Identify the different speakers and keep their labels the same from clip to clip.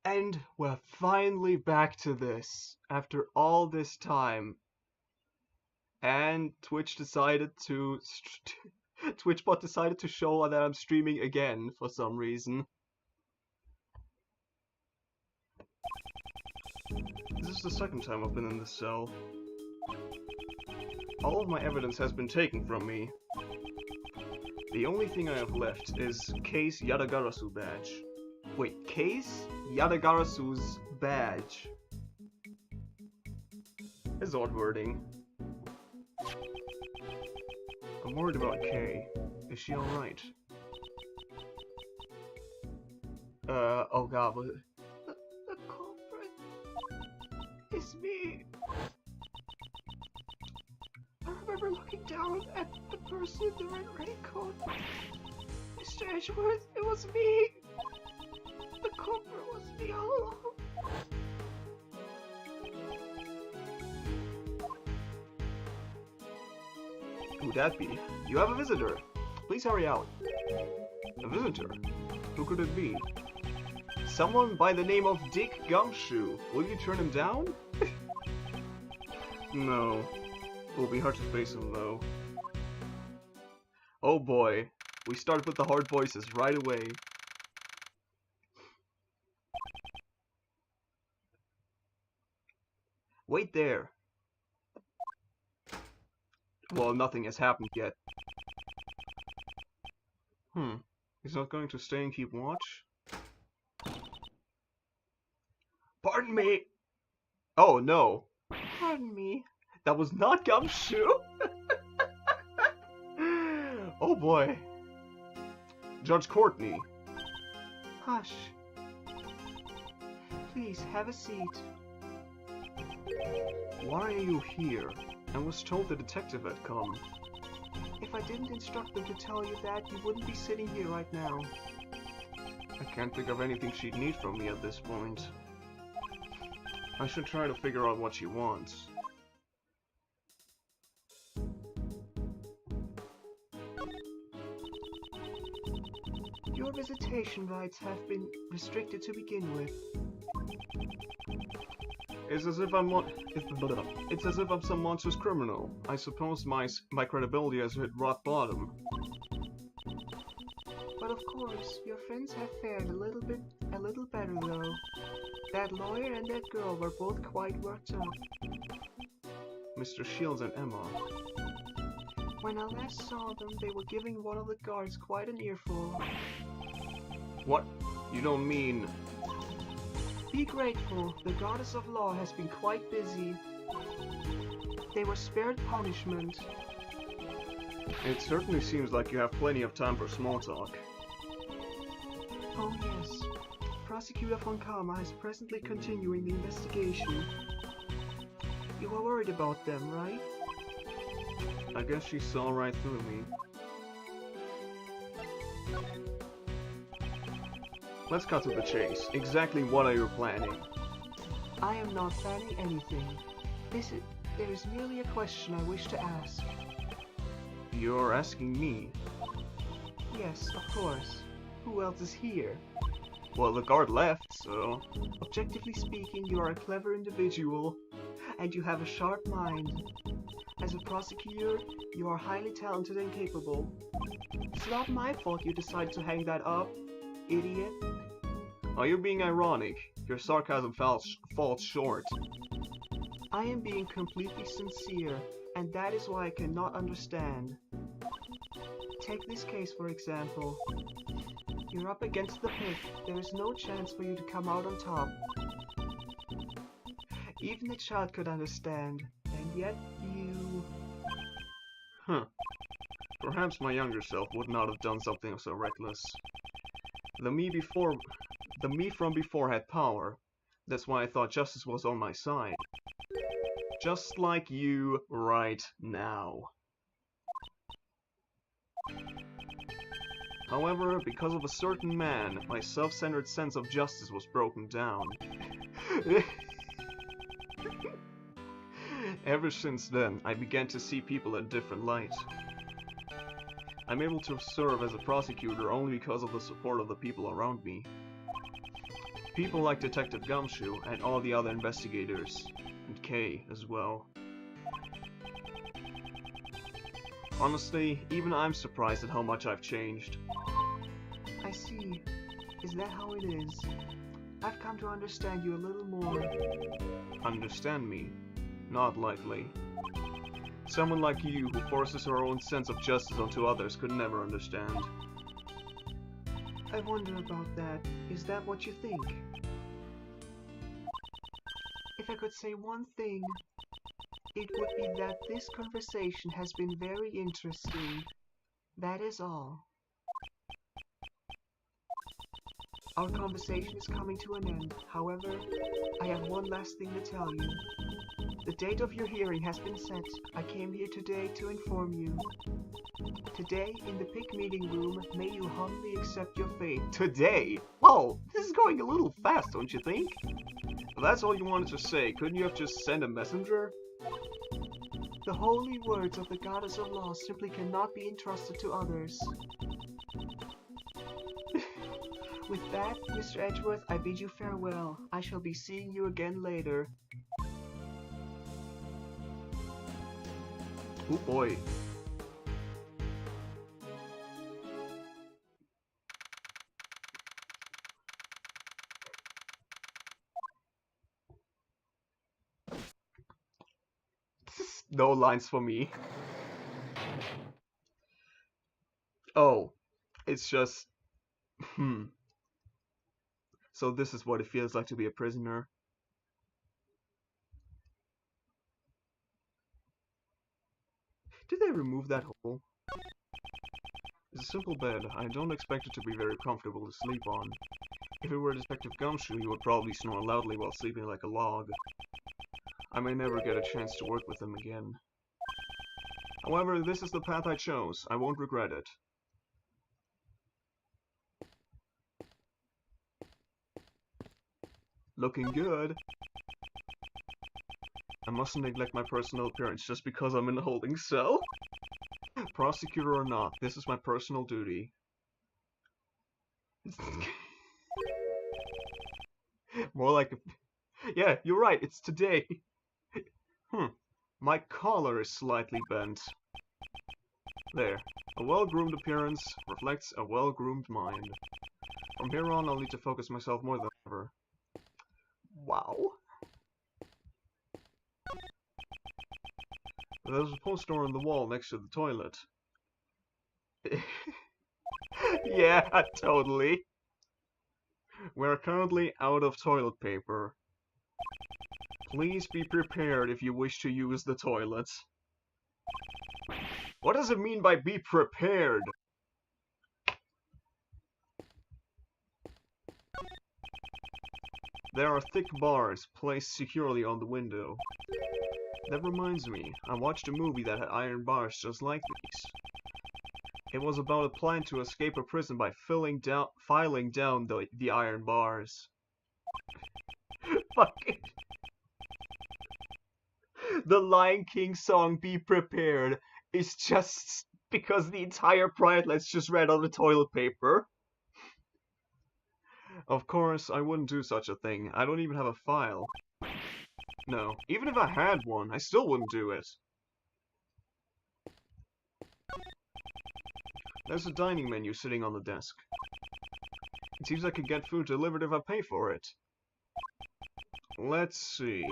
Speaker 1: And we're finally back to this after all this time. And Twitchbot decided to show that I'm streaming again for some reason. This is the second time I've been in this cell. All of my evidence has been taken from me. The only thing I have left is Case Yadagarasu badge. Wait, Case Yadagarasu's badge. That's odd wording. I'm worried about Kay. Is she alright? Oh god, what? The culprit is me. I remember looking down at the person in the red raincoat. Mr. Edgeworth, it was me. The culprit was me all along. Who'd that be? You have a visitor. Please hurry out. A visitor? Who could it be? Someone by the name of Dick Gumshoe. Will you turn him down? No. It will be hard to face him, though. Oh boy. We started with the hard voices right away. Wait there. Well, nothing has happened yet. He's not going to stay and keep watch? Pardon me! Oh no. Pardon me. That was not Gumshoe! Oh boy. Judge Courtney. Hush. Please, have a seat. Why are you here? I was told the detective had come. If I didn't instruct them to tell you that, you wouldn't be sitting here right now. I can't think of anything she'd need from me at this point. I should try to figure out what she wants. Your visitation rights have been restricted to begin with. It's as if I'm some monstrous criminal. I suppose my credibility has hit rock bottom. But of course, your friends have fared a little better though. That lawyer and that girl were both quite worked up. Mr. Shields and Emma. When I last saw them, they were giving one of the guards quite an earful. What? You don't mean... Be grateful, the goddess of law has been quite busy. They were spared punishment. It certainly seems like you have plenty of time for small talk. Oh yes. Prosecutor von Karma is presently continuing the investigation. You were worried about them, right? I guess she saw right through me. Let's cut to the chase. Exactly what are you planning? I am not planning anything. There is merely a question I wish to ask. You're asking me? Yes, of course. Who else is here? Well, the guard left, so... Objectively speaking, you are a clever individual, and you have a sharp mind. As a prosecutor, you are highly talented and capable. It's not my fault you decided to hang that up, idiot. Oh, you're being ironic. Your sarcasm falls short. I am being completely sincere, and that is why I cannot understand. Take this case for example. You're up against the pit. There is no chance for you to come out on top. Even a child could understand, and yet you... Perhaps my younger self would not have done something so reckless. The me from before had power. That's why I thought justice was on my side. Just like you right now. However, because of a certain man, my self-centered sense of justice was broken down. Ever since then, I began to see people in a different light. I'm able to serve as a prosecutor only because of the support of the people around me. People like Detective Gumshoe and all the other investigators. And Kay as well. Honestly, even I'm surprised at how much I've changed. I see. Is that how it is? I've come to understand you a little more. Understand me? Not likely. Someone like you who forces her own sense of justice onto others could never understand. I wonder about that. Is that what you think? If I could say one thing, it would be that this conversation has been very interesting. That is all. Our conversation is coming to an end. However, I have one last thing to tell you. The date of your hearing has been set. I came here today to inform you. Today, in the pig meeting room, may you humbly accept your fate. Today? Whoa, this is going a little fast, don't you think? If that's all you wanted to say, couldn't you have just sent a messenger? The holy words of the goddess of law simply cannot be entrusted to others. With that, Mr. Edgeworth, I bid you farewell. I shall be seeing you again later. Oh boy. No lines for me. Oh, it's just... So this is what it feels like to be a prisoner. Did they remove that hole? It's a simple bed. I don't expect it to be very comfortable to sleep on. If it were Detective Gumshoe, he would probably snore loudly while sleeping like a log. I may never get a chance to work with him again. However, this is the path I chose. I won't regret it. Looking good. I mustn't neglect my personal appearance just because I'm in a holding cell. Prosecutor or not, this is my personal duty. More like a... Yeah, you're right, it's today. My collar is slightly bent. There. A well-groomed appearance reflects a well-groomed mind. From here on, I'll need to focus myself more than ever. Wow. There's a poster on the wall next to the toilet. Yeah, totally. We're currently out of toilet paper. Please be prepared if you wish to use the toilet. What does it mean by be prepared? There are thick bars placed securely on the window. That reminds me, I watched a movie that had iron bars just like these. It was about a plan to escape a prison by filing down the iron bars. Fuck it. The Lion King song Be Prepared is just because the entire Pride Let's just read on the toilet paper. Of course, I wouldn't do such a thing. I don't even have a file. No, even if I had one, I still wouldn't do it. There's a dining menu sitting on the desk. It seems I could get food delivered if I pay for it. Let's see.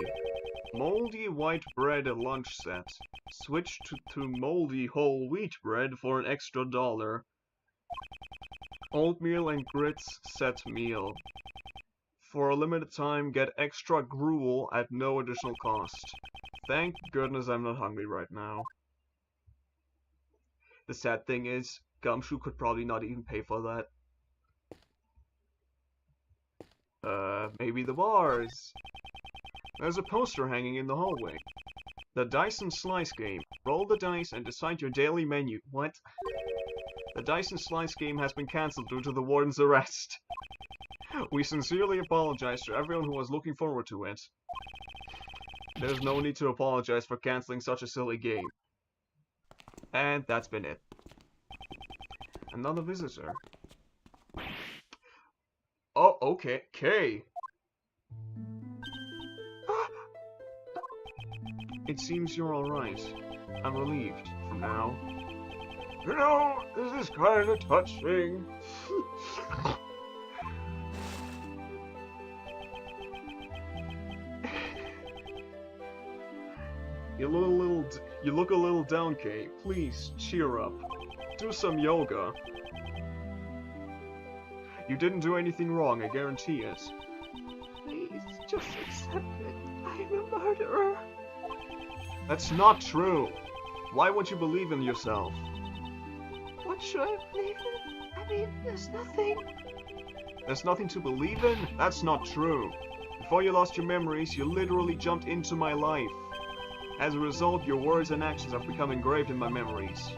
Speaker 1: Moldy white bread lunch set. Switch to moldy whole wheat bread for an extra $1. Oatmeal and grits set meal. For a limited time, get extra gruel at no additional cost. Thank goodness I'm not hungry right now. The sad thing is, Gumshoe could probably not even pay for that. Maybe the bars. There's a poster hanging in the hallway. The Dice and Slice game. Roll the dice and decide your daily menu. What? The Dice and Slice game has been cancelled due to the warden's arrest. We sincerely apologize to everyone who was looking forward to it. There's no need to apologize for cancelling such a silly game. And that's been it. Another visitor. Oh, okay. Kay. It seems you're alright. I'm relieved, for now. You know, this is kind of touching. You look a little down, Kay. Please, cheer up. Do some yoga. You didn't do anything wrong, I guarantee it.
Speaker 2: Please, just accept it. I'm a murderer.
Speaker 1: That's not true. Why won't you believe in yourself?
Speaker 2: What should I believe in? I mean, there's nothing.
Speaker 1: There's nothing to believe in? That's not true. Before you lost your memories, you literally jumped into my life. As a result, your words and actions have become engraved in my memories.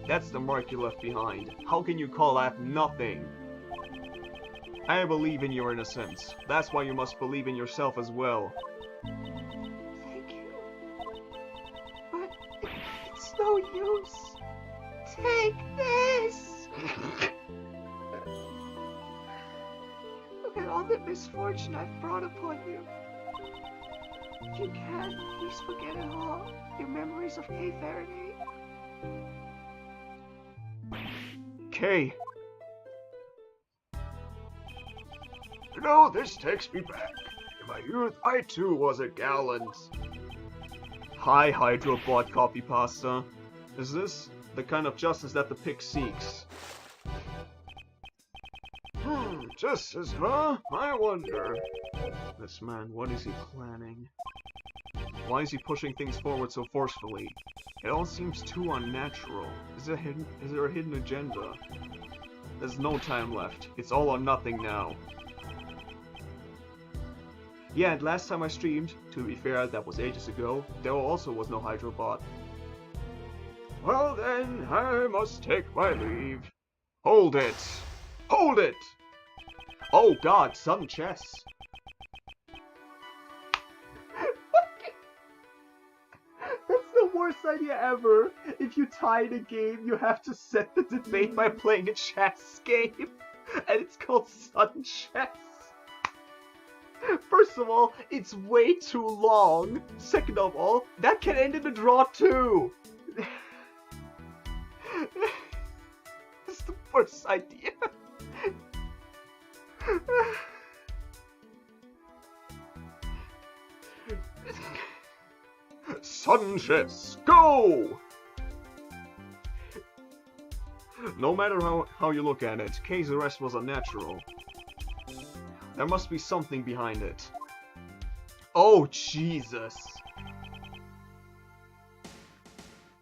Speaker 1: That's the mark you left behind. How can you call that nothing? I believe in your innocence. That's why you must believe in yourself as well.
Speaker 2: Thank you. But it's no use. Take this! Look at all the misfortune I've brought upon you. If you can, please forget it all. Your memories of Kay Faraday.
Speaker 1: Kay! You know, this takes me back. In my youth, I too was a gallant. Hi, Hydrobot copy pasta. Is this the kind of justice that the pig seeks? Justice, huh? I wonder. This man, what is he planning? Why is he pushing things forward so forcefully? It all seems too unnatural. Is there a hidden agenda? There's no time left. It's all or nothing now. Yeah, and last time I streamed, to be fair, that was ages ago, there also was no Hydrobot. Well then, I must take my leave. Hold it! Hold it! Oh god, sudden chess. That's the worst idea ever. If you tie the game, you have to set the debate by playing a chess game. And it's called sudden chess. First of all, it's way too long. Second of all, that can end in a draw too. That's the worst idea. Sudden chess, go! No matter how you look at it, Kay's arrest was unnatural. There must be something behind it. Oh, Jesus.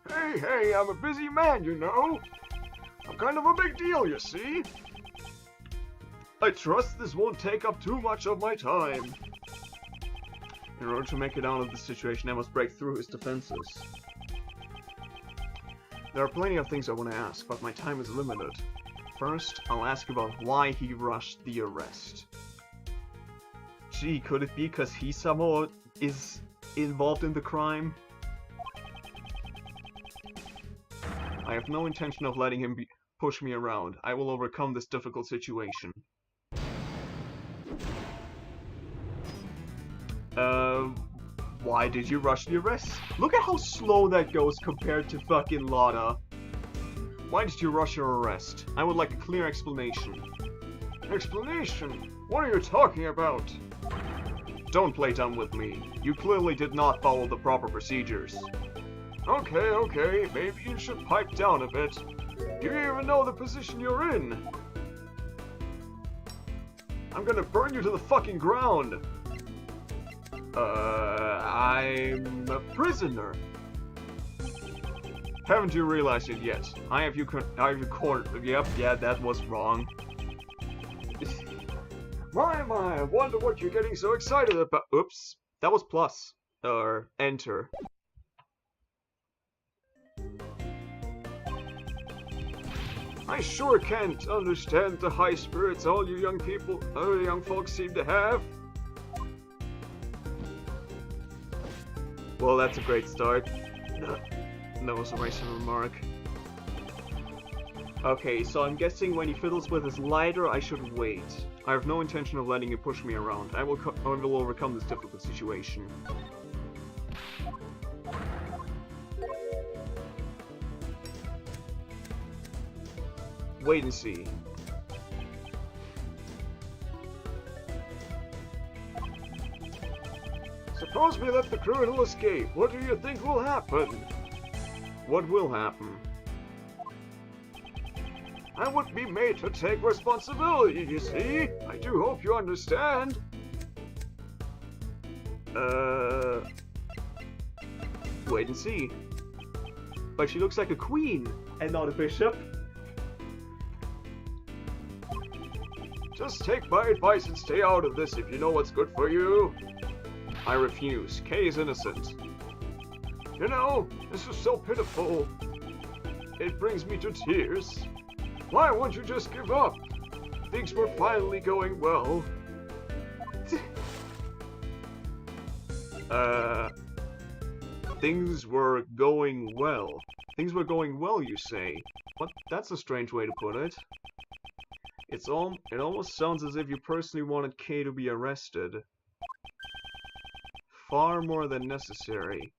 Speaker 1: Hey, I'm a busy man, you know. I'm kind of a big deal, you see. I trust this won't take up too much of my time. In order to make it out of this situation, I must break through his defenses. There are plenty of things I want to ask, but my time is limited. First, I'll ask about why he rushed the arrest. Gee, could it be because he somehow is involved in the crime? I have no intention of letting him push me around. I will overcome this difficult situation. Why did you rush the arrest? Look at how slow that goes compared to fucking Lada. Why did you rush your arrest? I would like a clear explanation. Explanation? What are you talking about? Don't play dumb with me. You clearly did not follow the proper procedures. Okay, maybe you should pipe down a bit. Do you even know the position you're in? I'm gonna burn you to the fucking ground. I'm a prisoner. Haven't you realized it yet? I have you cornered. Yep, yeah, that was wrong. My, I wonder what you're getting so excited about. Oops, that was plus. Enter. I sure can't understand the high spirits all you young folks seem to have. Well, that's a great start. That was a racist remark. Okay, so I'm guessing when he fiddles with his lighter, I should wait. I have no intention of letting you push me around. I will overcome this difficult situation. Wait and see. Suppose we let the criminal escape. What do you think will happen? What will happen? I would be made to take responsibility, you see? I do hope you understand. Wait and see. But she looks like a queen and not a bishop. Just take my advice and stay out of this if you know what's good for you. I refuse. Kay is innocent. You know, this is so pitiful. It brings me to tears. Why won't you just give up? Things were finally going well. Things were going well. Things were going well, you say? What? That's a strange way to put it. It almost sounds as if you personally wanted Kay to be arrested. Far more than necessary.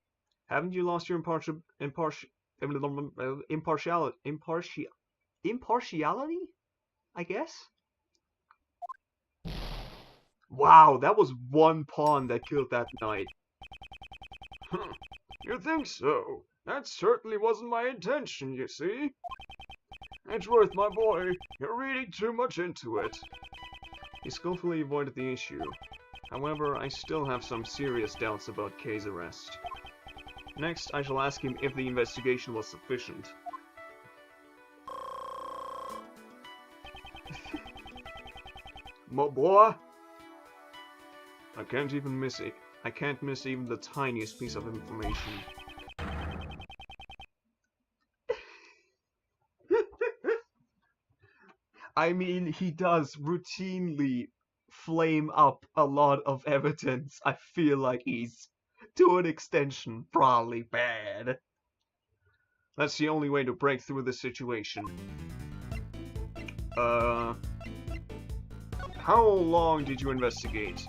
Speaker 1: Haven't you lost your impartiality? I guess? Wow, that was one pawn that killed that knight. You think so? That certainly wasn't my intention, you see? Edgeworth, my boy, you're reading too much into it. He skillfully avoided the issue. However, I still have some serious doubts about Kay's arrest. Next, I shall ask him if the investigation was sufficient. My boy? I can't even miss it. I can't miss even the tiniest piece of information. I mean, he does routinely flame up a lot of evidence. I feel like he's, to an extension, probably bad. That's the only way to break through the situation. How long did you investigate?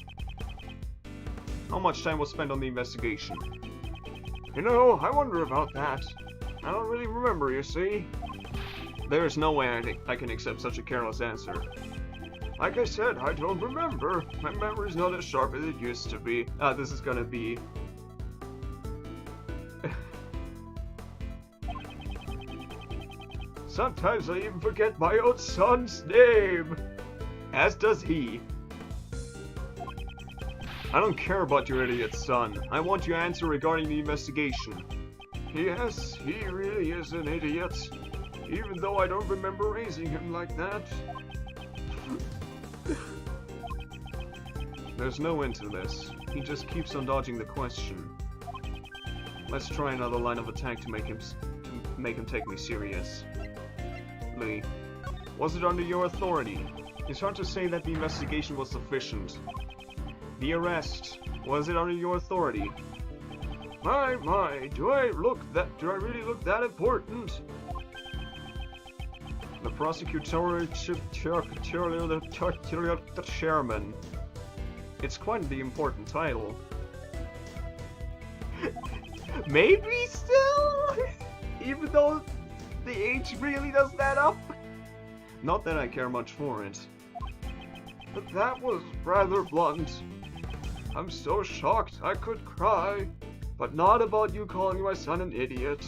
Speaker 1: How much time was spent on the investigation? You know, I wonder about that. I don't really remember, you see. There's no way I can accept such a careless answer. Like I said, I don't remember. My memory's not as sharp as it used to be. This is gonna be... Sometimes I even forget my own son's name. As does he. I don't care about your idiot son. I want your answer regarding the investigation. Yes, he really is an idiot. Even though I don't remember raising him like that. There's no end to this. He just keeps on dodging the question. Let's try another line of attack to make him take me serious. Lee, was it under your authority? It's hard to say that the investigation was sufficient. The arrest, was it under your authority? My, do I really look that important? The prosecutorial chairman. It's quite the important title. Maybe still? Even though the age really does that up? Not that I care much for it. But that was rather blunt. I'm so shocked I could cry. But not about you calling my son an idiot.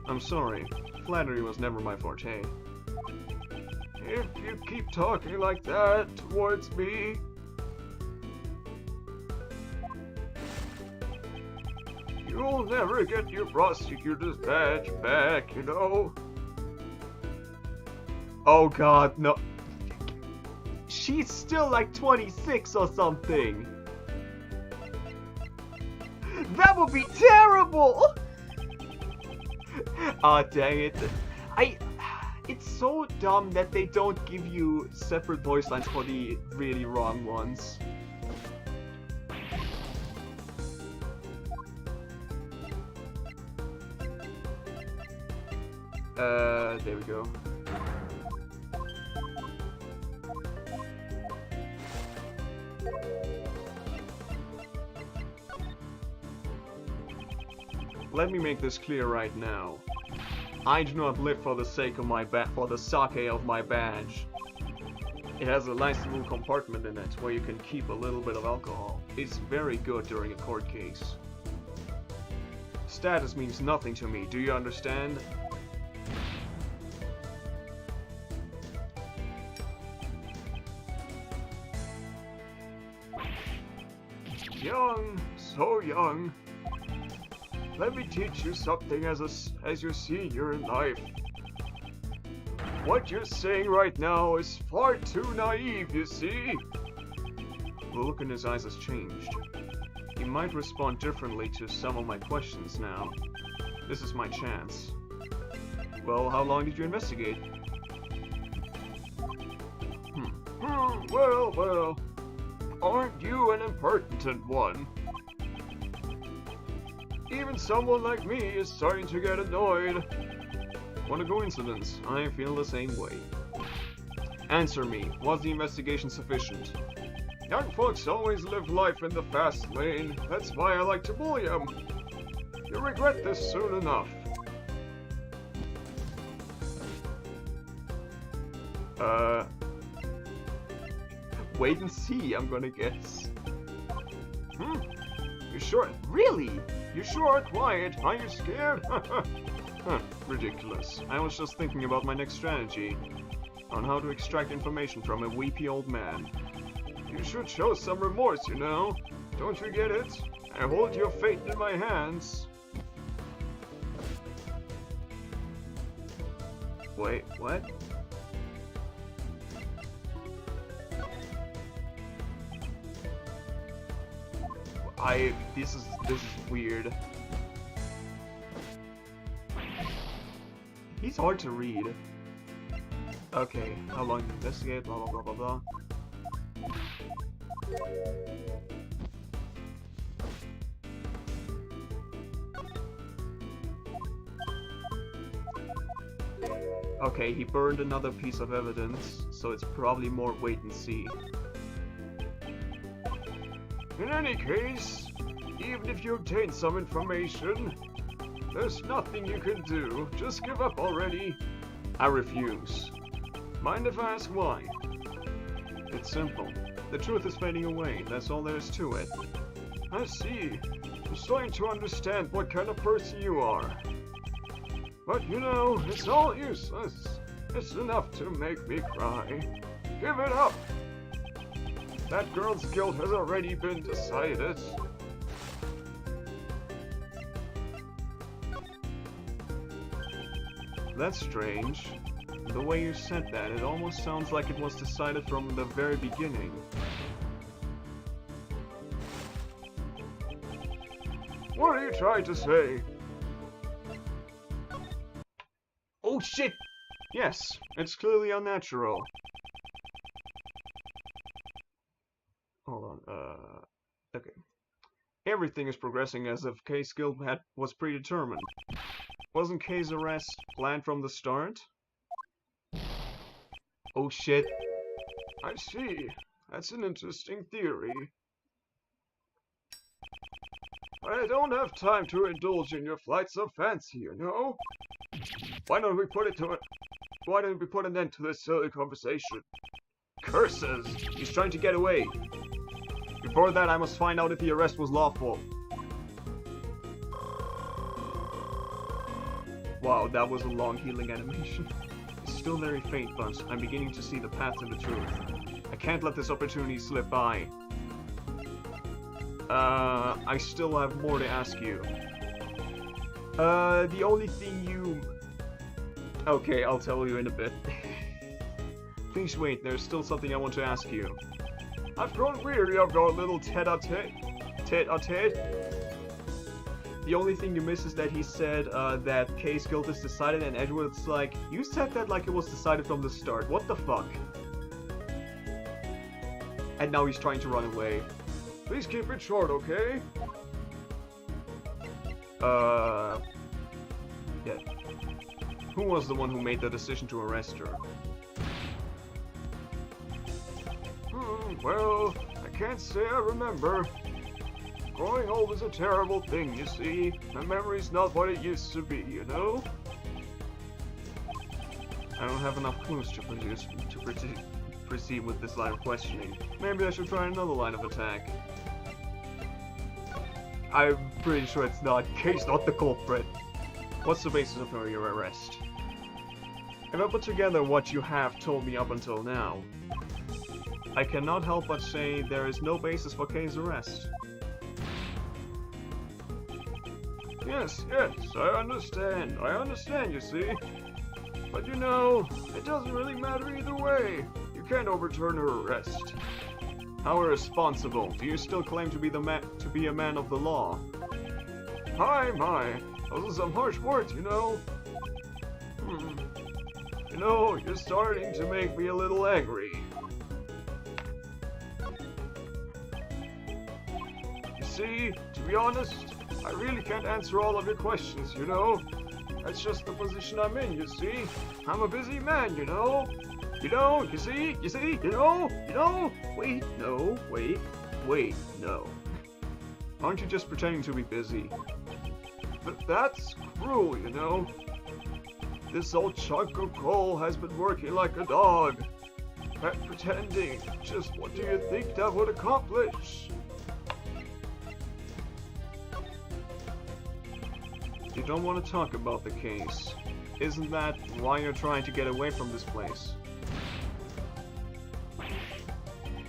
Speaker 1: I'm sorry. Flattery was never my forte. If you keep talking like that towards me... You'll never get your prosecutor's badge back, you know? Oh god, no. She's still like 26 or something. That would be terrible! Aw, dang it. It's so dumb that they don't give you separate voice lines for the really wrong ones. There we go. Let me make this clear right now. I do not live for the sake of for the sake of my badge. It has a nice little compartment in it where you can keep a little bit of alcohol. It's very good during a court case. Status means nothing to me, do you understand? Young, so young. Let me teach you something as your senior in life. What you're saying right now is far too naive, you see? The look in his eyes has changed. He might respond differently to some of my questions now. This is my chance. Well, how long did you investigate? Well, aren't you an impertinent one? Even someone like me is starting to get annoyed. What a coincidence. I feel the same way. Answer me. Was the investigation sufficient? Young folks always live life in the fast lane. That's why I like to bully them. You'll regret this soon enough. Wait and see, I'm gonna guess. You sure? Really? You sure are quiet. Are you scared? Ridiculous. I was just thinking about my next strategy. On how to extract information from a weepy old man. You should show some remorse, you know. Don't you get it? I hold your fate in my hands. Wait, what? This is weird. He's hard to read. Okay, how long to investigate, blah blah blah blah blah. Okay, he burned another piece of evidence, so it's probably more wait and see. In any case, even if you obtain some information, there's nothing you can do. Just give up already. I refuse. Mind if I ask why? It's simple. The truth is fading away. That's all there is to it. I see. I'm starting to understand what kind of person you are. But you know, it's all useless. It's enough to make me cry. Give it up! That girl's guilt has already been decided. That's strange. The way you said that, it almost sounds like it was decided from the very beginning. What are you trying to say? Oh shit! Yes, it's clearly unnatural. Hold on, okay. Everything is progressing as if Kay's guilt was predetermined. Wasn't Kay's arrest planned from the start? Oh shit. I see. That's an interesting theory. I don't have time to indulge in your flights of fancy, you know? Why don't we put an end to this silly conversation? Curses! He's trying to get away. Before that, I must find out if the arrest was lawful. Wow, that was a long healing animation. It's still very faint, but I'm beginning to see the path to the truth. I can't let this opportunity slip by. I still have more to ask you. The only thing you... Okay, I'll tell you in a bit. Please wait, there's still something I want to ask you. I've grown weary of our little tete-a-tete. The only thing you miss is that he said that Kay's guilt is decided, and Edward's like, you said that like it was decided from the start. What the fuck? And now he's trying to run away. Please keep it short, okay? Yeah. Who was the one who made the decision to arrest her? Well, I can't say I remember. Growing old is a terrible thing, you see. My memory's not what it used to be, you know? I don't have enough clues to proceed with this line of questioning. Maybe I should try another line of attack. I'm pretty sure it's not Case, not the culprit. What's the basis of your arrest? If I put together what you have told me up until now, I cannot help but say there is no basis for Kay's arrest. Yes, I understand, you see. But you know, it doesn't really matter either way. You can't overturn her arrest. How irresponsible. Do you still claim to be a man of the law? My. Those are some harsh words, you know. You know, you're starting to make me a little angry. You see, to be honest, I really can't answer all of your questions, you know. That's just the position I'm in, you see. I'm a busy man, you know. You see, wait, no. Aren't you just pretending to be busy? But that's cruel, you know. This old chunk of coal has been working like a dog. Pretending. Just what do you think that would accomplish? You don't want to talk about the case. Isn't that why you're trying to get away from this place?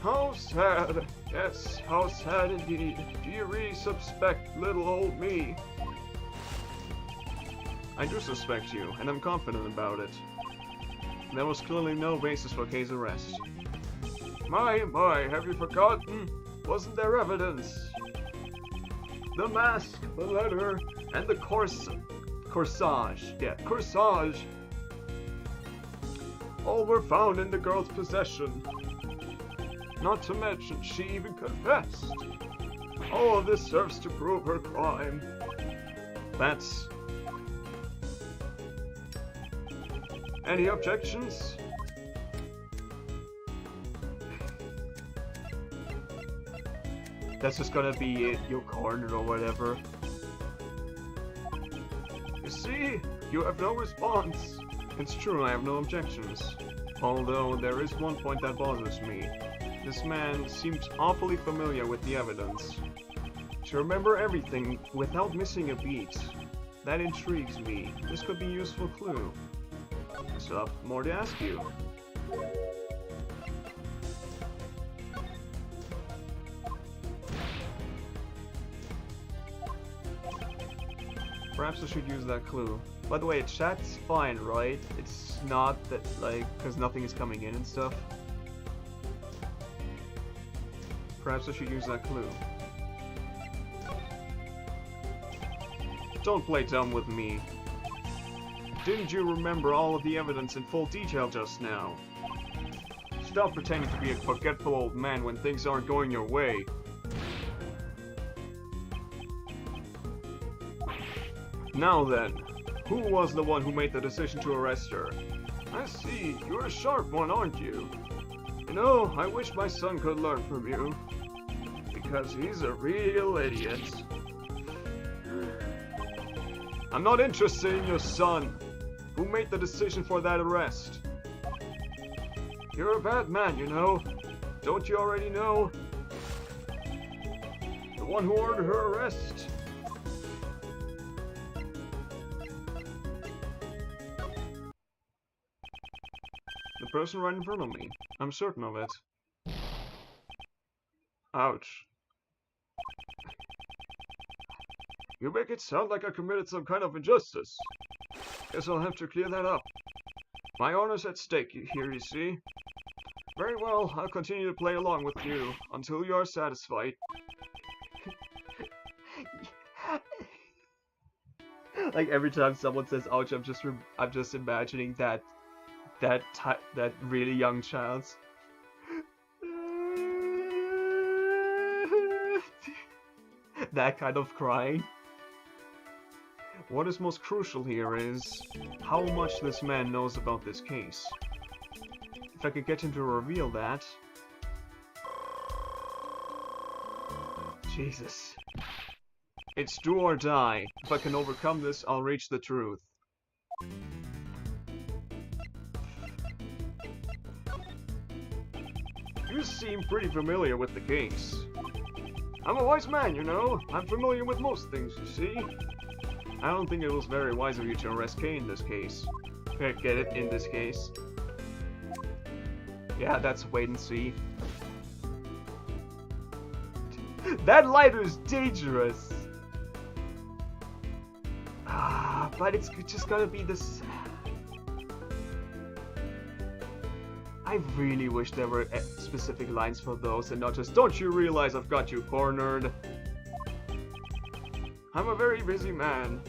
Speaker 1: How sad. Yes, how sad indeed. Do you really suspect little old me? I do suspect you, and I'm confident about it. There was clearly no basis for Kay's arrest. My, have you forgotten? Wasn't there evidence? The mask, the letter, and the corsage. Yeah, corsage. All were found in the girl's possession. Not to mention, she even confessed. All of this serves to prove her crime. That's... Any objections? That's just gonna be it, you're cornered or whatever. You see? You have no response. It's true, I have no objections. Although, there is one point that bothers me. This man seems awfully familiar with the evidence. To remember everything without missing a beat. That intrigues me. This could be a useful clue. I still have more to ask you. Perhaps I should use that clue. By the way, chat's fine, right? It's not that, like, because nothing is coming in and stuff. Perhaps I should use that clue. Don't play dumb with me. Didn't you remember all of the evidence in full detail just now? Stop pretending to be a forgetful old man when things aren't going your way. Now then, who was the one who made the decision to arrest her? I see, you're a sharp one, aren't you? You know, I wish my son could learn from you. Because he's a real idiot. I'm not interested in your son. Who made the decision for that arrest? You're a bad man, you know. Don't you already know? The one who ordered her arrest? The person right in front of me. I'm certain of it. Ouch. You make it sound like I committed some kind of injustice. Guess I'll have to clear that up. My honor's at stake here, you see. Very well, I'll continue to play along with you until you are satisfied. Like every time someone says ouch, I'm just imagining that really young child's that kind of crying. What is most crucial here is how much this man knows about this case. If I could get him to reveal that... Jesus. It's do or die. If I can overcome this, I'll reach the truth. seem pretty familiar with the case. I'm a wise man, you know. I'm familiar with most things, you see. I don't think it was very wise of you to arrest Kay in this case. Get it? In this case. Yeah, that's wait and see. That lighter is dangerous! But it's just gotta be this... I really wish there were specific lines for those and not just, don't you realize I've got you cornered? I'm a very busy man.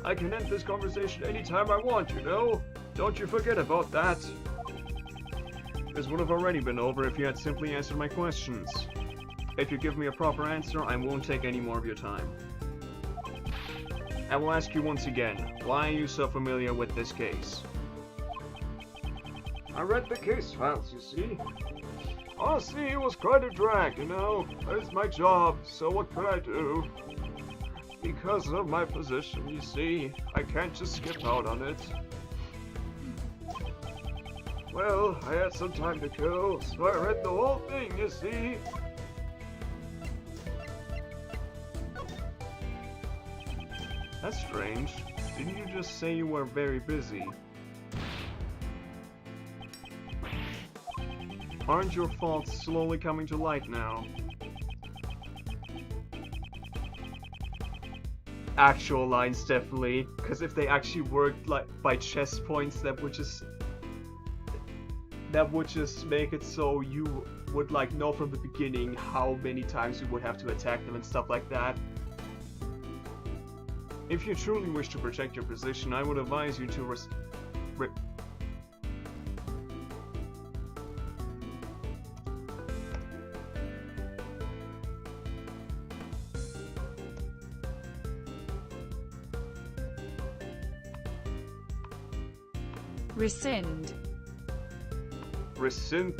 Speaker 1: I can end this conversation anytime I want, you know? Don't you forget about that. This would have already been over if you had simply answered my questions. If you give me a proper answer, I won't take any more of your time. I will ask you once again, why are you so familiar with this case? I read the case files, you see. Honestly, it was quite a drag, you know. It's my job, so what could I do? Because of my position, you see, I can't just skip out on it. Well, I had some time to kill, so I read the whole thing, you see. That's strange. Didn't you just say you were very busy? Aren't your faults slowly coming to light now? Actual lines, definitely. Because if they actually worked like by chess points, that would just make it so you would like know from the beginning how many times you would have to attack them and stuff like that. If you truly wish to protect your position, I would advise you to
Speaker 3: rescind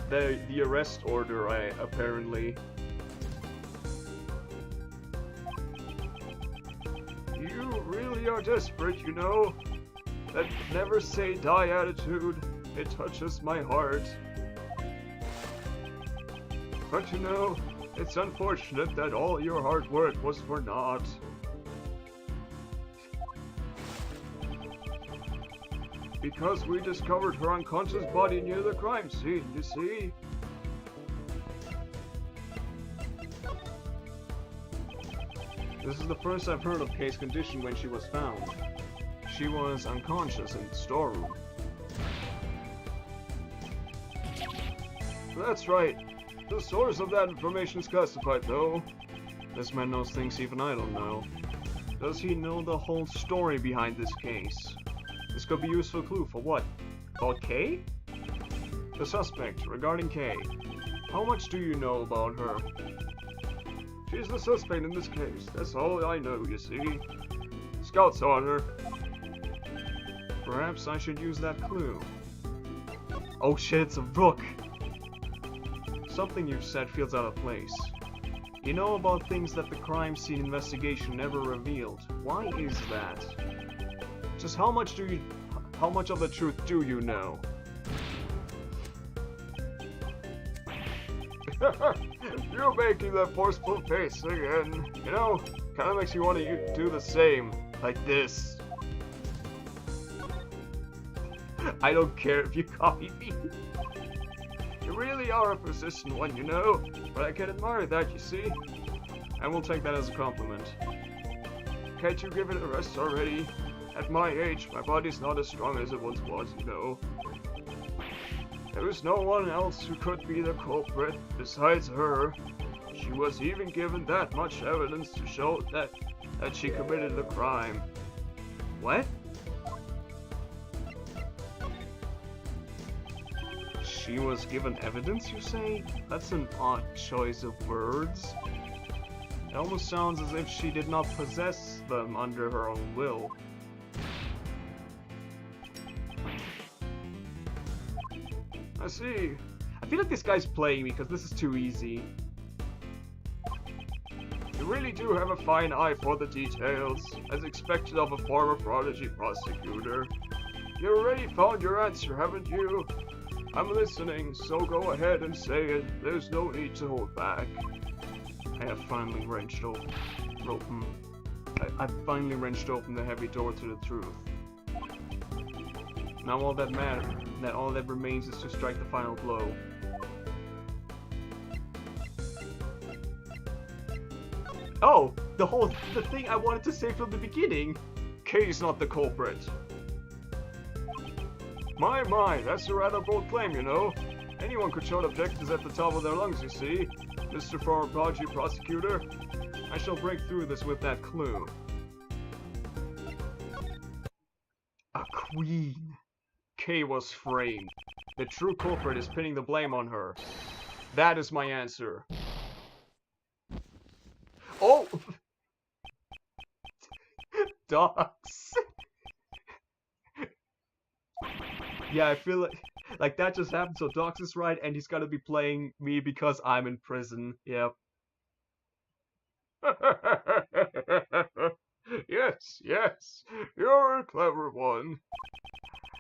Speaker 1: the arrest order, apparently. You really are desperate, you know. That never say die attitude, it touches my heart. But you know, it's unfortunate that all your hard work was for naught. Because we discovered her unconscious body near the crime scene, you see? This is the first I've heard of Kay's condition when she was found. She was unconscious in the storeroom. That's right. The source of that information is classified, though. This man knows things even I don't know. Does he know the whole story behind this case? This could be a useful clue for what? About Kay? The suspect, regarding Kay. How much do you know about her? She's the suspect in this case. That's all I know, you see. Scouts on her. Perhaps I should use that clue. Oh shit, it's a rook! Something you've said feels out of place. You know about things that the crime scene investigation never revealed. Why is that? Just how much of the truth do you know? You're making that forceful face again. You know, kinda makes you want to do the same. Like this. I don't care if you copy me. You really are a persistent one, you know. But I can admire that, you see. And we'll take that as a compliment. Can't you give it a rest already? At my age, my body's not as strong as it once was, you know. There is no one else who could be the culprit besides her. She was even given that much evidence to show that she committed the crime. What? She was given evidence, you say? That's an odd choice of words. It almost sounds as if she did not possess them under her own will. I see. I feel like this guy's playing me because this is too easy. You really do have a fine eye for the details, as expected of a former prodigy prosecutor. You already found your answer, haven't you? I'm listening, so go ahead and say it. There's no need to hold back. I have finally wrenched open. I've finally wrenched open the heavy door to the truth. Now all that remains is to strike the final blow. Oh, the thing I wanted to say from the beginning. Kay's not the culprit. My, that's a rather bold claim, you know. Anyone could shout objections at the top of their lungs, you see. Mr. Former Prodigy Prosecutor, I shall break through this with that clue. A queen. Kay was framed. The true culprit is pinning the blame on her. That is my answer. Oh! Dogs. Yeah, I feel like that just happened, so Docs is right, and he's gonna be playing me because I'm in prison. Yep. Yes, you're a clever one.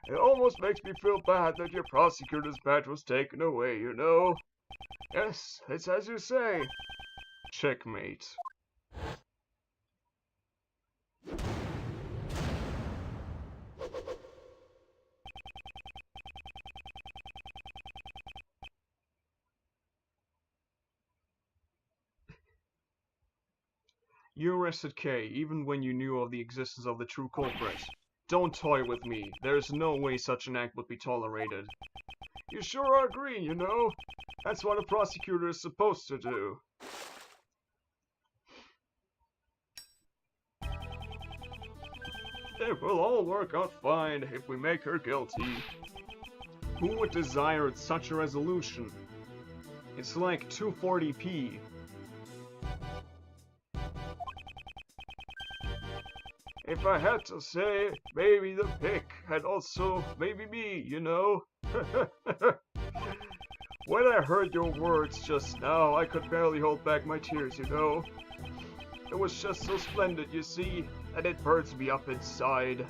Speaker 1: It almost makes me feel bad that your prosecutor's badge was taken away, you know? Yes, it's as you say. Checkmate. You arrested Kay, even when you knew of the existence of the true culprit. Don't toy with me. There's no way such an act would be tolerated. You sure are green, you know? That's what a prosecutor is supposed to do. It will all work out fine if we make her guilty. Who would desire such a resolution? It's like 240p. If I had to say, maybe the pick, and also maybe me, you know? When I heard your words just now, I could barely hold back my tears, you know? It was just so splendid, you see, and it burns me up inside.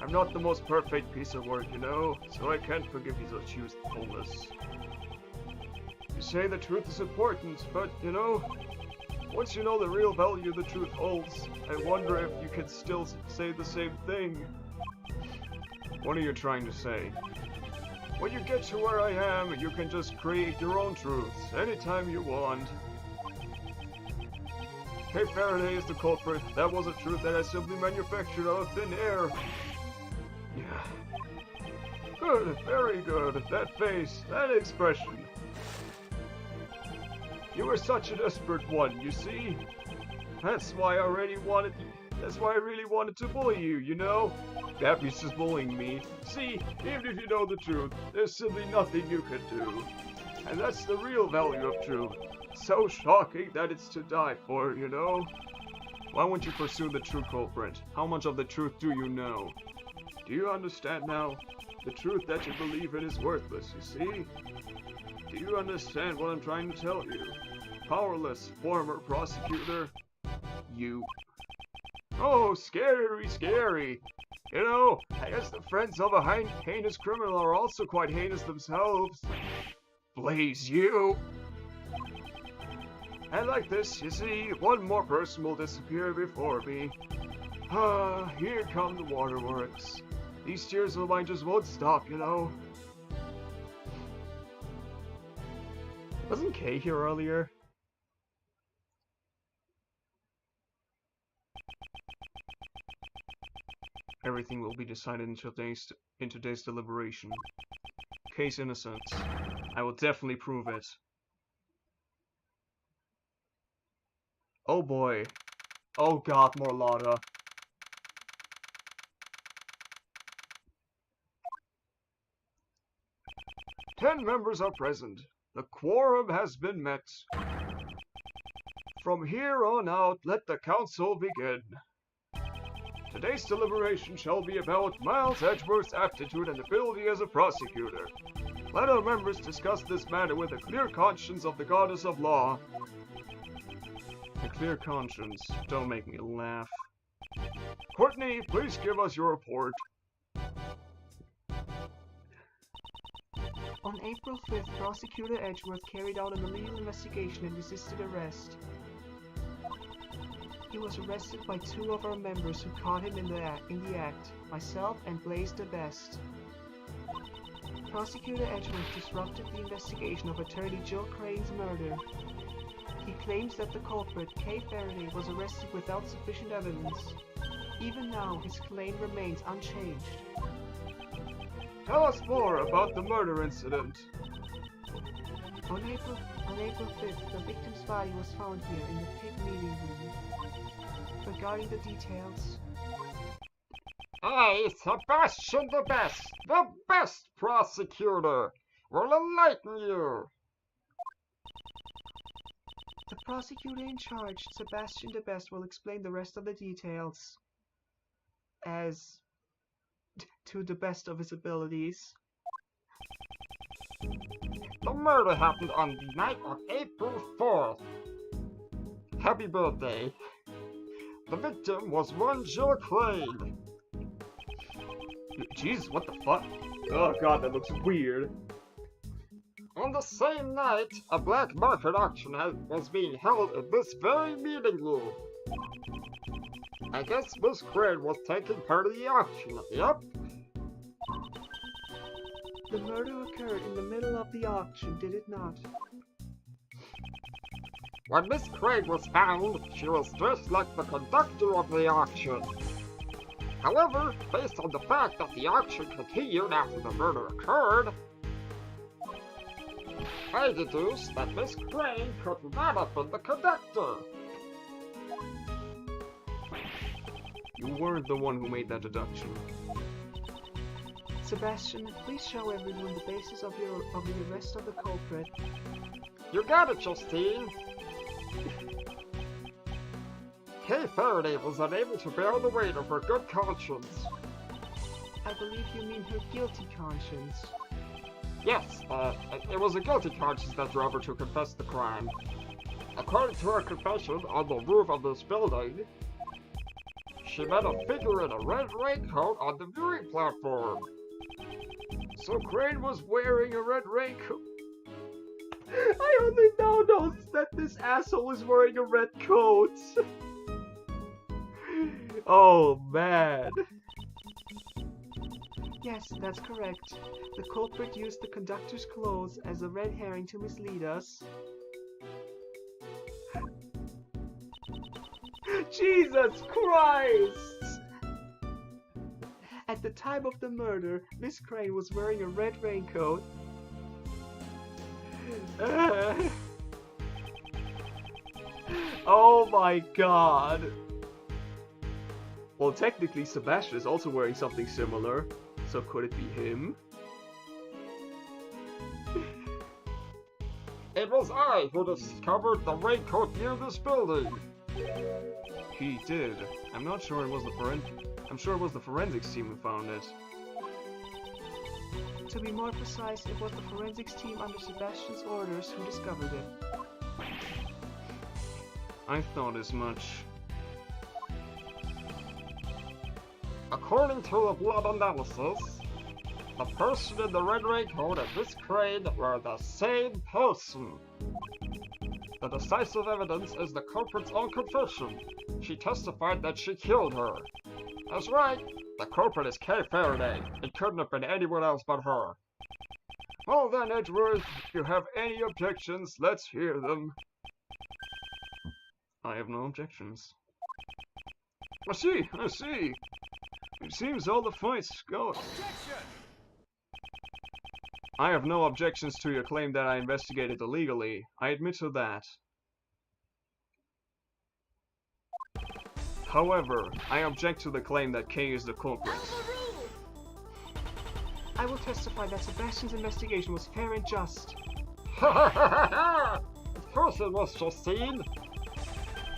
Speaker 1: I'm not the most perfect piece of work, you know, so I can't forgive you such youthfulness. You say the truth is important, but, you know, once you know the real value the truth holds, I wonder if you can still say the same thing. What are you trying to say? When you get to where I am, you can just create your own truths, anytime you want. Hey, Faraday is the culprit. That was a truth that I simply manufactured out of thin air. Yeah. Good, very good. That face, that expression. You were such a desperate one, you see? That's why I really wanted to bully you, you know? That means just bullying me. See, even if you know the truth, there's simply nothing you can do. And that's the real value of truth. So shocking that it's to die for, you know? Why won't you pursue the true culprit? How much of the truth do you know? Do you understand now? The truth that you believe in is worthless, you see? Do you understand what I'm trying to tell you? Powerless former prosecutor. You. Oh, scary, scary. You know, I guess the friends of a heinous criminal are also quite heinous themselves. Blaze you. And like this, you see, one more person will disappear before me. Ah, here come the waterworks. These tears of mine just won't stop, you know. Wasn't Kay here earlier? Everything will be decided in today's deliberation. Kay's innocence. I will definitely prove it. Oh boy. Oh god, Morlada. Ten members are present. The quorum has been met. From here on out, let the council begin. Today's deliberation shall be about Miles Edgeworth's aptitude and ability as a prosecutor. Let our members discuss this matter with a clear conscience of the goddess of law. A clear conscience. Don't make me laugh. Courtney, please give us your report.
Speaker 2: On April 5th, Prosecutor Edgeworth carried out an illegal investigation and resisted arrest. He was arrested by 2 of our members who caught him in the act, myself and Blaze the Best. Prosecutor Edgeworth disrupted the investigation of attorney Joe Crane's murder. He claims that the culprit, Kay Faraday, was arrested without sufficient evidence. Even now, his claim remains unchanged.
Speaker 1: Tell us more about the murder incident.
Speaker 2: On April 5th, the victim's body was found here in the pig meeting room. Regarding the details,
Speaker 3: I, Sebastian the best prosecutor, will enlighten you.
Speaker 2: the prosecutor in charge, Sebastian the Best, will explain the rest of the details. As to the best of his abilities.
Speaker 3: The murder happened on the night of April 4th. Happy birthday. The victim was one Jill Crane.
Speaker 1: Jesus, what the fuck? Oh god, that looks weird.
Speaker 3: On the same night, a black market auction was being held in this very meeting room. I guess Miss Crane was taking part of the auction, yep.
Speaker 2: The murder occurred in the middle of the auction, did it not?
Speaker 3: When Miss Crane was found, she was dressed like the conductor of the auction. However, based on the fact that the auction continued after the murder occurred, I deduced that Miss Crane could not have been the conductor.
Speaker 1: You weren't the one who made that deduction.
Speaker 2: Sebastian, please show everyone the basis of the arrest of the culprit.
Speaker 3: You got it, Justine. Kay Faraday was unable to bear the weight of her good conscience.
Speaker 2: I believe you mean her guilty conscience.
Speaker 3: Yes, it was a guilty conscience that drove her to confess the crime. According to her confession on the roof of this building, she met a figure in a red raincoat on the viewing platform.
Speaker 1: So Crane was wearing a red raincoat. I only now noticed that this asshole was wearing a red coat. Oh man.
Speaker 2: Yes, that's correct. The culprit used the conductor's clothes as a red herring to mislead us.
Speaker 1: Jesus Christ!
Speaker 2: At the time of the murder, Miss Crane was wearing a red raincoat.
Speaker 1: Oh my god. Well, technically Sebastian is also wearing something similar, so could it be him?
Speaker 3: It was I who discovered the raincoat near this building.
Speaker 1: He did. I'm not sure it was the forensics team who found it.
Speaker 2: To be more precise, it was the forensics team under Sebastian's orders who discovered it.
Speaker 1: I thought as much.
Speaker 3: According to the blood analysis, the person in the red raincoat and Miss Crane were the same person. The decisive evidence is the culprit's own confession. She testified that she killed her. That's right, the culprit is Kay Faraday. It couldn't have been anyone else but her.
Speaker 1: Well then, Edgeworth, if you have any objections, let's hear them. I have no objections. I see. It seems all the fight's going. I have no objections to your claim that I investigated illegally. I admit to that. However, I object to the claim that Kay is the culprit.
Speaker 2: I will testify that Sebastian's investigation was fair and just.
Speaker 3: Of course it was, Justine.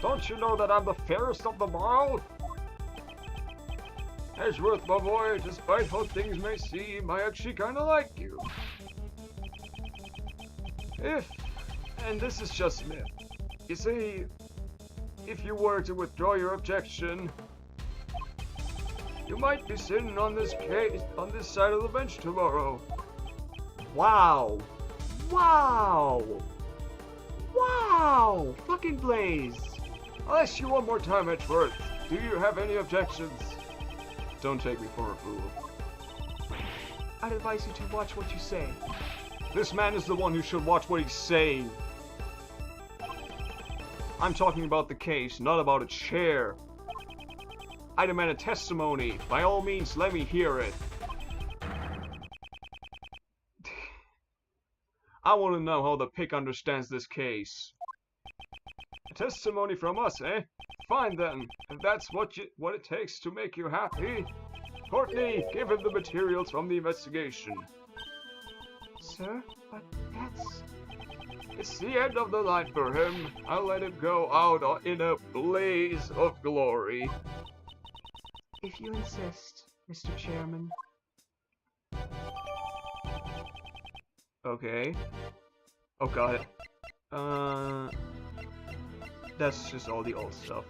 Speaker 3: Don't you know that I'm the fairest of them all?
Speaker 1: Edgeworth, my boy, despite how things may seem, I actually kinda like you. And this is just me. You see, if you were to withdraw your objection, you might be sitting on this case, on this side of the bench tomorrow. Wow! Wow! Wow! Fucking Blaze!
Speaker 3: I'll ask you one more time, Edgeworth. Do you have any objections?
Speaker 1: Don't take me for a fool. I'd advise you to watch what you say.
Speaker 3: This man is the one who should watch what he's saying.
Speaker 1: I'm talking about the case, not about a chair. I demand a testimony. By all means, let me hear it. I want to know how the pick understands this case.
Speaker 3: A testimony from us, eh? Fine then, if that's what it takes to make you happy. Courtney, give him the materials from the investigation.
Speaker 2: Sir, but that's...
Speaker 3: It's the end of the line for him. I'll let him go out in a blaze of glory.
Speaker 2: If you insist, Mr. Chairman.
Speaker 1: Okay. Oh god. That's just all the old stuff.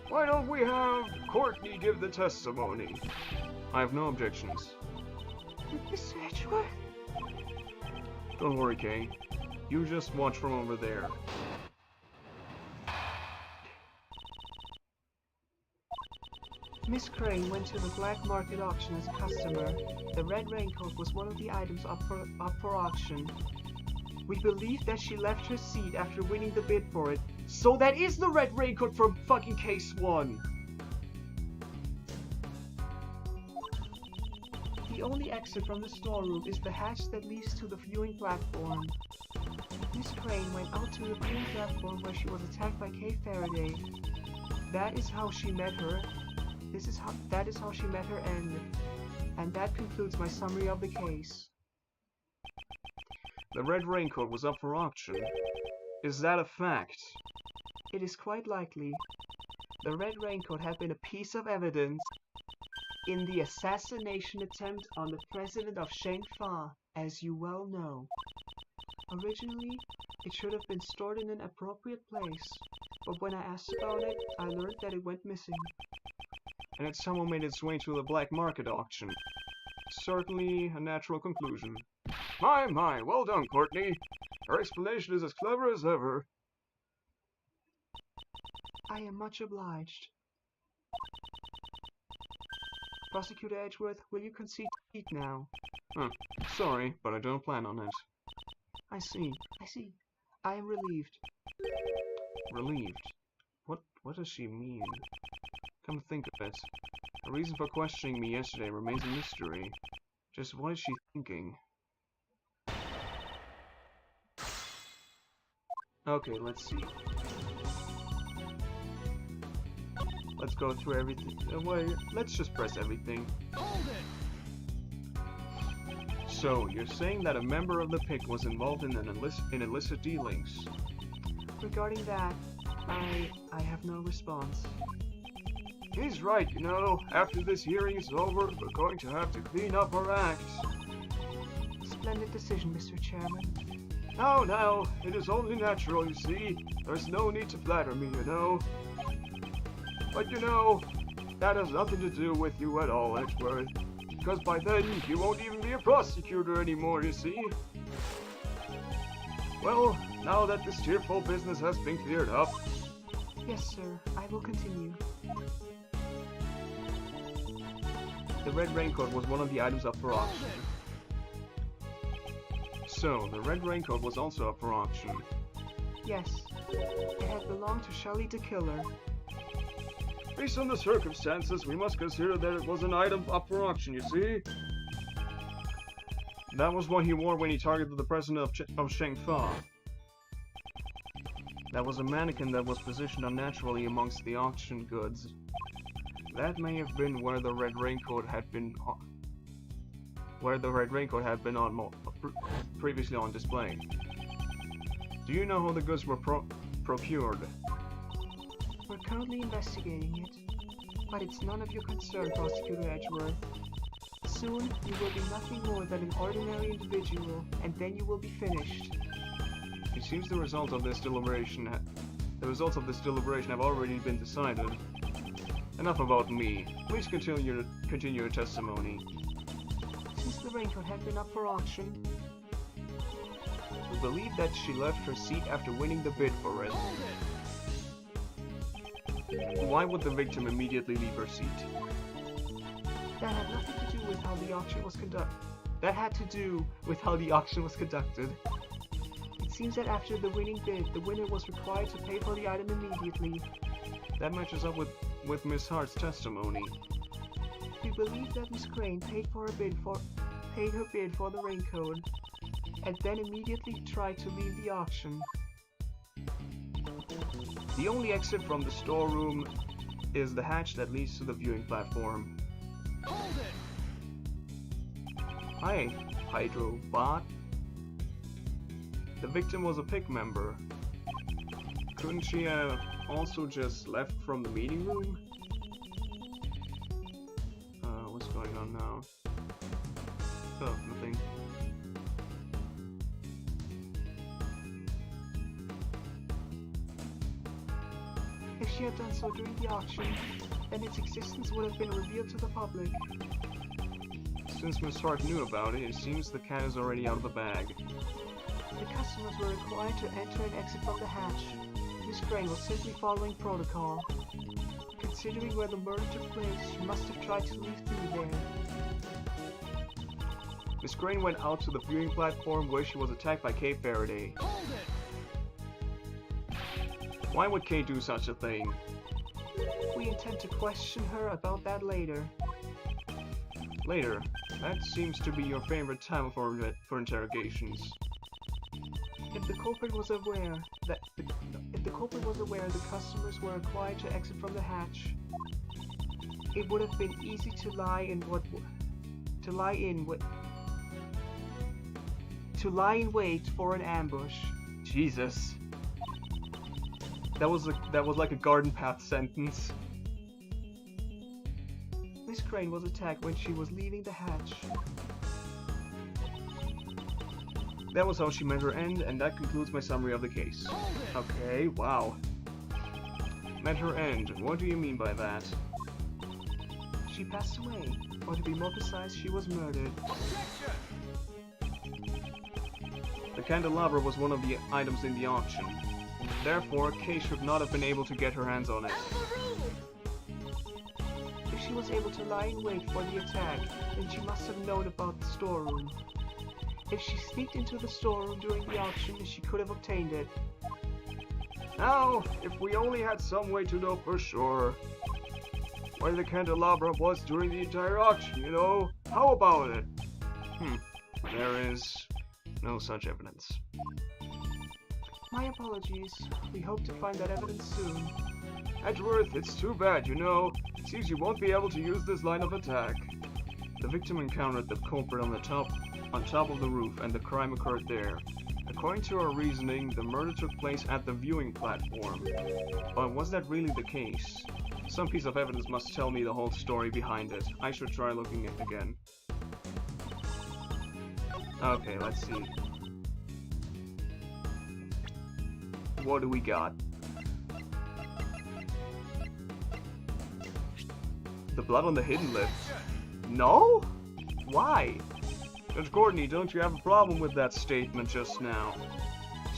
Speaker 3: Why don't we have Courtney give the testimony?
Speaker 1: I have no objections.
Speaker 2: Mr. Edgeworth?
Speaker 1: Don't worry, Kay. You just watch from over there.
Speaker 2: Miss Crane went to the black market auction as a customer. The red raincoat was one of the items up for auction. We believe that she left her seat after winning the bid for it.
Speaker 1: So that is the red raincoat from fucking case 1!
Speaker 2: The only exit from the storeroom is the hatch that leads to the viewing platform. Miss Crane went out to the viewing platform where she was attacked by Kay Faraday. That is how she met her. That is how she met her end. And that concludes my summary of the case.
Speaker 1: The red raincoat was up for auction. Is that a fact?
Speaker 2: It is quite likely. The red raincoat had been a piece of evidence in the assassination attempt on the president of Shengfa, as you well know. Originally, it should have been stored in an appropriate place, but when I asked about it, I learned that it went missing.
Speaker 1: And it somehow made its way to the black market auction. Certainly a natural conclusion.
Speaker 3: My, well done, Courtney. Her explanation is as clever as ever.
Speaker 2: I am much obliged. Prosecutor Edgeworth, will you concede defeat now?
Speaker 1: Sorry, but I don't plan on it.
Speaker 2: I see. I am relieved.
Speaker 1: Relieved? What does she mean? Come to think of it, the reason for questioning me yesterday remains a mystery. Just what is she thinking? Okay, let's see. Let's go through everything. Wait, let's just press everything.
Speaker 4: Hold it!
Speaker 1: So, you're saying that a member of the PIC was involved in illicit dealings?
Speaker 2: Regarding that, I have no response.
Speaker 3: He's right, you know. After this hearing is over, we're going to have to clean up our act.
Speaker 2: Splendid decision, Mr. Chairman.
Speaker 3: Now, it is only natural, you see. There's no need to flatter me, you know. But you know, that has nothing to do with you at all, Edgeworth. Because by then, you won't even be a prosecutor anymore, you see. Well, now that this tearful business has been cleared up...
Speaker 2: Yes, sir. I will continue.
Speaker 1: The red raincoat was one of the items up for auction. So, the red raincoat was also up for auction.
Speaker 2: Yes. It had belonged to Shelley the Killer.
Speaker 3: Based on the circumstances, we must consider that it was an item up for auction, you see?
Speaker 1: That was what he wore when he targeted the president of Shengfa. That was a mannequin that was positioned unnaturally amongst the auction goods. That may have been where the red raincoat had been previously on display. Do you know how the goods were procured?
Speaker 2: We're currently investigating it, but it's none of your concern, Prosecutor Edgeworth. Soon, you will be nothing more than an ordinary individual, and then you will be finished.
Speaker 1: It seems the results of this deliberation have already been decided. Enough about me. Please continue your testimony.
Speaker 2: Since the raincoat had been up for auction,
Speaker 1: We believe that she left her seat after winning the bid for it. Why would the victim immediately leave her seat?
Speaker 2: that had nothing to do with how the auction was conducted. That had to do with how the auction was conducted. It seems that after the winning bid, the winner was required to pay for the item immediately.
Speaker 1: That matches up with Miss Hart's testimony.
Speaker 2: We believe that Miss Crane paid her bid for the raincoat, and then immediately tried to leave the auction.
Speaker 1: The only exit from the storeroom is the hatch that leads to the viewing platform. Hi, Hydrobot. The victim was a PIC member. Couldn't she have also just left from the meeting room? What's going on now? Oh, nothing.
Speaker 2: If she had done so during the auction, then its existence would have been revealed to the public.
Speaker 1: Since Miss Hart knew about it, it seems the cat is already out of the bag.
Speaker 2: The customers were required to enter and exit from the hatch. Miss Crane was simply following protocol. Considering where the murder took place, she must have tried to leave through there.
Speaker 1: Miss Crane went out to the viewing platform where she was attacked by Kay Faraday. Why would Kay do such a thing?
Speaker 2: We intend to question her about that later.
Speaker 1: Later. That seems to be your favorite time for interrogations.
Speaker 2: If the culprit was aware the customers were required to exit from the hatch, it would have been easy to lie in wait for an ambush.
Speaker 1: Jesus. That was like a garden path sentence.
Speaker 2: Miss Crane was attacked when she was leaving the hatch.
Speaker 1: That was how she met her end, and that concludes my summary of the case. Okay, wow. Met her end. What do you mean by that?
Speaker 2: She passed away, or to be more precise, she was murdered.
Speaker 1: The candelabra was one of the items in the auction. Therefore, Kay should not have been able to get her hands on it.
Speaker 2: If she was able to lie in wait for the attack, then she must have known about the storeroom. If she sneaked into the storeroom during the auction, she could have obtained it.
Speaker 3: Now, if we only had some way to know for sure where the candelabra was during the entire auction, you know? How about it?
Speaker 1: There is no such evidence.
Speaker 2: My apologies. We hope to find that evidence soon.
Speaker 3: Edgeworth, it's too bad, you know. It seems you won't be able to use this line of attack.
Speaker 1: The victim encountered the culprit on top of the roof, and the crime occurred there. According to our reasoning, the murder took place at the viewing platform. But was that really the case? Some piece of evidence must tell me the whole story behind it. I should try looking at it again. Okay, let's see. What do we got? The blood on the hidden lip. No? Why? Judge Courtney, don't you have a problem with that statement just now?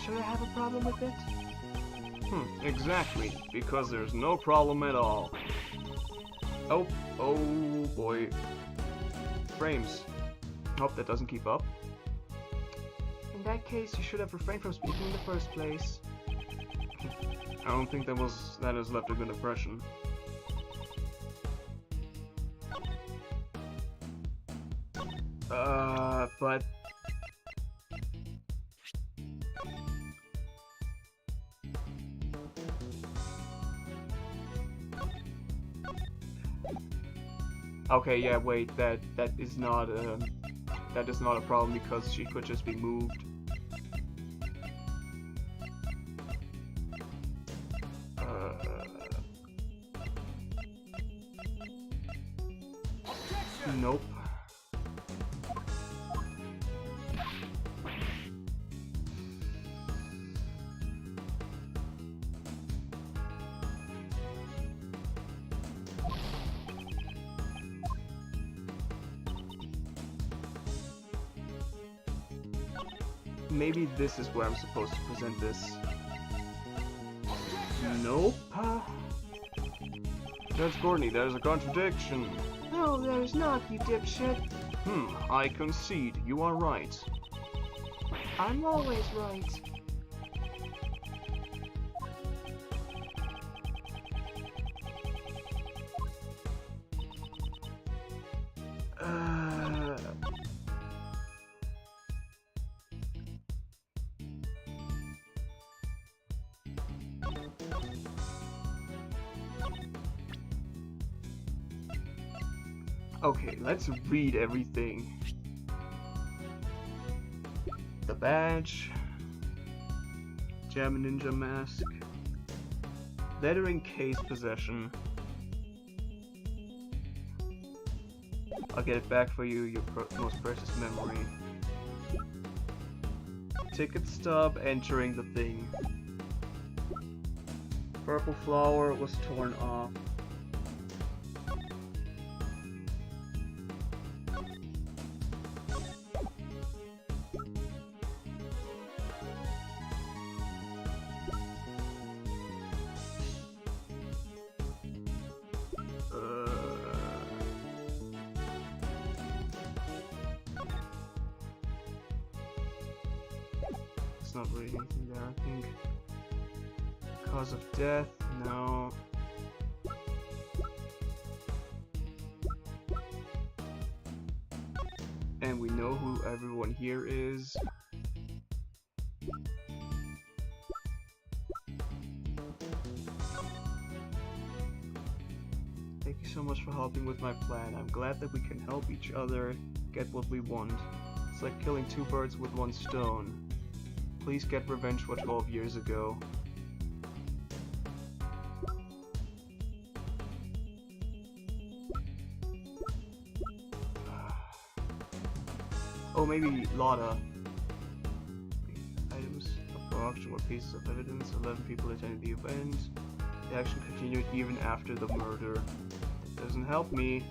Speaker 2: Should I have a problem with it?
Speaker 1: Exactly. Because there's no problem at all. Oh boy. Frames. Hope that doesn't keep up.
Speaker 2: In that case, you should have refrained from speaking in the first place.
Speaker 1: I don't think that has left a good impression. But okay, yeah, wait, that is not a problem because she could just be moved. Nope. maybe this is where I'm supposed to present this. Nope.
Speaker 3: Judge Courtney, there's a contradiction.
Speaker 2: No, there's not, you dipshit.
Speaker 1: I concede. You are right.
Speaker 2: I'm always right.
Speaker 1: Okay, let's read everything. The badge, Jam Ninja mask, lettering case possession. I'll get it back for you, your most precious memory. Ticket stub entering the thing. Purple flower was torn off. It's not really anything there, I think. Cause of death, no. And we know who everyone here is. Thank you so much for helping with my plan. I'm glad that we can help each other get what we want. It's like killing two birds with one stone. Please get revenge for 12 years ago. Oh, maybe Lotta. Items of production were pieces of evidence. 11 people attended the event. The action continued even after the murder. It doesn't help me.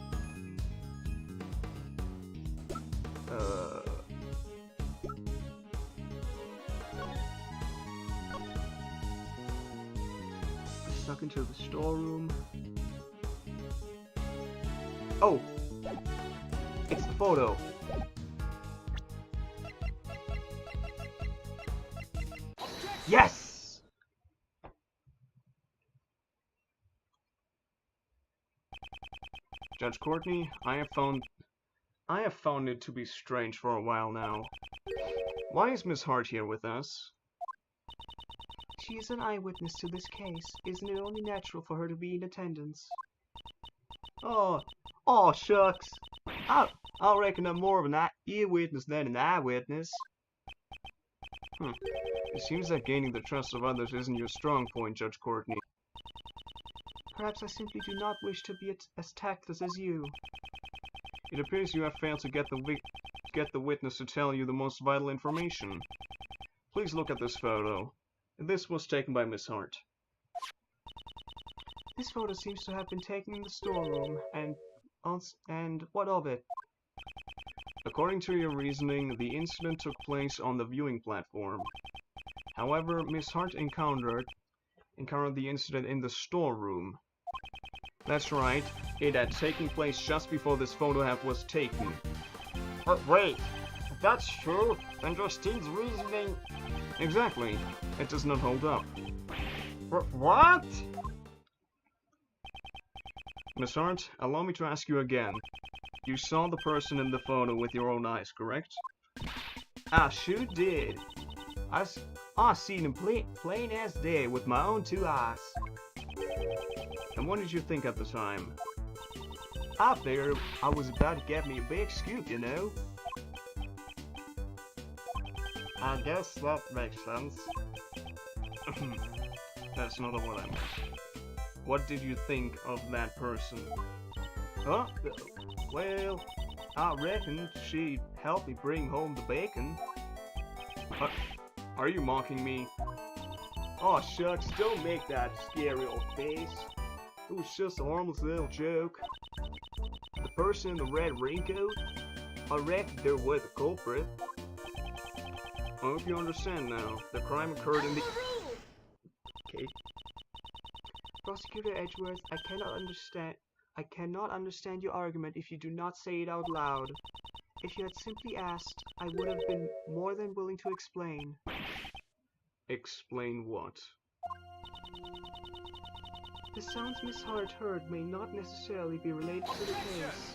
Speaker 1: Snuck into the storeroom. Oh! It's the photo! Yes! Judge Courtney, I have found it to be strange for a while now. Why is Miss Hart here with us?
Speaker 2: She is an eyewitness to this case. Isn't it only natural for her to be in attendance?
Speaker 1: Oh, shucks. I reckon I'm more of an ear-witness than an eyewitness. It seems that gaining the trust of others isn't your strong point, Judge Courtney.
Speaker 2: Perhaps I simply do not wish to be as tactless as you.
Speaker 1: It appears you have failed to get the witness to tell you the most vital information. Please look at this photo. This was taken by Miss Hart.
Speaker 2: This photo seems to have been taken in the storeroom, and what of it?
Speaker 1: According to your reasoning, the incident took place on the viewing platform. However, Miss Hart encountered the incident in the storeroom. That's right, it had taken place just before this photo was taken.
Speaker 3: But wait, if that's true, then Justine's reasoning...
Speaker 1: Exactly, it does not hold up.
Speaker 3: What?
Speaker 1: Miss Hart, allow me to ask you again. You saw the person in the photo with your own eyes, correct?
Speaker 2: I sure did. I seen him plain as day with my own two eyes.
Speaker 1: And what did you think at the time?
Speaker 2: I figured I was about to get me a big scoop, you know?
Speaker 3: I guess that makes sense.
Speaker 1: That's not what I meant. What did you think of that person?
Speaker 2: Huh? Well, I reckon she'd help me bring home the bacon.
Speaker 1: Are you mocking me?
Speaker 2: Oh shucks, don't make that scary old face. It was just a harmless little joke. The person in the red raincoat, I reckon there was the culprit.
Speaker 1: I hope you understand now. The crime occurred in the... Okay.
Speaker 2: Prosecutor Edgeworth, I cannot understand your argument if you do not say it out loud. If you had simply asked, I would have been more than willing to explain.
Speaker 1: Explain what?
Speaker 2: The sounds Miss Hart heard may not necessarily be related to the case.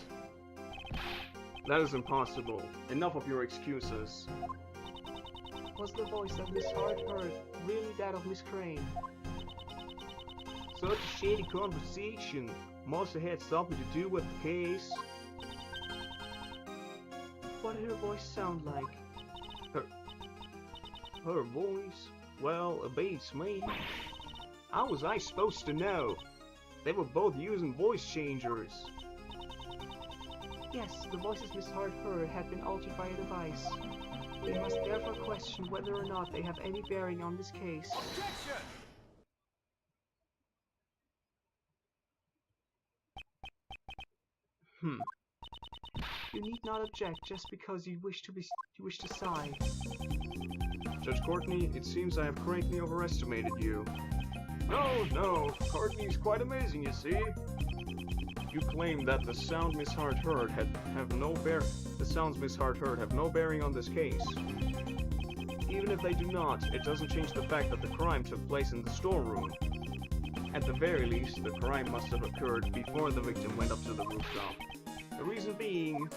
Speaker 1: That is impossible. Enough of your excuses.
Speaker 2: Was the voice that Miss Hart heard really that of Miss Crane?
Speaker 1: Such a shady conversation. Must have had something to do with the case.
Speaker 2: What did her voice sound like?
Speaker 1: Her voice? Well, it beats me. How was I supposed to know? They were both using voice changers.
Speaker 2: Yes, the voices Miss Hart heard had been altered by a device. We must therefore question whether or not they have any bearing on this case.
Speaker 4: Objection!
Speaker 2: You need not object just because you wish to sigh.
Speaker 1: Judge Courtney, it seems I have greatly overestimated you. No, Courtney's quite amazing, you see. You claim that the sound Miss Hart heard have no bearing on this case. Even if they do not, it doesn't change the fact that the crime took place in the storeroom. At the very least, the crime must have occurred before the victim went up to the rooftop. The reason being,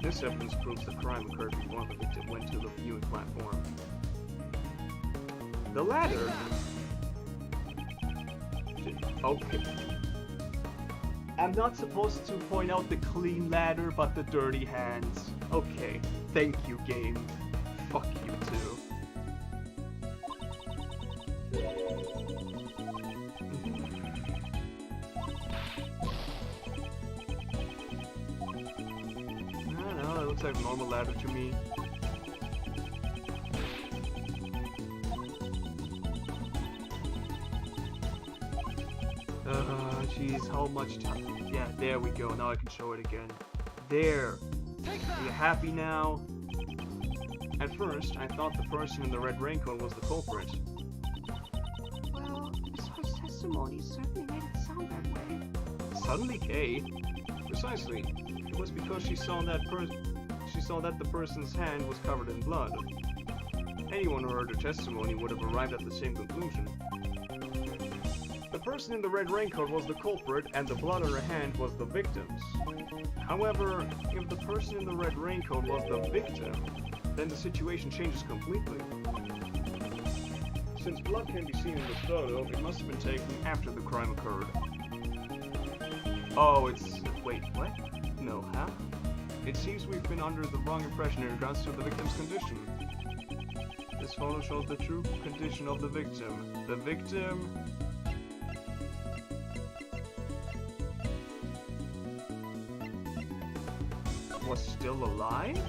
Speaker 1: this evidence proves the crime occurred before the victim went to the viewing platform. The ladder? Okay. I'm not supposed to point out the clean ladder, but the dirty hands. Okay, thank you, game. Fuck you too. I don't know, that looks like a normal ladder to me. Jeez, how much time? Yeah, there we go. Now I can show it again. There. Are you happy now? At first, I thought the person in the red raincoat was the culprit.
Speaker 2: Well, Miss Hart's testimony certainly made it sound that way.
Speaker 1: Suddenly, Kay? Precisely. It was because she saw that the person's hand was covered in blood. Anyone who heard her testimony would have arrived at the same conclusion. The person in the red raincoat was the culprit, and the blood on her hand was the victim's. However, if the person in the red raincoat was the victim, then the situation changes completely. Since blood can be seen in this photo, it must have been taken after the crime occurred. Oh, it's... wait, what? No, huh? It seems we've been under the wrong impression in regards to the victim's condition. This photo shows the true condition of the victim. The victim... was still alive?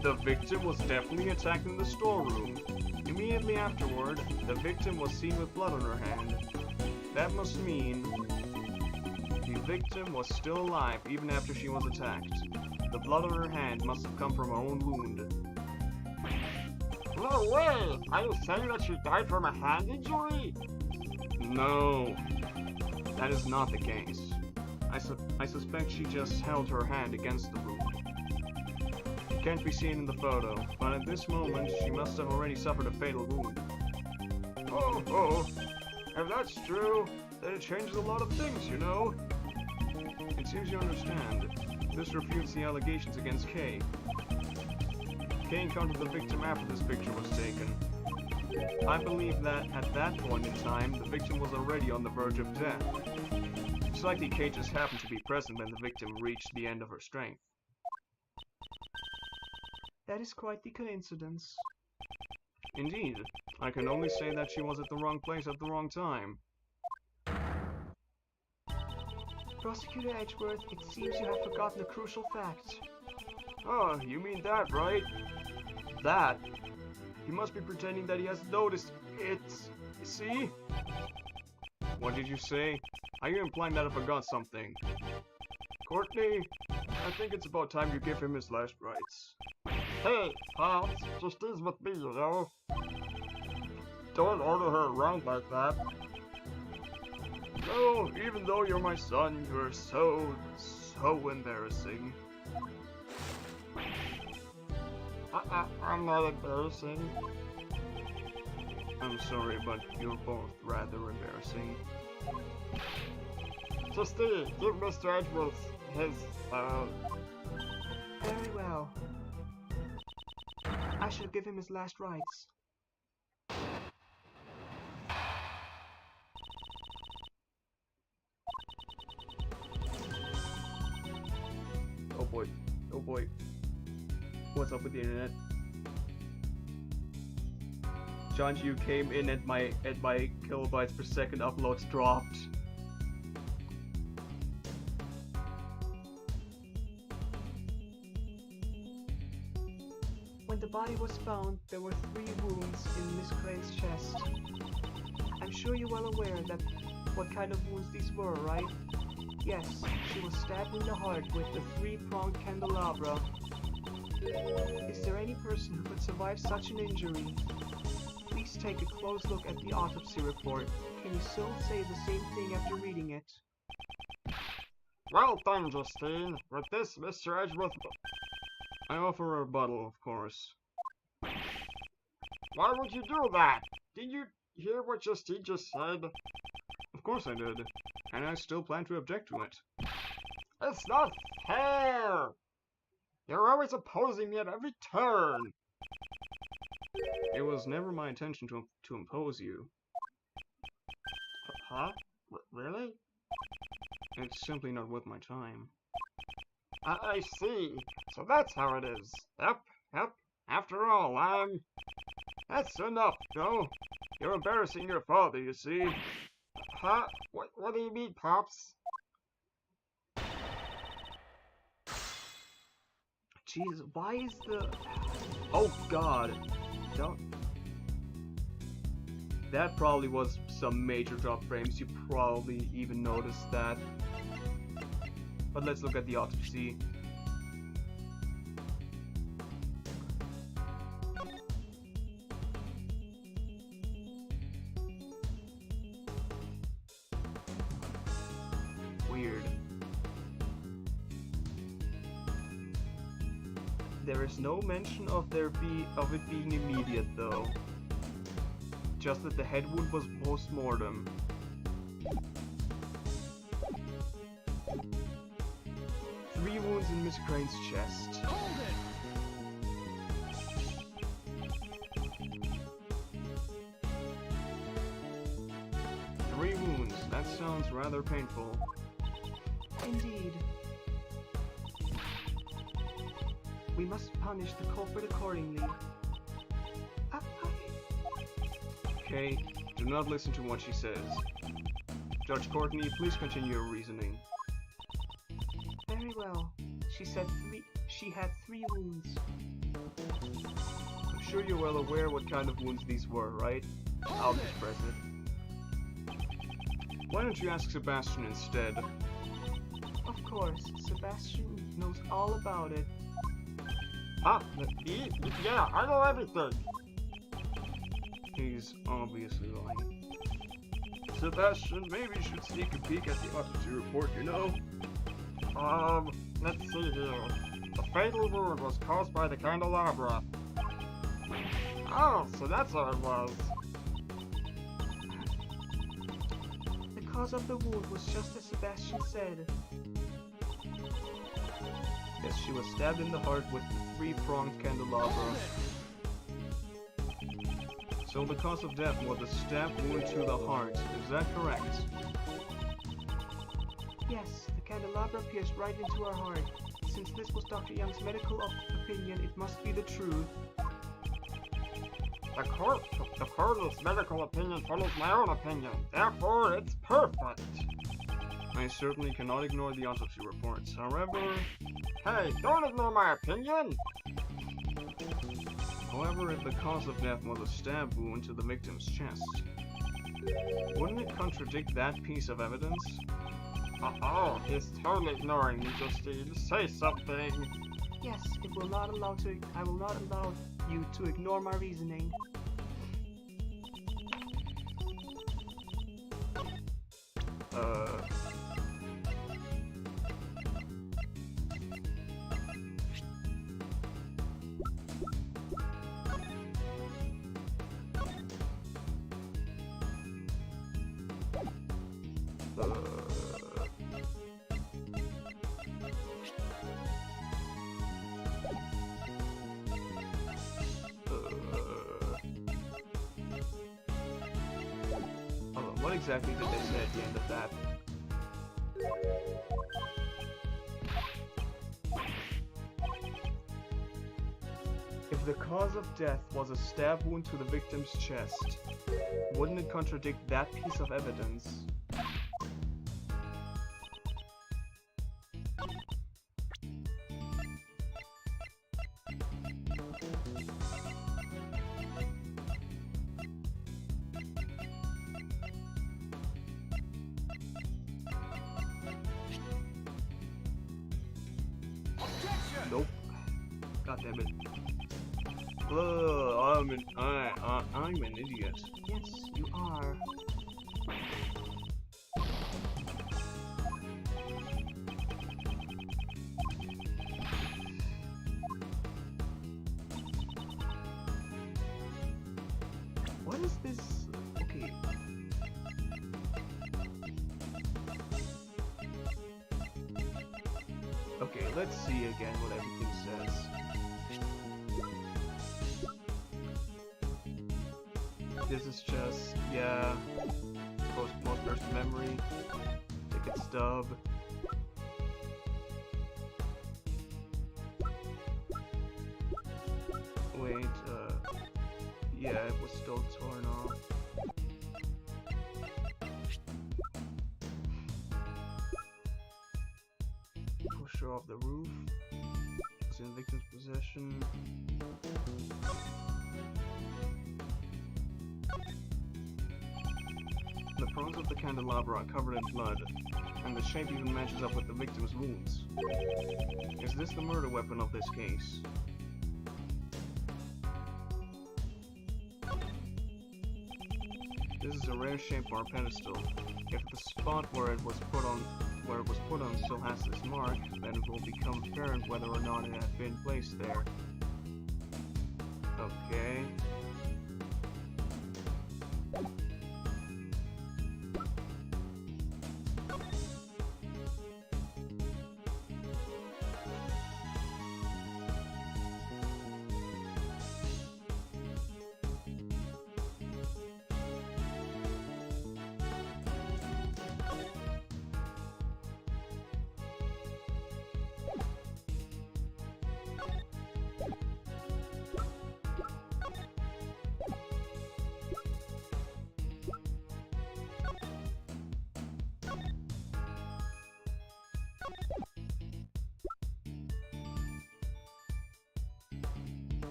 Speaker 1: The victim was definitely attacked in the storeroom. Immediately afterward, the victim was seen with blood on her hand. That must mean the victim was still alive even after she was attacked. The blood on her hand must have come from her own wound.
Speaker 3: No way! Are you saying that she died from a hand injury?
Speaker 1: No, that is not the case. I suspect she just held her hand against the wound. It can't be seen in the photo, but at this moment, she must have already suffered a fatal wound.
Speaker 3: Oh, if that's true, then it changes a lot of things, you know?
Speaker 1: It seems you understand. This refutes the allegations against Kay. Kay encountered the victim after this picture was taken. I believe that at that point in time, the victim was already on the verge of death. It's likely Kay just happened to be present when the victim reached the end of her strength.
Speaker 2: That is quite the coincidence.
Speaker 1: Indeed, I can only say that she was at the wrong place at the wrong time.
Speaker 2: Prosecutor Edgeworth, it seems you have forgotten a crucial fact.
Speaker 3: Oh, you mean that, right?
Speaker 1: That? He must be pretending that he has noticed it. See? What did you say? Are you implying that I forgot something?
Speaker 3: Courtney, I think it's about time you give him his last rites. Hey, Pops, just ease with me, you know? Don't order her around like that.
Speaker 1: No, even though you're my son, you're so embarrassing.
Speaker 3: I'm not embarrassing.
Speaker 1: I'm sorry, but you're both rather embarrassing.
Speaker 3: Justine, give Mr. Edgeworth his,
Speaker 2: Very well. I shall give him his last rites.
Speaker 1: Oh boy. Oh boy. What's up with the internet? John, you came in at my kilobytes per second uploads dropped.
Speaker 2: When the body was found, there were 3 wounds in Miss Crane's chest. I'm sure you're well aware that what kind of wounds these were, right? Yes, she was stabbed in the heart with the 3-pronged candelabra. Is there any person who could survive such an injury? Please take a close look at the autopsy report. Can you still say the same thing after reading it?
Speaker 3: Well done, Justine. With this, Mr. Edgeworth...
Speaker 1: I offer a rebuttal, of course.
Speaker 3: Why would you do that? Did you hear what Justine just said?
Speaker 1: Of course I did. And I still plan to object to it.
Speaker 3: It's not fair! You're always opposing me at every turn!
Speaker 1: It was never my intention to impose you.
Speaker 3: Huh? Really?
Speaker 1: It's simply not worth my time.
Speaker 3: I see. So that's how it is. Yep. After all, That's enough, Joe. You're embarrassing your father, you see. Huh? What do you mean, Pops?
Speaker 2: Jesus, why is the...
Speaker 1: Oh god. Don't... That probably was some major drop frames. You probably even noticed that. But let's look at the autopsy. Weird. There is no mention of it being immediate though. Just that the head wound was post-mortem. Three wounds in Miss Crane's chest.
Speaker 4: Hold it!
Speaker 1: 3 wounds. That sounds rather painful.
Speaker 2: Indeed. We must punish the culprit accordingly.
Speaker 1: Okay, do not listen to what she says. Judge Courtney, please continue your reasoning.
Speaker 2: Very well. She had 3 wounds.
Speaker 1: I'm sure you're well aware what kind of wounds these were, right? I'll just press it. Why don't you ask Sebastian instead?
Speaker 2: Of course, Sebastian knows all about it.
Speaker 3: Yeah, I know everything.
Speaker 1: He's obviously lying. Sebastian, maybe you should sneak a peek at the autopsy report, you know?
Speaker 3: Let's see here. The fatal wound was caused by the candelabra. Oh, so that's how it was.
Speaker 2: The cause of the wound was just as Sebastian said.
Speaker 1: Yes, she was stabbed in the heart with the 3-pronged candelabra. So the cause of death was a stab wound to the heart, is that correct?
Speaker 2: Yes, the candelabra pierced right into her heart. Since this was Dr. Young's medical opinion, it must be the truth.
Speaker 3: The coroner's medical opinion follows my own opinion. Therefore, it's perfect.
Speaker 1: I certainly cannot ignore the autopsy reports. However,
Speaker 3: Hey, don't ignore my opinion!
Speaker 1: if the cause of death was a stab wound to the victim's chest, wouldn't it contradict that piece of evidence?
Speaker 3: Oh, he's totally ignoring me, Justine. Say something.
Speaker 2: Yes, it will not allow to. I will not allow you to ignore my reasoning.
Speaker 1: What exactly did they say at the end of that? If the cause of death was a stab wound to the victim's chest, wouldn't it contradict that piece of evidence? Nope. God damn it. I'm an idiot.
Speaker 2: Yes, you are.
Speaker 1: What is this? Okay. Okay, let's see again what everything says. This is just, yeah, most person memory, ticket stub. Wait, yeah, it was still torn off. Pusher off the roof. It's in victim's possession. The prongs of the candelabra are covered in blood, and the shape even matches up with the victim's wounds. Is this the murder weapon of this case? This is a rare shape for a pedestal. If the spot where it was put on still has this mark, then it will become apparent whether or not it had been placed there. Okay.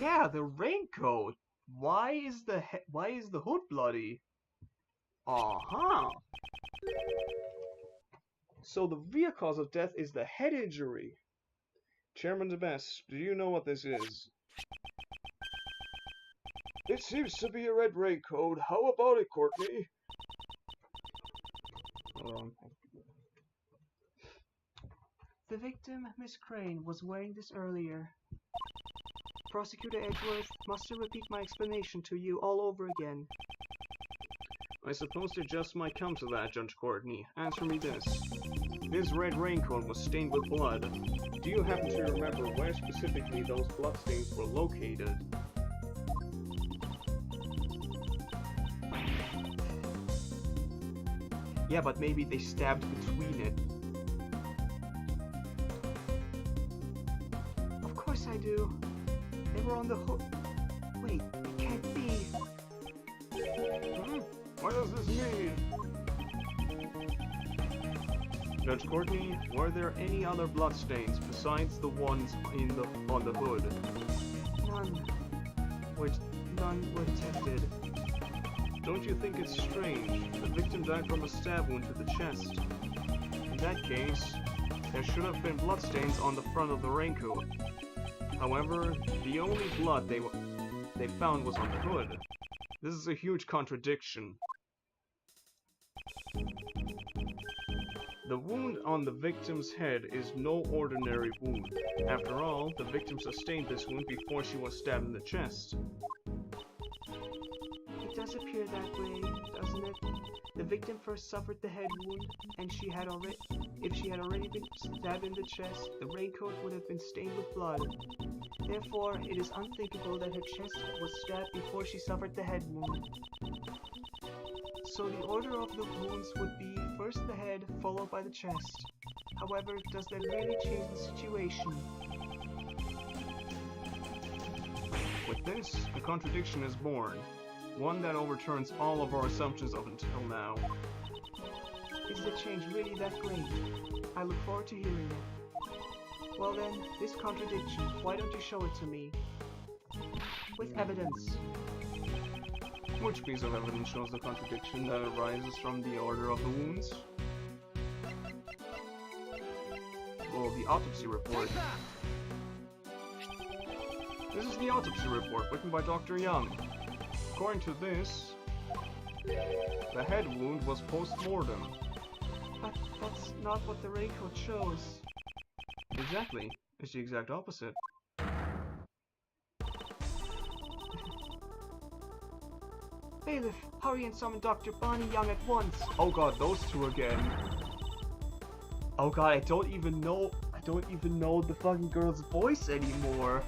Speaker 1: Yeah, the raincoat. Why is the hood bloody? Uh-huh. So the real cause of death is the head injury. Chairman DeBest, do you know what this is? It seems to be a red raincoat. How about it, Courtney?
Speaker 2: The victim, Miss Crane, was wearing this earlier. Prosecutor Edgeworth, must I repeat my explanation to you all over again?
Speaker 1: I suppose it just might come to that, Judge Courtney. Answer me this. This red raincoat was stained with blood. Do you happen to remember where specifically those bloodstains were located? Yeah, but maybe they stabbed between it.
Speaker 2: Of course I do. They were on the hook. Wait, it can't be.
Speaker 3: What does this mean?
Speaker 1: Judge Courtney, were there any other bloodstains besides the ones on the hood?
Speaker 2: None.
Speaker 1: None were detected. Don't you think it's strange? The victim died from a stab wound to the chest. In that case, there should have been bloodstains on the front of the raincoat. However, the only blood they found was on the hood. This is a huge contradiction. The wound on the victim's head is no ordinary wound. After all, the victim sustained this wound before she was stabbed in the chest.
Speaker 2: It does appear that way, doesn't it? The victim first suffered the head wound, and if she had already been stabbed in the chest, the raincoat would have been stained with blood. Therefore, it is unthinkable that her chest was stabbed before she suffered the head wound. So the order of the wounds would be first the head, followed by the chest. However, does that really change the situation?
Speaker 1: With this, a contradiction is born. One that overturns all of our assumptions up until now.
Speaker 2: Is the change really that great? I look forward to hearing it. Well then, this contradiction, why don't you show it to me? With evidence.
Speaker 1: Which piece of evidence shows the contradiction that arises from the order of the wounds? Well, the autopsy report. This is the autopsy report written by Dr. Young. According to this, the head wound was post-mortem.
Speaker 2: But that's not what the raincoat shows.
Speaker 1: Exactly. It's the exact opposite.
Speaker 2: Bailiff, hurry and summon Dr. Bonnie Young at once.
Speaker 1: Oh god, those two again. Oh god, I don't even know the fucking girl's voice anymore.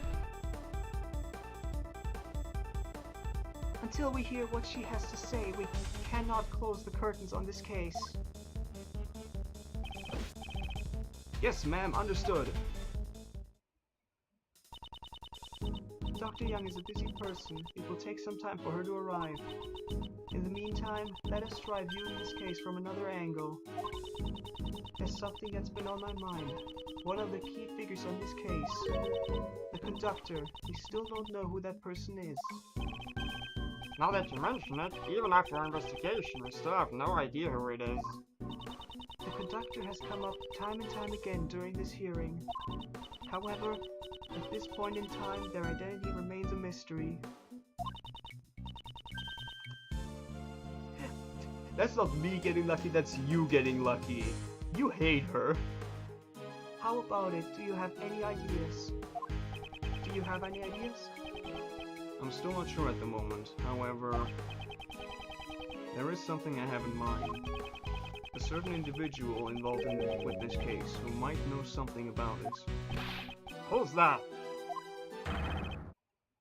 Speaker 2: Until we hear what she has to say, we cannot close the curtains on this case.
Speaker 1: Yes, ma'am, understood.
Speaker 2: Dr. Young is a busy person. It will take some time for her to arrive. In the meantime, let us try viewing this case from another angle. There's something that's been on my mind. One of the key figures on this case. The conductor. We still don't know who that person is.
Speaker 3: Now that you mention it, even after our investigation, we still have no idea who it is.
Speaker 2: The conductor has come up time and time again during this hearing. However, at this point in time, their identity remains a mystery.
Speaker 1: That's not me getting lucky, that's you getting lucky. You hate her.
Speaker 2: How about it? Do you have any ideas? Do you have any ideas?
Speaker 1: I'm still not sure at the moment. However, there is something I have in mind. A certain individual involved with this case who might know something about it.
Speaker 3: Who's that?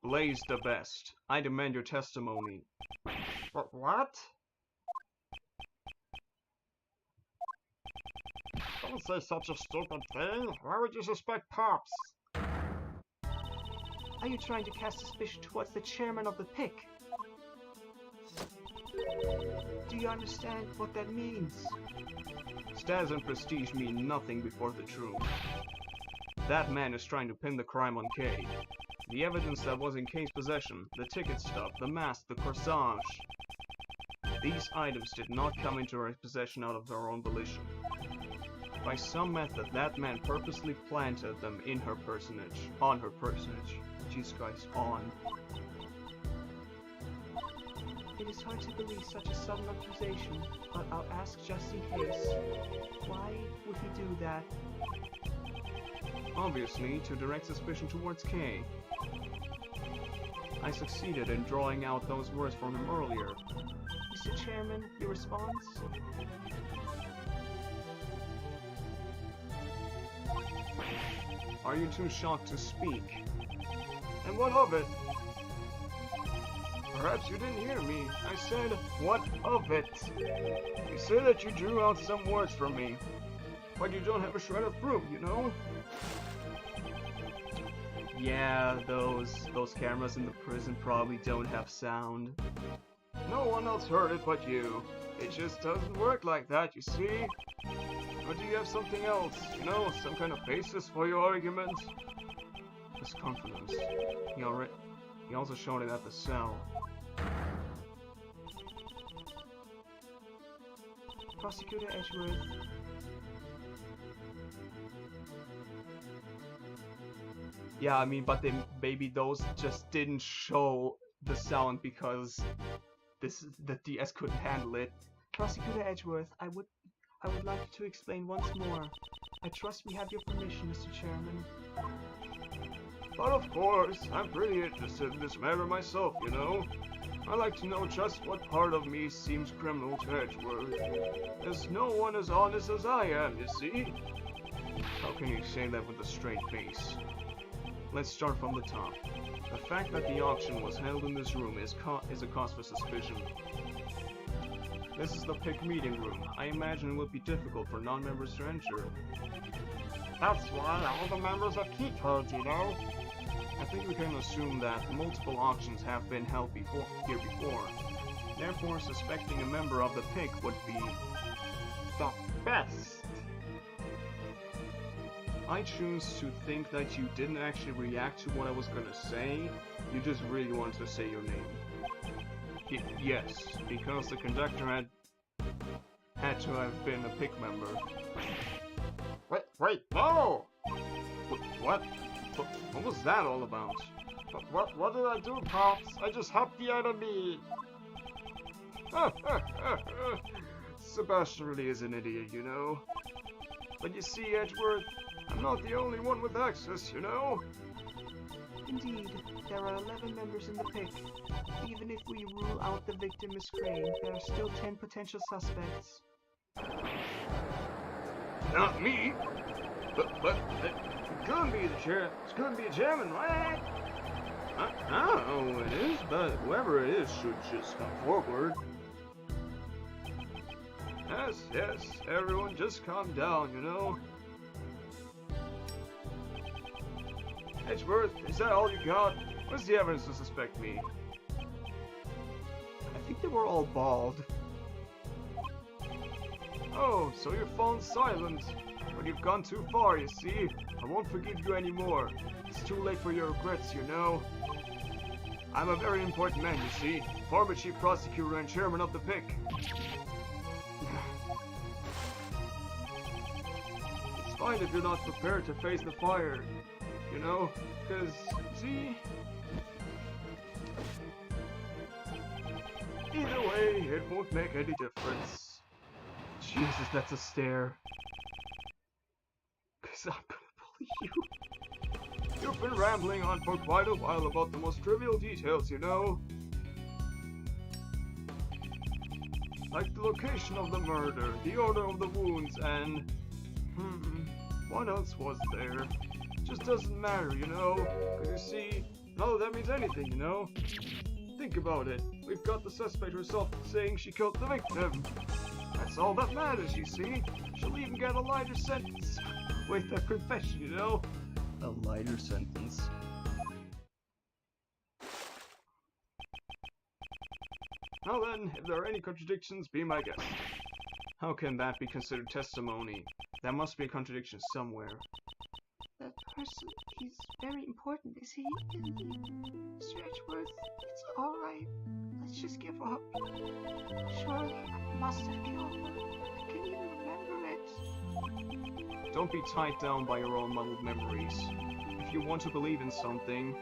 Speaker 1: Blaze the Best. I demand your testimony.
Speaker 3: What? Don't say such a stupid thing. Why would you suspect Pops?
Speaker 2: Are you trying to cast suspicion towards the chairman of the PIC? Do you understand what that means?
Speaker 1: Status and prestige mean nothing before the truth. That man is trying to pin the crime on Kay. The evidence that was in Kay's possession, the ticket stub, the mask, the corsage. These items did not come into her possession out of her own volition. By some method, that man purposely planted them in her personage. On her personage. Jesus Christ, on.
Speaker 2: It is hard to believe such a sudden accusation, but I'll ask just in case. Why would he do that?
Speaker 1: Obviously, to direct suspicion towards Kay. I succeeded in drawing out those words from him earlier.
Speaker 2: Mr. Chairman, your response?
Speaker 1: Are you too shocked to speak? And what of it? Perhaps you didn't hear me. I said, what of it? You say that you drew out some words from me, but you don't have a shred of proof, you know? Yeah, those cameras in the prison probably don't have sound. No one else heard it but you. It just doesn't work like that, you see? Or do you have something else? You know, some kind of basis for your argument? His confidence. He also showed it at the cell.
Speaker 2: Prosecutor Edgeworth.
Speaker 1: Yeah, I mean, but then maybe those just didn't show the sound because the DS couldn't handle it.
Speaker 2: Prosecutor Edgeworth, I would like to explain once more. I trust we have your permission, Mr. Chairman.
Speaker 1: But of course, I'm pretty interested in this matter myself, you know? I like to know just what part of me seems criminal to Edgeworth. There's no one as honest as I am, you see? How can you say that with a straight face? Let's start from the top. The fact that the auction was held in this room is a cause for suspicion. This is the PIC meeting room. I imagine it would be difficult for non-members to enter.
Speaker 3: That's why all the members have key codes, you know?
Speaker 1: I think we can assume that multiple auctions have been held here before. Therefore, suspecting a member of the PIC would be
Speaker 3: The best!
Speaker 1: I choose to think that you didn't actually react to what I was gonna say. You just really wanted to say your name. Yes, because the conductor had to have been a PIC member.
Speaker 3: Wait, no!
Speaker 1: What? What was that all about?
Speaker 3: What did I do, Pops? I just helped the enemy!
Speaker 1: Sebastian really is an idiot, you know? But you see, Edgeworth, I'm not the only one with access, you know?
Speaker 2: Indeed, there are 11 members in the PIC. Even if we rule out the victim as Crane, there are still 10 potential suspects.
Speaker 1: Not me! But it couldn't be the chair. It couldn't be a chairman, right? I don't know who it is, but whoever it is should just come forward. Yes, everyone just calm down, you know? Edgeworth, is that all you got? What's the evidence to suspect me? I think they were all bald. Oh, so you've fallen silent. But you've gone too far, you see. I won't forgive you anymore. It's too late for your regrets, you know. I'm a very important man, you see. Former chief prosecutor and chairman of the PIC. It's fine if you're not prepared to face the fire. You know, because, see, either way, it won't make any difference. Jesus, that's a stare. Because I'm gonna bully you. You've been rambling on for quite a while about the most trivial details, you know? Like the location of the murder, the order of the wounds, and... what else was there? Just doesn't matter, you know? Because you see, none of that means anything, you know? Think about it. We've got the suspect herself saying she killed the victim. That's all that matters, you see? She'll even get a lighter sentence with a confession, you know? A lighter sentence. Now then, if there are any contradictions, be my guest. How can that be considered testimony? There must be a contradiction somewhere.
Speaker 2: That person, he's very important, is he? Mr. Edgeworth, it's alright. Let's just give up. Surely I must have the offer. I can't even remember it.
Speaker 1: Don't be tied down by your own muddled memories. If you want to believe in something,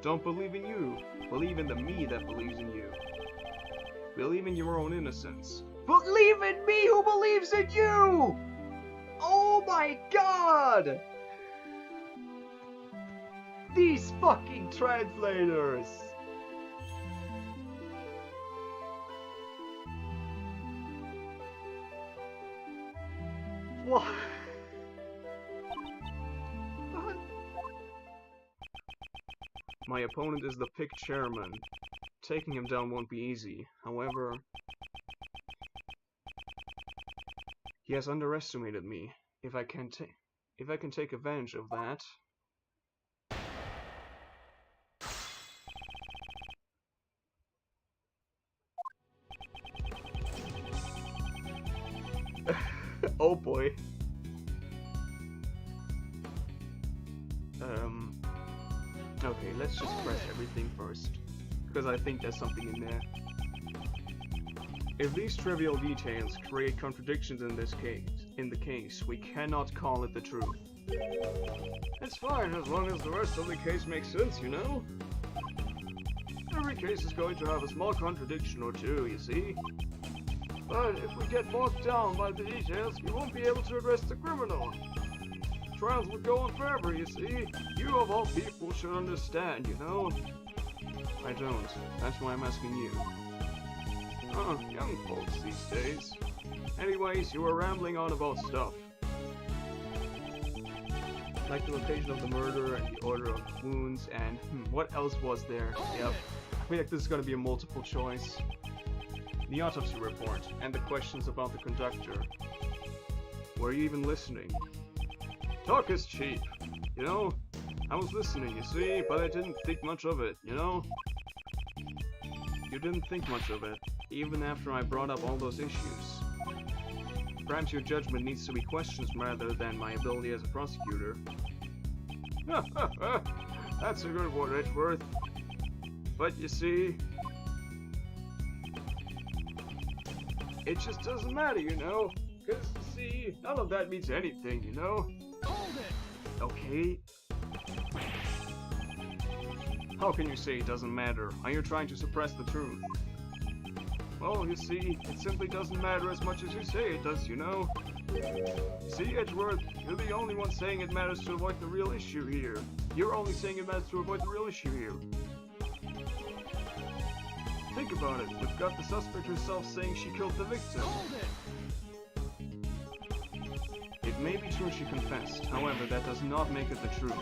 Speaker 1: don't believe in you. Believe in the me that believes in you. Believe in your own innocence. Believe in me who believes in you! Oh my god! These fucking translators! What? My opponent is the picked chairman. Taking him down won't be easy. However, he has underestimated me. If I can take advantage of that. Oh boy. Okay, let's just press everything first, because I think there's something in there. If these trivial details create contradictions in the case, we cannot call it the truth. It's fine as long as the rest of the case makes sense, you know? Every case is going to have a small contradiction or two, you see? But if we get bogged down by the details, we won't be able to address the criminal. Trials would go on forever, you see? You of all people should understand, you know? I don't. That's why I'm asking you. Young folks these days. Anyways, you were rambling on about stuff. Like the location of the murder and the order of wounds and what else was there? Yep. I feel like this is gonna be a multiple choice. The autopsy report and the questions about the conductor. Were you even listening? Talk is cheap, you know? I was listening, you see, but I didn't think much of it, you know? You didn't think much of it, even after I brought up all those issues. Perhaps your judgment needs to be questioned rather than my ability as a prosecutor. That's a good one, Edgeworth. But you see, it just doesn't matter, you know? Because, see, none of that means anything, you know? Hold it! Okay. How can you say it doesn't matter? Are you trying to suppress the truth? Well, you see, it simply doesn't matter as much as you say it does, you know? See, Edgeworth, you're the only one saying it matters to avoid the real issue here. You're only saying it matters to avoid the real issue here. Think about it. We've got the suspect herself saying she killed the victim. It may be true she confessed, however, that does not make it the truth.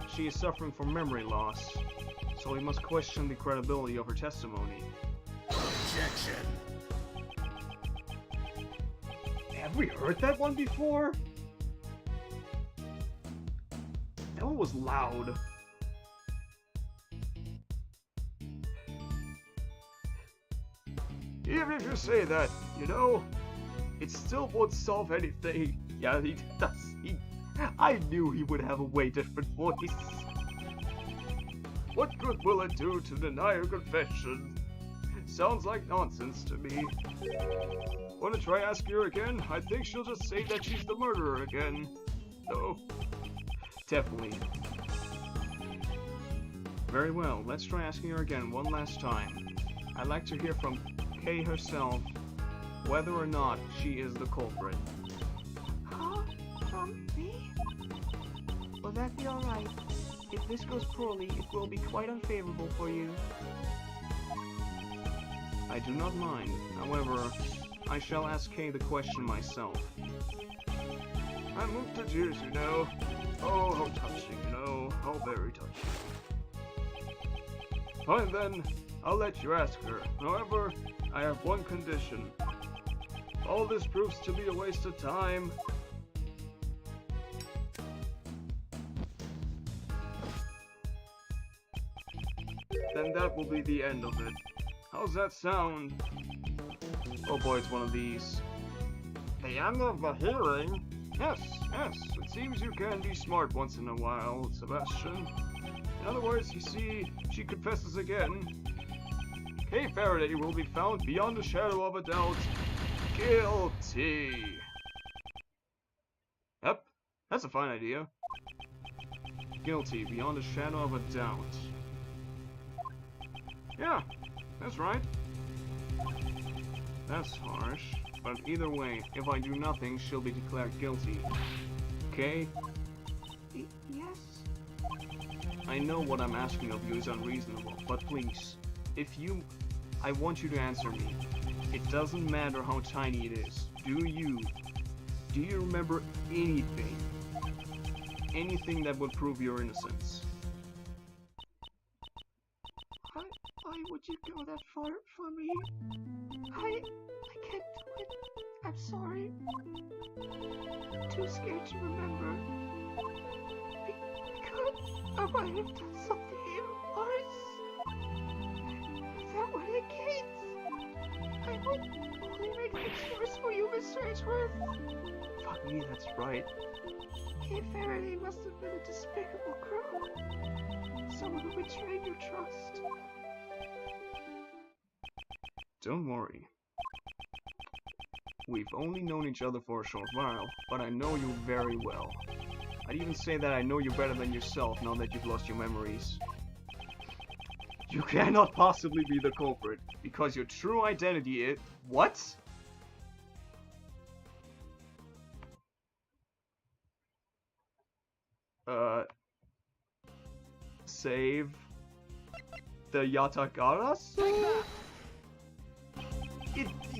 Speaker 1: She is suffering from memory loss, so we must question the credibility of her testimony.
Speaker 4: Objection!
Speaker 1: Have we heard that one before? That one was loud. Even if you say that, you know, it still won't solve anything. Yeah, he does. I knew he would have a way different voice. What good will it do to deny her confession? Sounds like nonsense to me. Wanna try asking her again? I think she'll just say that she's the murderer again. No. Definitely. Very well, let's try asking her again one last time. I'd like to hear from Kay herself whether or not she is the culprit.
Speaker 2: Huh? From me? Will that be alright? If this goes poorly, it will be quite unfavorable for you.
Speaker 1: I do not mind. However, I shall ask Kay the question myself. I'm moved to tears, you know. Oh, how touching, you know. How very touching. Fine then, I'll let you ask her. However, I have one condition. All this proves to be a waste of time. Then that will be the end of it. How's that sound? Oh boy, it's one of these.
Speaker 3: The end of the hearing?
Speaker 1: Yes, yes, it seems you can be smart once in a while, Sebastian. In other words, you see, she confesses again. Kay Faraday will be found beyond a shadow of a doubt guilty. Yep, that's a fine idea. Guilty beyond a shadow of a doubt. Yeah, that's right. That's harsh, but either way, if I do nothing, she'll be declared guilty. Okay?
Speaker 2: Yes?
Speaker 1: I know what I'm asking of you is unreasonable, but please, I want you to answer me. It doesn't matter how tiny it is. Do you remember anything? Anything that would prove your innocence?
Speaker 2: you go that far for me? I can't do it. I'm sorry. Too scared to remember. Because I might have done something even worse. If that were the case, I would only make things worse for you, Mr. Edgeworth.
Speaker 1: Fuck me, that's right.
Speaker 2: Kate Faraday must have been a despicable criminal. Someone who betrayed your trust.
Speaker 1: Don't worry. We've only known each other for a short while, but I know you very well. I'd even say that I know you better than yourself now that you've lost your memories. You cannot possibly be the culprit, because your true identity is— What? Save the Yatagaras?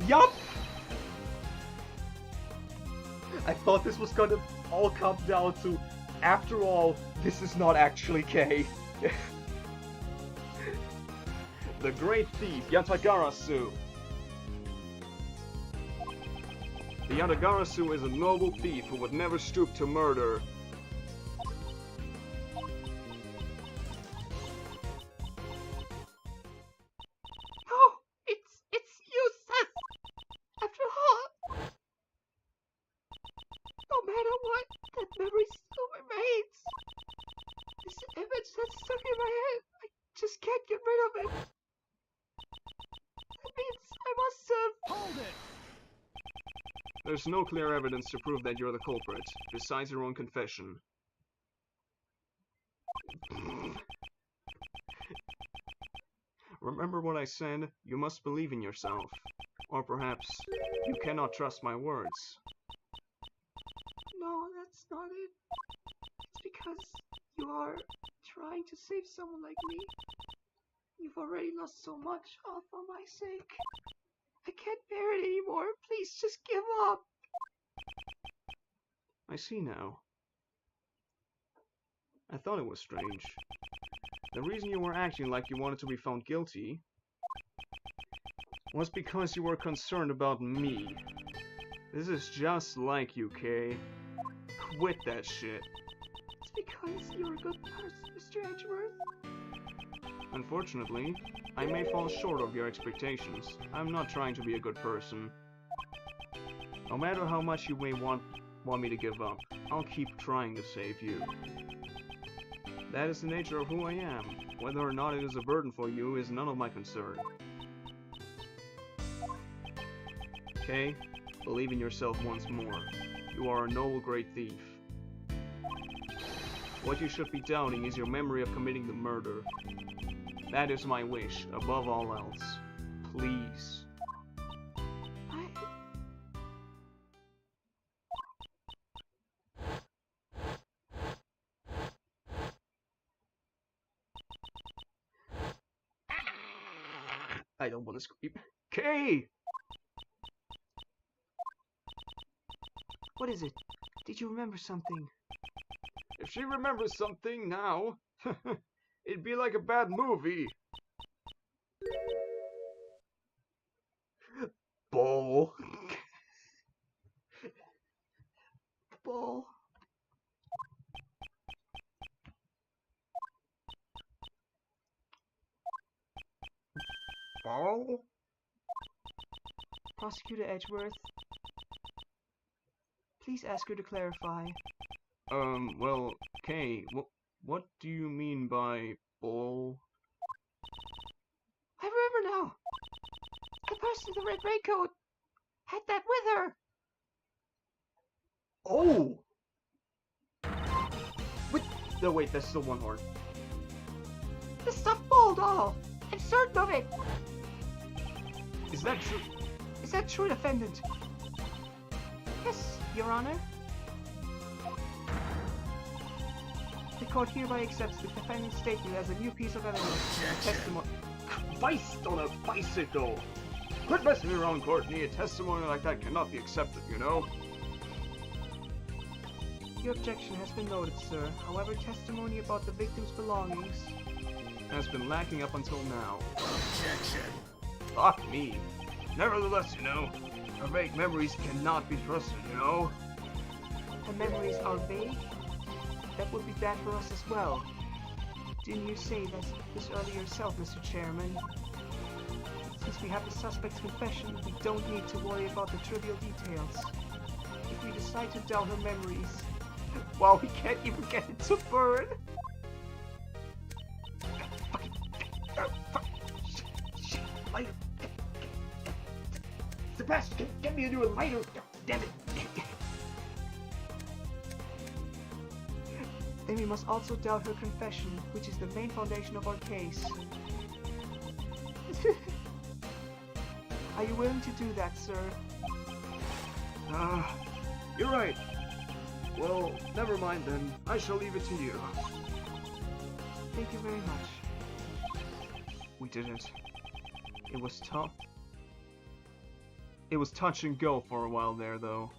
Speaker 1: Yup! I thought this was gonna all come down to, after all, this is not actually Kay. The great thief, Yatagarasu. The Yatagarasu is a noble thief who would never stoop to murder.
Speaker 2: It's useless! After all, no matter what, that memory still remains. This image that's stuck in my head, I just can't get rid of it. That means I must have...
Speaker 4: Hold it!
Speaker 1: There's no clear evidence to prove that you're the culprit, besides your own confession. Remember what I said? You must believe in yourself. Or perhaps, you cannot trust my words.
Speaker 2: No, that's not it. It's because you are trying to save someone like me. You've already lost so much, all for my sake. I can't bear it anymore. Please, just give up.
Speaker 1: I see now. I thought it was strange. The reason you were acting like you wanted to be found guilty was because you were concerned about me. This is just like you, Kay. Quit that shit.
Speaker 2: It's because you're a good person, Mr. Edgeworth.
Speaker 1: Unfortunately, I may fall short of your expectations. I'm not trying to be a good person. No matter how much you may want me to give up, I'll keep trying to save you. That is the nature of who I am. Whether or not it is a burden for you is none of my concern. Okay? Believe in yourself once more. You are a noble great thief. What you should be doubting is your memory of committing the murder. That is my wish, above all else. Please. I don't want to scream. Kay!
Speaker 2: What is it? Did you remember something?
Speaker 3: If she remembers something now, it'd be like a bad movie.
Speaker 1: Bull.
Speaker 2: Bull.
Speaker 3: Ball?
Speaker 2: Prosecutor Edgeworth, please ask her to clarify.
Speaker 1: Well, Kay, what do you mean by bull?
Speaker 2: I remember now. The person in the red raincoat had that with her.
Speaker 1: Oh! No, wait, that's still one horn.
Speaker 2: The stuffed bull doll. I'm certain of it.
Speaker 1: Is that true?
Speaker 2: Is that true, defendant? Yes, Your Honor. The court hereby accepts the defendant's statement as a new piece of evidence. Testimony.
Speaker 1: Christ on a bicycle! Quit messing around, Courtney. A testimony like that cannot be accepted, you know?
Speaker 2: Your objection has been noted, sir. However, testimony about the victim's belongings
Speaker 1: has been lacking up until now.
Speaker 4: Objection.
Speaker 1: Fuck me. Nevertheless, her vague memories cannot be trusted,
Speaker 2: Her memories are vague? That would be bad for us as well. Didn't you say this earlier yourself, Mr. Chairman? Since we have the suspect's confession, we don't need to worry about the trivial details. If we decide to doubt her memories, well, we can't even get it to burn.
Speaker 1: Lighter! Sebastian, get me a new lighter! Damn it!
Speaker 2: Then we must also doubt her confession, which is the main foundation of our case. Are you willing to do that, sir?
Speaker 1: You're right. Well, never mind then. I shall leave it to you.
Speaker 2: Thank you very much.
Speaker 1: We did it. It was tough. It was touch and go for a while there, though.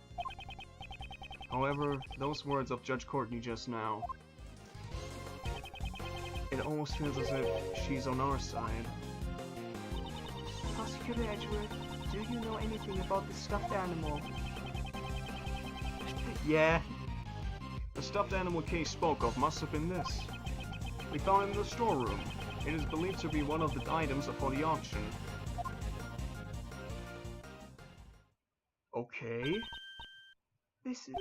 Speaker 1: However, those words of Judge Courtney just now, it almost feels as if she's on our side.
Speaker 2: Prosecutor Edgeworth, do you know anything about the stuffed animal?
Speaker 1: Yeah. The stuffed animal Case spoke of must have been this. We found it in the storeroom. It is believed to be one of the items for the auction. Okay.
Speaker 2: This is...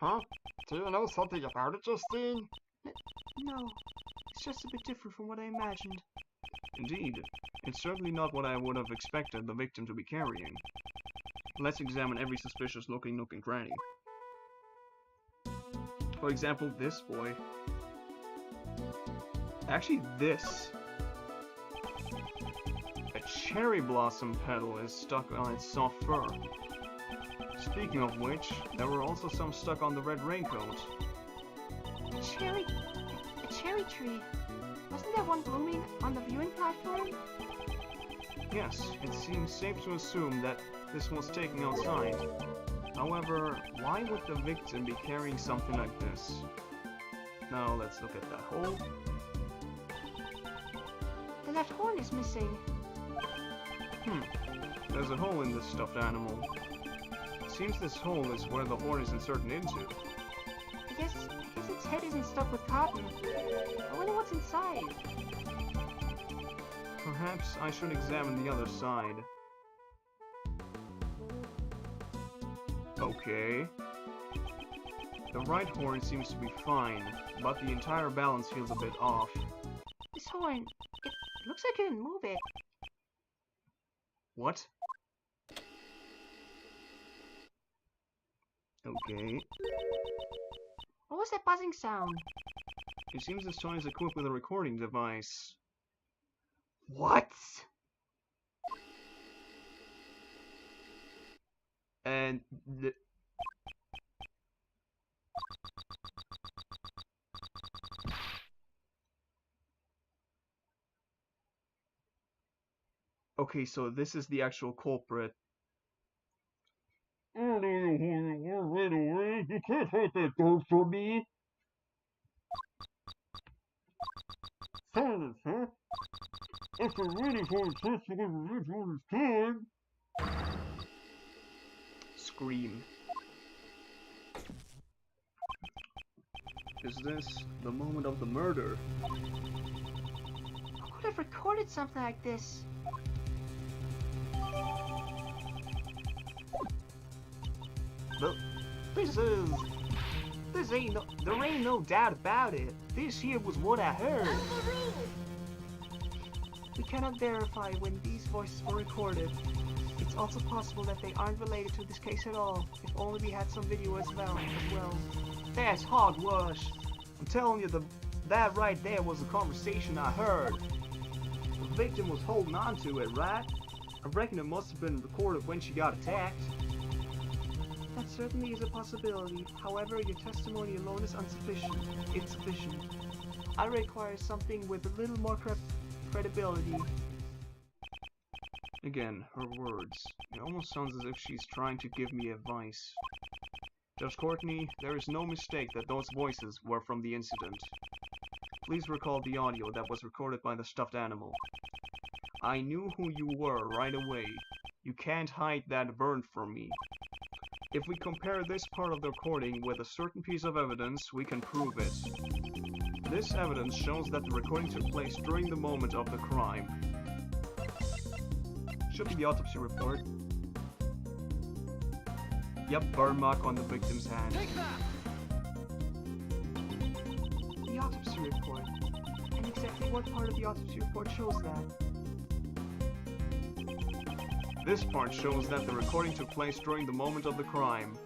Speaker 3: Huh? Do you know something about it, Justine?
Speaker 2: No. It's just a bit different from what I imagined.
Speaker 1: Indeed. It's certainly not what I would have expected the victim to be carrying. Let's examine every suspicious-looking nook and cranny. For example, this boy. Actually, this. A cherry blossom petal is stuck on its soft fur. Speaking of which, there were also some stuck on the red raincoat.
Speaker 2: A cherry tree. Wasn't there one blooming on the viewing platform?
Speaker 1: Yes, it seems safe to assume that this was taken outside. However, why would the victim be carrying something like this? Now let's look at that hole.
Speaker 2: The left horn is missing.
Speaker 1: There's a hole in this stuffed animal. It seems this hole is where the horn is inserted into.
Speaker 2: I guess its head isn't stuck with cotton. I wonder what's inside.
Speaker 1: Perhaps I should examine the other side. Okay. The right horn seems to be fine, but the entire balance feels a bit off.
Speaker 2: This horn, it looks like I can move it.
Speaker 1: What? Okay.
Speaker 2: What was that buzzing sound?
Speaker 1: It seems this toy is equipped with a recording device. What? And okay, so this is the actual culprit.
Speaker 3: Oh, no, right away. You can't hold that door for me. Silence, huh? After waiting for a chance to get revenge on his time.
Speaker 1: Scream. Is this the moment of the murder?
Speaker 2: Who could have recorded something like this?
Speaker 1: But
Speaker 2: there ain't no doubt about it. This here was what I heard. We cannot verify when these voices were recorded. It's also possible that they aren't related to this case at all, if only we had some video as well. That's hogwash. I'm telling you, that right there was a conversation I heard. The victim was holding on to it, right? I reckon it must have been recorded when she got attacked. That certainly is a possibility. However, your testimony alone is insufficient. I require something with a little more credibility.
Speaker 1: Again, her words. It almost sounds as if she's trying to give me advice. Judge Courtney, there is no mistake that those voices were from the incident. Please recall the audio that was recorded by the stuffed animal. I knew who you were right away. You can't hide that burn from me. If we compare this part of the recording with a certain piece of evidence, we can prove it. This evidence shows that the recording took place during the moment of the crime. Should be the autopsy report. Yep, burn mark on the victim's hand.
Speaker 2: The autopsy report. And exactly what part of the autopsy report shows that?
Speaker 1: This part shows that the recording took place during the moment of the crime.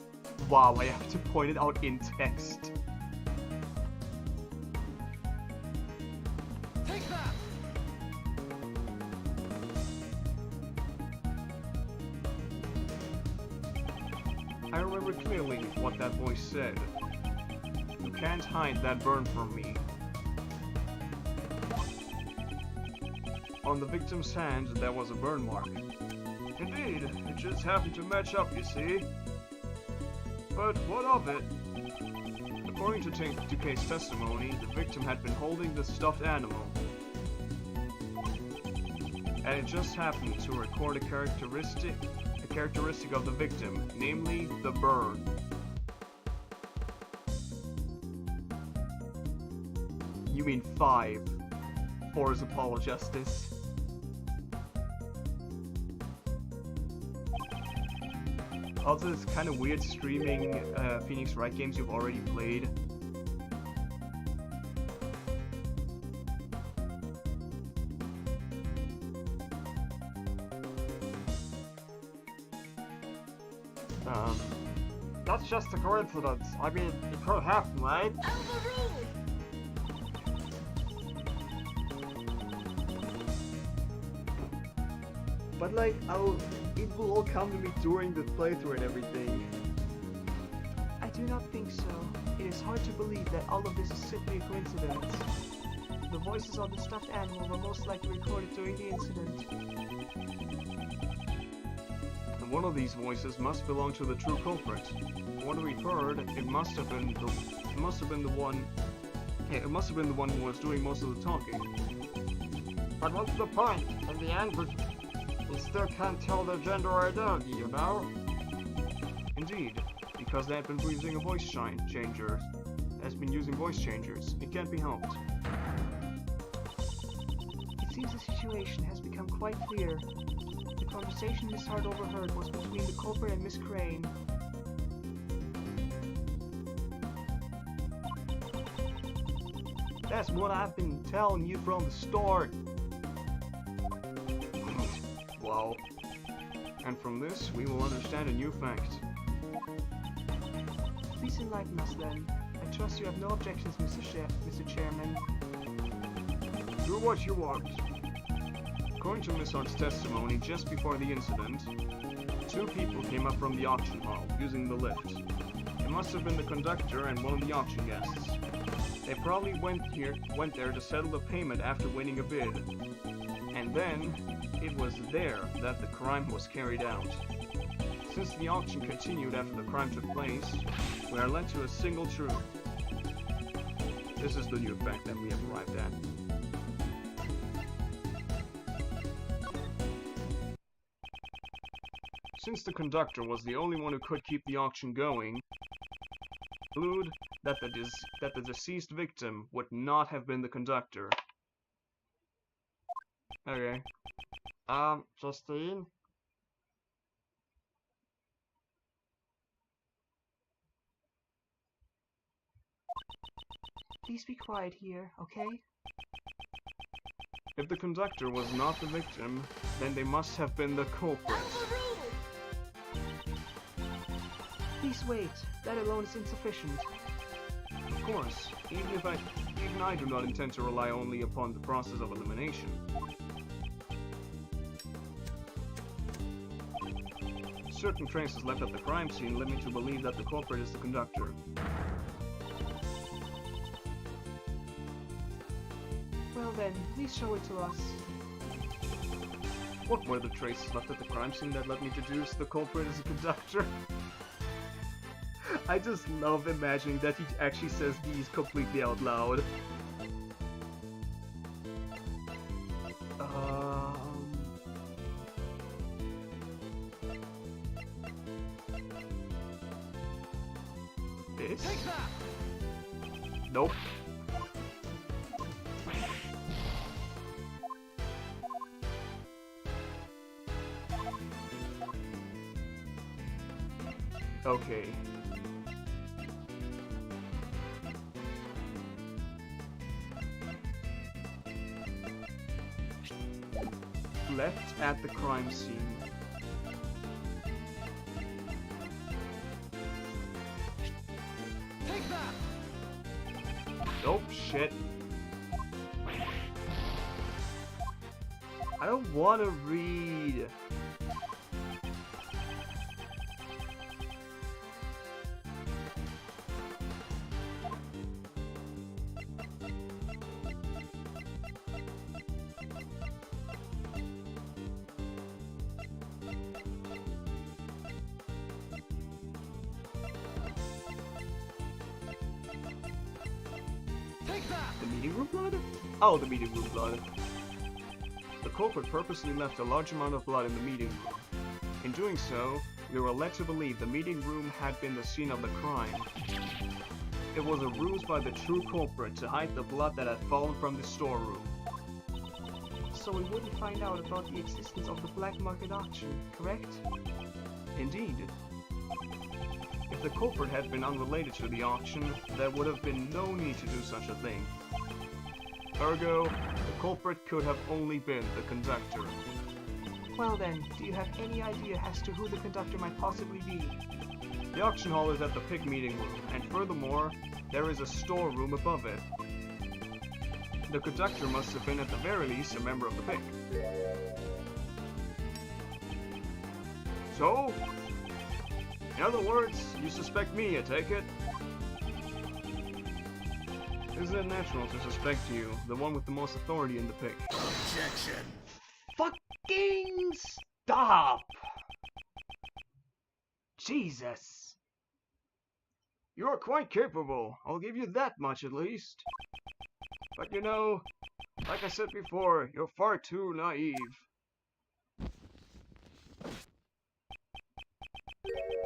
Speaker 1: Wow, I have to point it out in text.
Speaker 4: Take that!
Speaker 1: I remember clearly what that voice said. You can't hide that burn from me. On the victim's hand, there was a burn mark. Indeed, it just happened to match up, you see. But what of it? According to Takei's testimony, the victim had been holding the stuffed animal. And it just happened to record a characteristic of the victim, namely the burn. You mean 5. 4 is Apologistus. Also, it's kind of weird streaming Phoenix Wright games you've already played.
Speaker 3: That's just a coincidence. I mean, it could happen, right?
Speaker 1: But like, it will all come to me during the playthrough and everything.
Speaker 2: I do not think so. It is hard to believe that all of this is simply a coincidence. The voices of the stuffed animal were most likely recorded during the incident.
Speaker 1: And one of these voices must belong to the true culprit. From what we've heard, it must have been the one who was doing most of the talking.
Speaker 3: But what's the point? In the end, we still can't tell their gender or identity, you know?
Speaker 1: Indeed, because they have been using a voice changer. It can't be helped.
Speaker 2: It seems the situation has become quite clear. The conversation Miss Hart overheard was between the culprit and Miss Crane.
Speaker 1: That's what I've been telling you from the start. Wow. And from this, we will understand a new fact.
Speaker 2: Please enlighten us then. I trust you have no objections, Mr. Chairman.
Speaker 3: Do what you want.
Speaker 1: According to Miss Hart's testimony, just before the incident, 2 people came up from the auction hall using the lift. It must have been the conductor and one of the auction guests. They probably went there to settle the payment after winning a bid. And then, it was there that the crime was carried out. Since the auction continued after the crime took place, we are led to a single truth. This is the new fact that we have arrived at. Since the conductor was the only one who could keep the auction going, conclude that the deceased victim would not have been the conductor. Okay.
Speaker 3: Justine?
Speaker 2: Please be quiet here, okay?
Speaker 1: If the conductor was not the victim, then they must have been the culprit.
Speaker 2: Please wait. That alone is insufficient.
Speaker 1: Of course, even I do not intend to rely only upon the process of elimination. Certain traces left at the crime scene led me to believe that the culprit is the conductor.
Speaker 2: Well then, please show it to us.
Speaker 1: What were the traces left at the crime scene that led me to deduce the culprit as a conductor? I just love imagining that he actually says these completely out loud. Nope. Okay. Left at the crime scene.
Speaker 4: Take that!
Speaker 1: Nope, shit. I don't want to read.
Speaker 4: Take that!
Speaker 1: The meeting room blood? Oh, the meeting room blood. The culprit purposely left a large amount of blood in the meeting room. In doing so, we were led to believe the meeting room had been the scene of the crime. It was a ruse by the true culprit to hide the blood that had fallen from the storeroom.
Speaker 2: So we wouldn't find out about the existence of the black market auction, correct?
Speaker 1: Indeed. If the culprit had been unrelated to the auction, there would have been no need to do such a thing. Ergo, the culprit could have only been the conductor.
Speaker 2: Well then, do you have any idea as to who the conductor might possibly be?
Speaker 1: The auction hall is at the pig meeting room, and furthermore, there is a storeroom above it. The conductor must have been at the very least a member of the pig. So? In other words, you suspect me, I take it? Isn't it natural to suspect you, the one with the most authority in the pig?
Speaker 4: Objection!
Speaker 1: Fucking stop! Jesus! You are quite capable, I'll give you that much at least. But you know, like I said before, you're far too naive.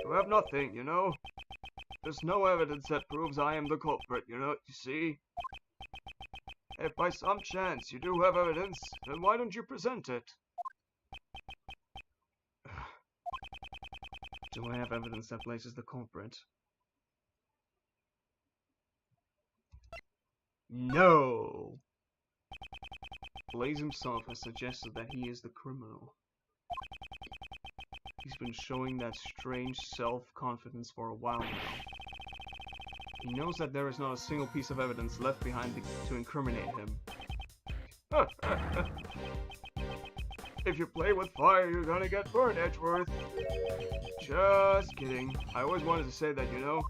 Speaker 1: You have nothing, you know? There's no evidence that proves I am the culprit, you see? If by some chance you do have evidence, then why don't you present it? Do I have evidence that places the culprit? No! Blaze himself has suggested that he is the criminal. He's been showing that strange self-confidence for a while now. He knows that there is not a single piece of evidence left behind to incriminate him. If you play with fire, you're gonna get burned, Edgeworth. Just kidding. I always wanted to say that, you know.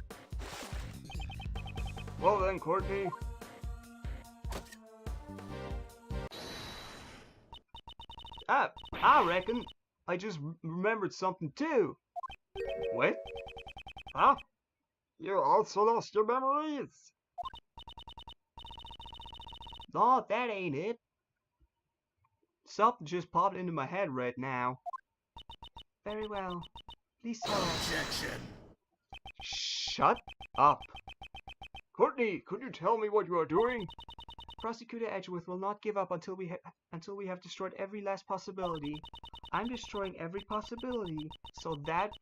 Speaker 1: Well then, Courtney. I reckon I just remembered something too. What?
Speaker 3: Huh? You also lost your memories?
Speaker 1: No, that ain't it. Something just popped into my head right now.
Speaker 2: Very well. Please tell us.
Speaker 4: Objection!
Speaker 1: Shut up.
Speaker 3: Courtney, could you tell me what you are doing?
Speaker 2: Prosecutor Edgeworth will not give up until we have destroyed every last possibility. I'm destroying every possibility, so that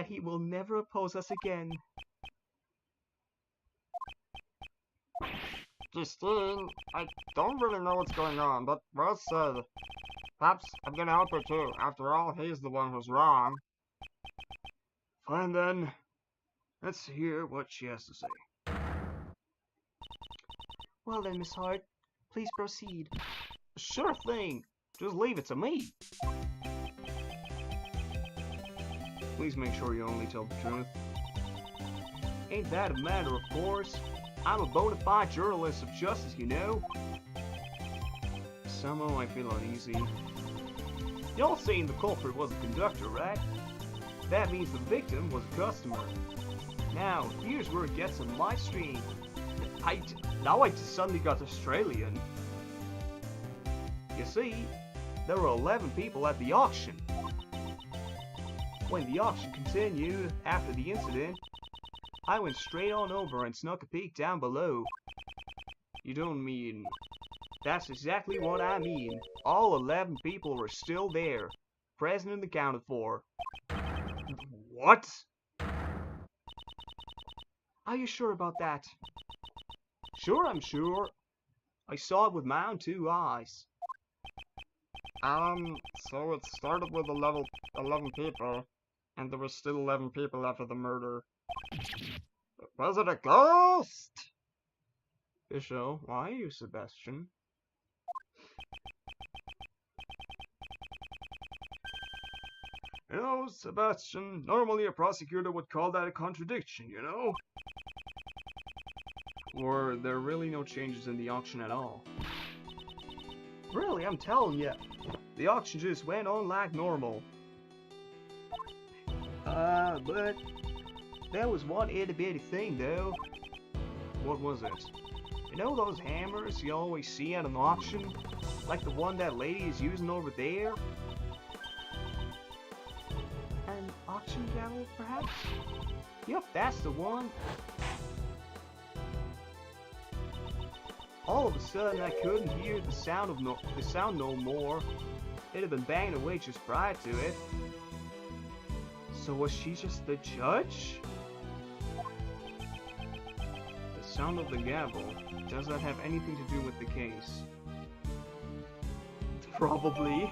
Speaker 2: he will never oppose us again.
Speaker 3: Justine, I don't really know what's going on, but well said. Perhaps I'm gonna help her too. After all, he's the one who's wrong.
Speaker 1: Fine then. Let's hear what she has to say.
Speaker 2: Well then, Miss Hart, please proceed.
Speaker 1: Sure thing. Just leave it to me. Please make sure you only tell the truth. Ain't that a matter of course? I'm a bona fide journalist of justice, you know. Somehow I feel uneasy. Y'all saying the culprit was a conductor, right? That means the victim was a customer. Now, here's where it gets on my stream. Now I just suddenly got Australian. You see, there were 11 people at the auction. When the auction continued after the incident, I went straight on over and snuck a peek down below. You don't mean... That's exactly what I mean. All 11 people were still there, present and accounted for. What?
Speaker 2: Are you sure about that?
Speaker 1: Sure, I'm sure. I saw it with my own 2 eyes.
Speaker 3: So it started with 11 people, and there were still 11 people after the murder. Was it a ghost?
Speaker 1: Fisho, why are you, Sebastian? You know, Sebastian, normally a prosecutor would call that a contradiction, you know? Were there really no changes in the auction at all? Really, I'm telling you, the auction just went on like normal. But there was one itty-bitty thing, though. What was it? You know those hammers you always see at an auction? Like the one that lady is using over there?
Speaker 2: An auction gavel, perhaps?
Speaker 1: Yup, that's the one. All of a sudden, I couldn't hear the sound no more. It had been banging away just prior to it. So was she just the judge? The sound of the gavel, does that have anything to do with the case? Probably.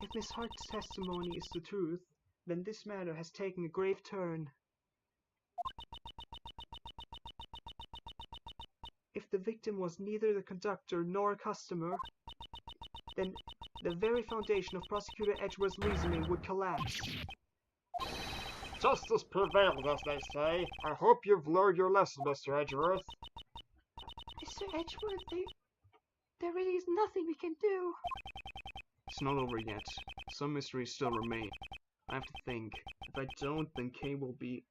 Speaker 2: If Miss Hart's testimony is the truth, then this matter has taken a grave turn. If the victim was neither the conductor nor a customer, then the very foundation of Prosecutor Edgeworth's reasoning would collapse.
Speaker 3: Justice prevails, as they say. I hope you've learned your lesson, Mr. Edgeworth.
Speaker 2: Mr. Edgeworth, there really is nothing we can do.
Speaker 1: It's not over yet. Some mysteries still remain. I have to think. If I don't, then Kay will be...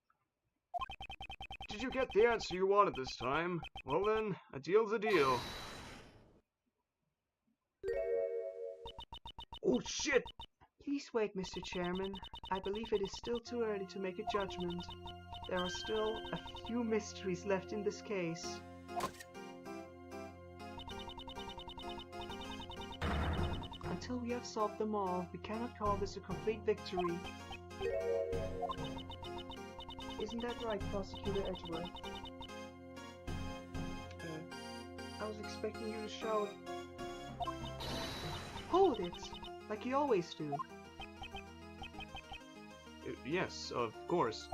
Speaker 1: Did you get the answer you wanted this time? Well then, a deal's a deal. Oh shit!
Speaker 2: Please wait, Mr. Chairman. I believe it is still too early to make a judgment. There are still a few mysteries left in this case. Until we have solved them all, we cannot call this a complete victory. Isn't that right, Prosecutor Edgeworth? I was expecting you to shout... Hold it! Like you always do.
Speaker 1: Yes, of course.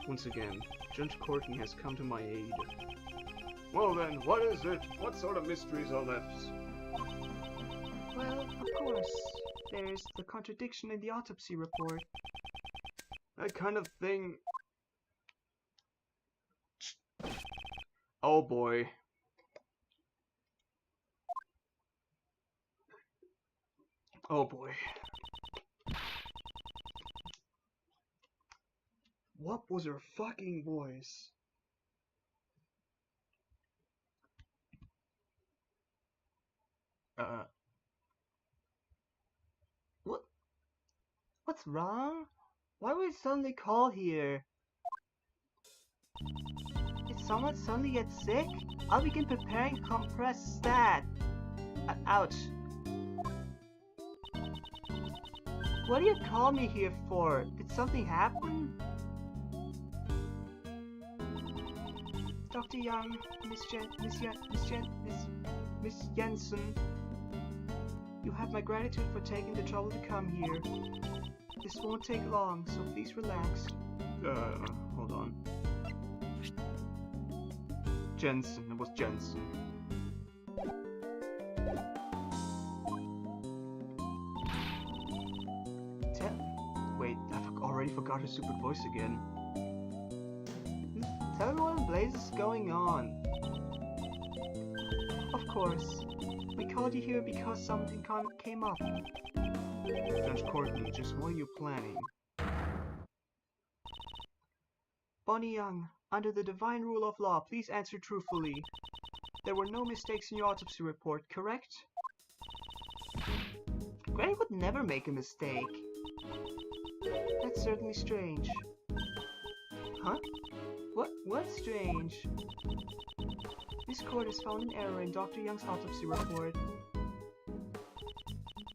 Speaker 1: Once again, Judge Courtney has come to my aid. Well then, what is it? What sort of mysteries are left?
Speaker 2: Well, of course, there's the contradiction in the autopsy report.
Speaker 1: That kind of thing... Oh boy. Oh boy. What was her fucking voice?
Speaker 2: What's wrong? Why would it suddenly call here? Did someone suddenly get sick? I'll begin preparing compressed stat. Ouch. What do you call me here for? Did something happen? Dr. Young, Miss Jensen, you have my gratitude for taking the trouble to come here. This won't take long, so please relax.
Speaker 1: Hold on. Jensen, it was Jensen. Wait, I already forgot her stupid voice again.
Speaker 2: Tell me what in blazes is going on. Of course. We called you here because something came up.
Speaker 1: Judge Courtney, just what are you planning?
Speaker 2: Bonnie Young, under the divine rule of law, please answer truthfully. There were no mistakes in your autopsy report, correct? Granny would never make a mistake. That's certainly strange. Huh? What's strange? This court has found an error in Dr. Young's autopsy report.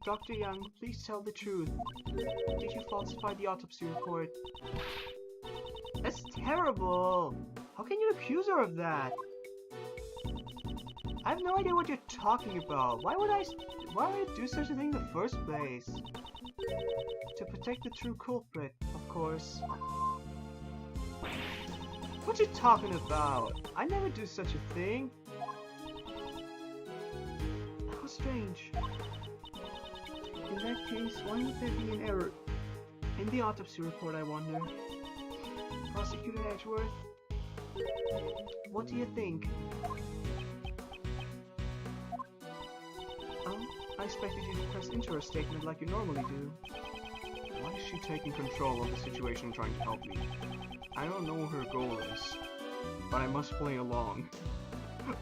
Speaker 2: Dr. Young, please tell the truth. Did you falsify the autopsy report? That's terrible! How can you accuse her of that? I have no idea what you're talking about. Why would I do such a thing in the first place? To protect the true culprit, of course. What you talking about? I never do such a thing. How strange. In that case, why would there be an error in the autopsy report, I wonder? Prosecutor Edgeworth, what do you think? I expected you to press into her statement like you normally do.
Speaker 1: Why is she taking control of the situation and trying to help me? I don't know what her goal is, but I must play along.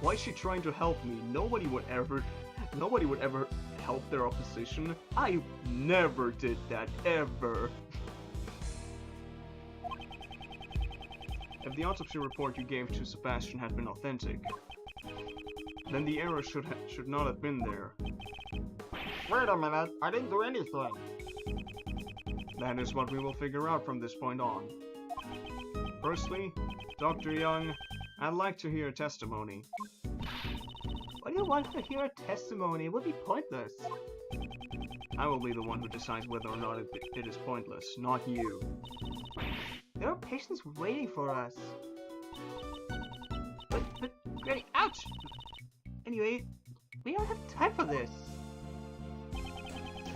Speaker 1: Why is she trying to help me? Nobody would ever help their opposition. I never did that, ever. If the autopsy report you gave to Sebastian had been authentic, then the error should not have been there.
Speaker 3: Wait a minute, I didn't do anything.
Speaker 1: That is what we will figure out from this point on. Firstly, Dr. Young, I'd like to hear testimony.
Speaker 2: Why do you want to hear a testimony? It would be pointless.
Speaker 1: I will be the one who decides whether or not it is pointless, not you.
Speaker 2: There are patients waiting for us. But, Granny, ouch! Anyway, we don't have time for this.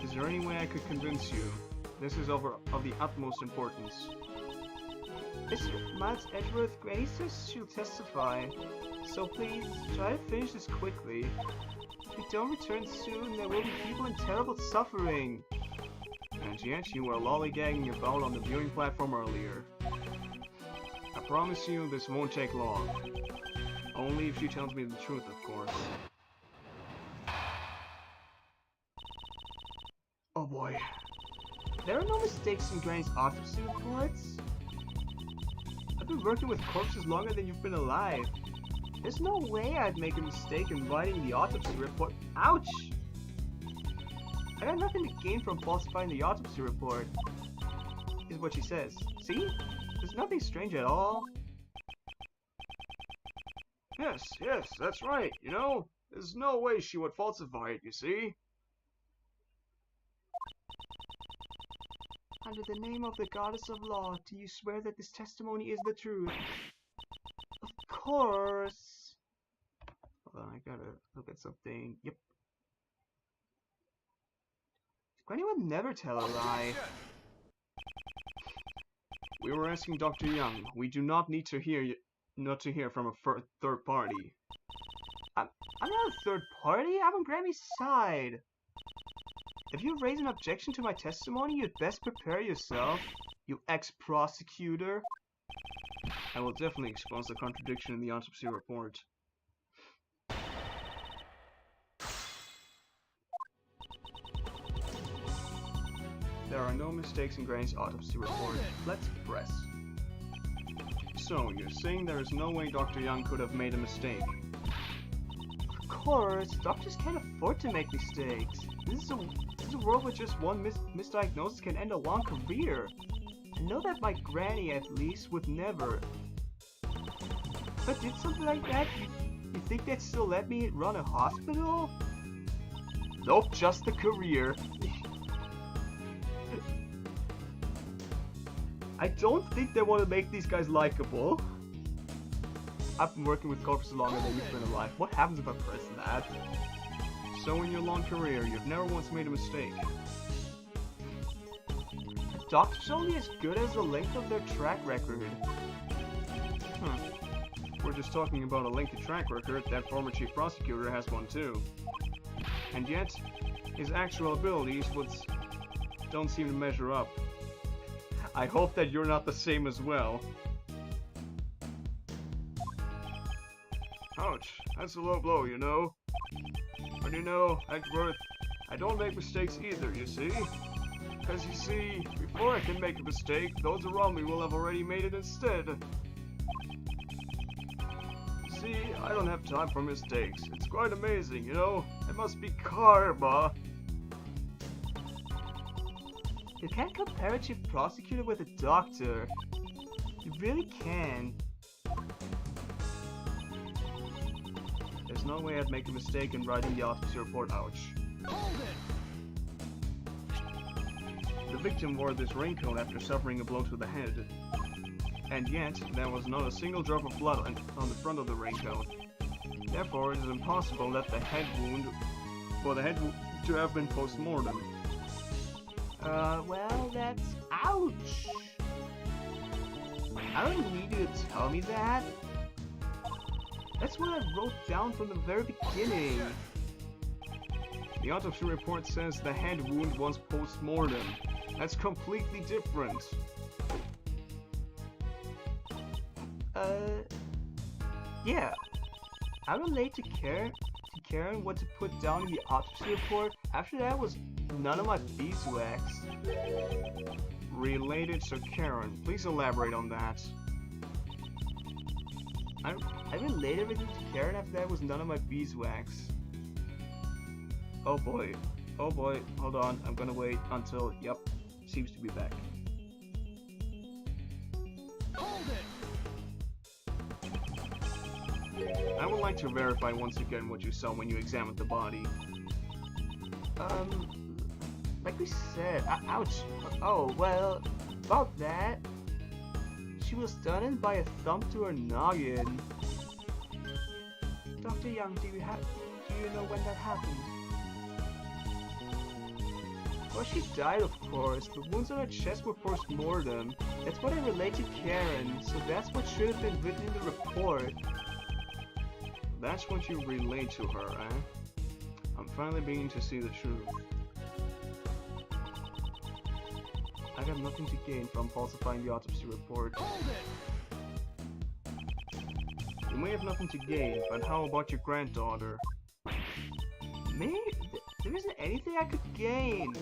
Speaker 1: Is there any way I could convince you? This is of the utmost importance.
Speaker 2: Mr. Miles Edgeworth, Granny says she'll testify. So please, try to finish this quickly. If we don't return soon, there will be people in terrible suffering.
Speaker 1: And yet you were lollygagging about on the viewing platform earlier. I promise you this won't take long. Only if she tells me the truth, of course. Oh boy.
Speaker 2: There are no mistakes in Granny's autopsy reports. I've been working with corpses longer than you've been alive. There's no way I'd make a mistake in writing the autopsy report. Ouch! I got nothing to gain from falsifying the autopsy report, is what she says. See? There's nothing strange at all.
Speaker 1: Yes, that's right, you know? There's no way she would falsify it, you see?
Speaker 2: Under the name of the goddess of law, do you swear that this testimony is the truth? Of course.
Speaker 1: Hold on, I gotta look at something. Yep.
Speaker 2: Granny would never tell a lie.
Speaker 1: We were asking Dr. Young. We do not need to hear from a third party.
Speaker 2: I'm not a third party. I'm on Granny's side. If you raise an objection to my testimony, you'd best prepare yourself, you ex-prosecutor.
Speaker 1: I will definitely expose the contradiction in the autopsy report. There are no mistakes in Granny's autopsy report. Let's press. So, you're saying there is no way Dr. Young could have made a mistake?
Speaker 2: Of course, doctors can't afford to make mistakes. This is a world where just one misdiagnosis can end a long career. I know that my granny, at least, would never. If I did something like that, you think they'd still let me run a hospital?
Speaker 1: Nope, just the career. I don't think they want to make these guys likable. I've been working with corpses longer than you've been alive. What happens if I press that? So in your long career, you've never once made a mistake.
Speaker 2: A doctor's only as good as the length of their track record.
Speaker 1: We're just talking about a lengthy track record. That former chief prosecutor has one too. And yet, his actual abilities don't seem to measure up. I hope that you're not the same as well. Ouch, that's a low blow, you know. But you know, Edgeworth, I don't make mistakes either, you see? Because you see, before I can make a mistake, those around me will have already made it instead. You see, I don't have time for mistakes. It's quite amazing, you know? It must be karma.
Speaker 2: You can't compare a chief prosecutor with a doctor. You really can.
Speaker 1: There's no way I'd make a mistake in writing the autopsy report, ouch.
Speaker 4: Hold it!
Speaker 1: The victim wore this raincoat after suffering a blow to the head. And yet, there was not a single drop of blood on the front of the raincoat. Therefore, it is impossible that the head wound to have been post-mortem.
Speaker 2: Well, that's... ouch! I don't need you to tell me that. That's what I wrote down from the very beginning.
Speaker 1: The autopsy report says the head wound was post-mortem. That's completely different.
Speaker 2: Yeah. I relate to Karen what to put down in the autopsy report. After that was none of my beeswax.
Speaker 1: Related to Karen. Please elaborate on that.
Speaker 2: I related everything to Karen. After that was none of my beeswax.
Speaker 1: Oh boy. Oh boy. Hold on. I'm gonna wait until... Yep. Seems to be back.
Speaker 4: Hold it!
Speaker 1: I would like to verify once again what you saw when you examined the body.
Speaker 2: Like we said, ouch. Oh, well, about that. She was stunned by a thump to her noggin. Dr. Young, do you know when that happened? Well, she died, of course. The wounds on her chest were post-mortem. That's what I relate to Karen, so that's what should have been written in the report.
Speaker 1: That's what you relate to her, eh? I'm finally beginning to see the truth. I got nothing to gain from falsifying the autopsy report.
Speaker 4: Hold it!
Speaker 1: You may have nothing to gain, but how about your granddaughter?
Speaker 2: Me? There isn't anything I could gain.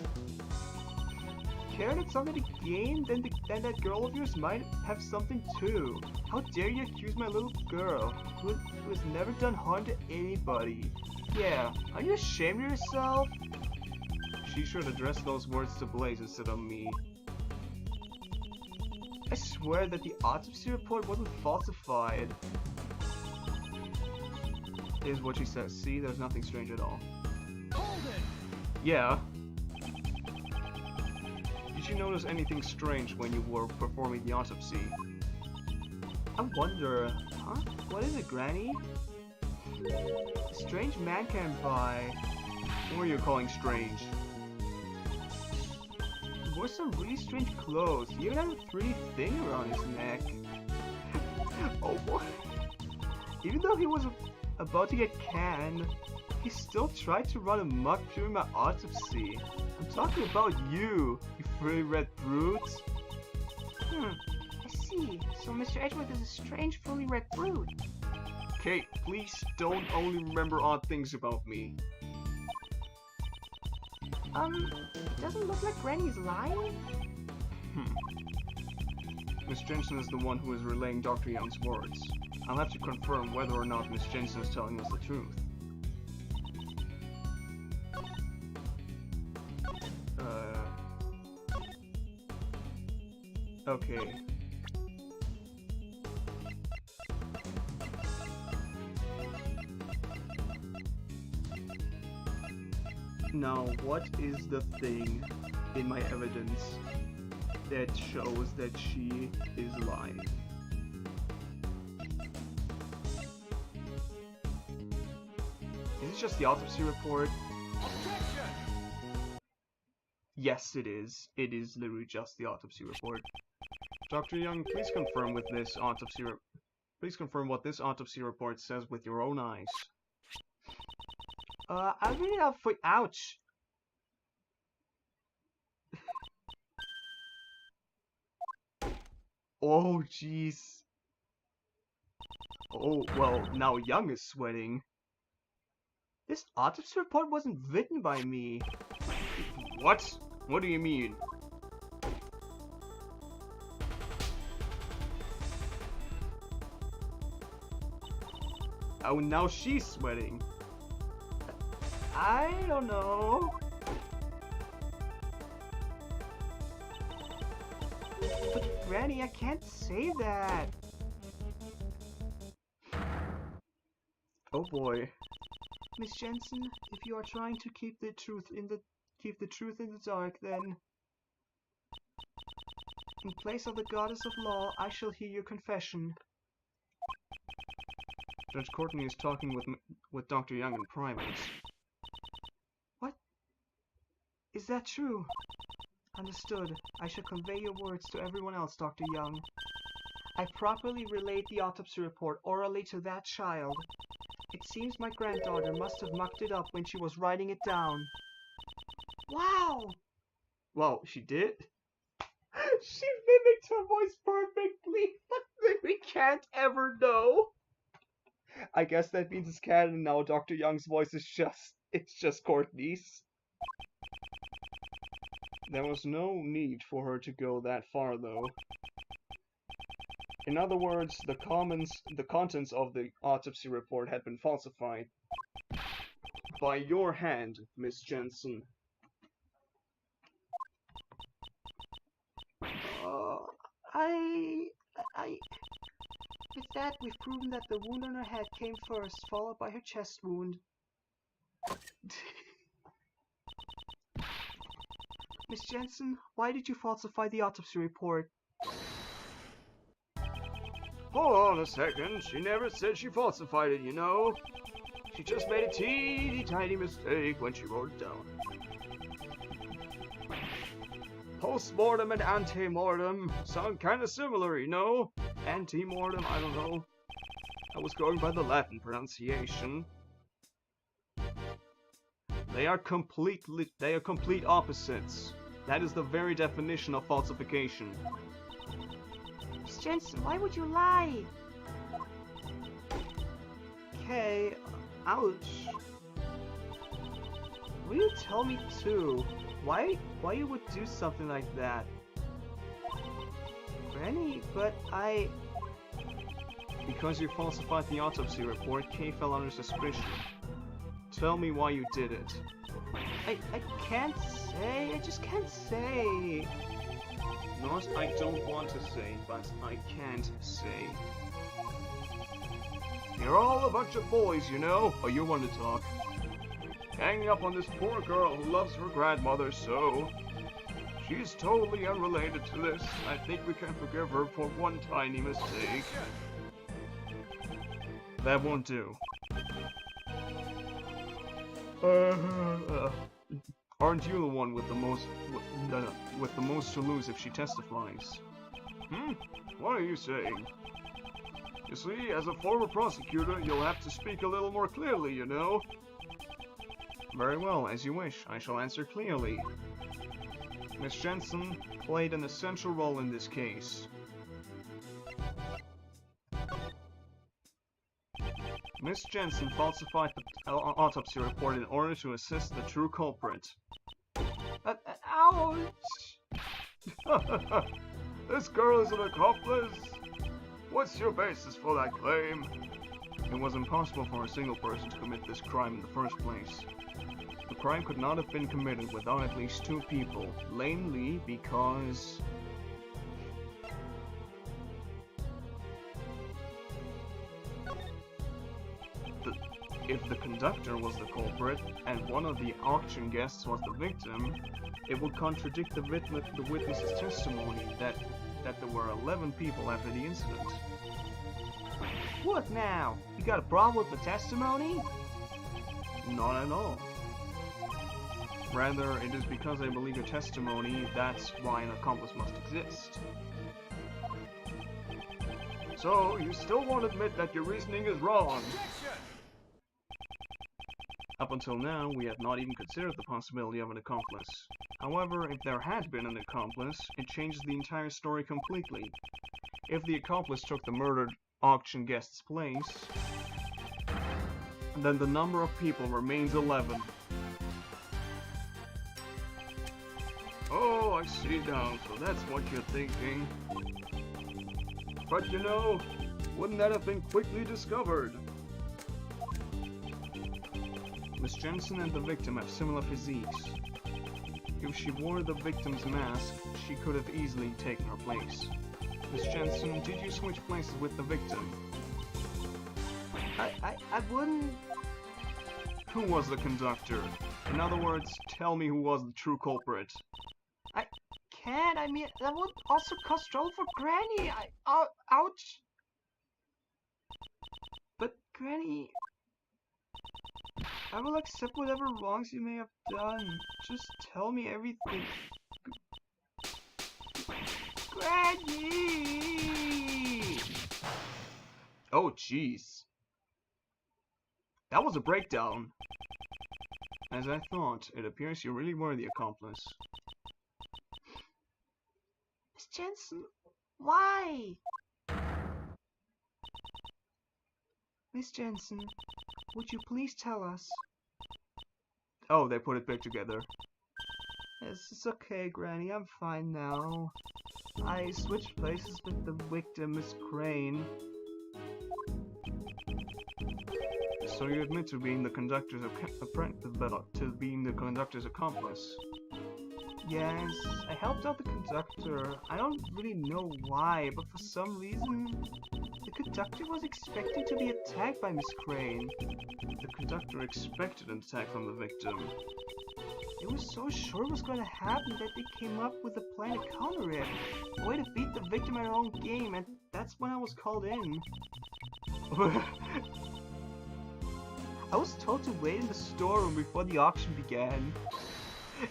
Speaker 2: Karen had something to gain, then that girl of yours might have something too. How dare you accuse my little girl, who has never done harm to anybody? Yeah, are you ashamed of yourself?
Speaker 1: She should address those words to Blaze instead of me.
Speaker 2: I swear that the autopsy report wasn't falsified.
Speaker 1: Is what she says. See, there's nothing strange at all.
Speaker 4: Hold it!
Speaker 1: Yeah. Did you notice anything strange when you were performing the autopsy?
Speaker 2: I wonder, huh? What is it, Granny? A strange man came by.
Speaker 1: What are you calling strange?
Speaker 2: He wore some really strange clothes. He even had a 3D thing around his neck. Oh boy. Even though he was about to get canned, he still tried to run amok during my autopsy. I'm talking about you, you frilly red brute.
Speaker 5: I see. So Mr. Edgeworth is a strange, fully red brute.
Speaker 1: Kate, please don't only remember odd things about me.
Speaker 5: It doesn't look like Granny's lying.
Speaker 1: Miss Jensen is the one who is relaying Dr. Young's words. I'll have to confirm whether or not Miss Jensen is telling us the truth. Okay. Now, what is the thing in my evidence that shows that she is lying? Is it just the autopsy report?
Speaker 4: Objection!
Speaker 1: Yes, it is. It is literally just the autopsy report. Dr. Young, please confirm with this autopsy please confirm what this autopsy report says with your own eyes.
Speaker 2: I really have ouch.
Speaker 1: Oh, jeez. Oh, well, now Young is sweating.
Speaker 2: This autopsy report wasn't written by me.
Speaker 1: What? What do you mean? Oh, now she's sweating.
Speaker 2: I don't know. But Granny, I can't say that.
Speaker 1: Oh boy.
Speaker 2: Miss Jensen, if you are trying to keep the truth in the dark, then in place of the goddess of law, I shall hear your confession.
Speaker 1: Judge Courtney is talking with Dr. Young in private.
Speaker 2: What? Is that true? Understood. I shall convey your words to everyone else, Dr. Young. I properly relayed the autopsy report orally to that child. It seems my granddaughter must have mucked it up when she was writing it down. Wow!
Speaker 1: Wow, she did?
Speaker 2: She mimicked her voice perfectly. We can't ever know. I guess that means it's canon now. Dr. Young's voice is just Courtney's.
Speaker 1: There was no need for her to go that far, though. In other words, the contents of the autopsy report had been falsified. By your hand, Miss Jensen.
Speaker 2: With that, we've proven that the wound on her head came first, followed by her chest wound. Miss Jensen, why did you falsify the autopsy report?
Speaker 1: Hold on a second, she never said she falsified it, you know. She just made a teeny tiny mistake when she wrote it down. Post-mortem and ante-mortem sound kinda similar, you know? Ante-mortem, I don't know. I was going by the Latin pronunciation. They are complete opposites. That is the very definition of falsification.
Speaker 5: Miss Jensen, why would you lie?
Speaker 2: Okay, ouch. Will you tell me too? Why you would do something like that? Granny, but
Speaker 1: Because you falsified the autopsy report, Kay fell under suspicion. Tell me why you did it.
Speaker 2: I can't say, I just can't say.
Speaker 1: Not I don't want to say, but I can't say. You're all a bunch of boys, you know. Oh, you want to talk. Hanging up on this poor girl who loves her grandmother so. She's totally unrelated to this. I think we can forgive her for one tiny mistake. That won't do. Aren't you the one with the most to lose if she testifies? What are you saying? You see, as a former prosecutor, you'll have to speak a little more clearly, you know? Very well, as you wish. I shall answer clearly. Miss Jensen played an essential role in this case. Miss Jensen falsified the autopsy report in order to assist the true culprit.
Speaker 2: Ouch!
Speaker 1: This girl is an accomplice? What's your basis for that claim? It was impossible for a single person to commit this crime in the first place. The crime could not have been committed without at least two people, lamely because... If the conductor was the culprit, and one of the auction guests was the victim, it would contradict the witness's testimony that there were 11 people after the incident.
Speaker 2: What now? You got a problem with the testimony?
Speaker 1: Not at all. Rather, it is because I believe your testimony, that's why an accomplice must exist. So, you still won't admit that your reasoning is wrong? Up until now, we have not even considered the possibility of an accomplice. However, if there had been an accomplice, it changes the entire story completely. If the accomplice took the murdered auction guest's place, then the number of people remains 11. Oh, I see now, so that's what you're thinking. But you know, wouldn't that have been quickly discovered? Miss Jensen and the victim have similar physiques. If she wore the victim's mask, she could have easily taken her place. Miss Jensen, did you switch places with the victim?
Speaker 2: I wouldn't...
Speaker 1: Who was the conductor? In other words, tell me who was the true culprit.
Speaker 2: I can't. I mean, that would also cause trouble for Granny. Ouch. But Granny, I will accept whatever wrongs you may have done. Just tell me everything. Granny!
Speaker 1: Oh, jeez. That was a breakdown. As I thought, it appears you really were the accomplice.
Speaker 2: Miss Jensen, why? Miss Jensen, would you please tell us?
Speaker 1: Oh, they put it back together.
Speaker 2: Yes, it's okay, Granny. I'm fine now. I switched places with the victim, Miss Crane.
Speaker 1: So you admit to being the conductor's accomplice?
Speaker 2: Yes, I helped out the conductor. I don't really know why, but for some reason, the conductor was expecting to be attacked by Miss Crane.
Speaker 1: The conductor expected an attack from the victim.
Speaker 2: They were so sure it was going to happen that they came up with a plan to counter it. A way to beat the victim at her own game, and that's when I was called in. I was told to wait in the storeroom before the auction began.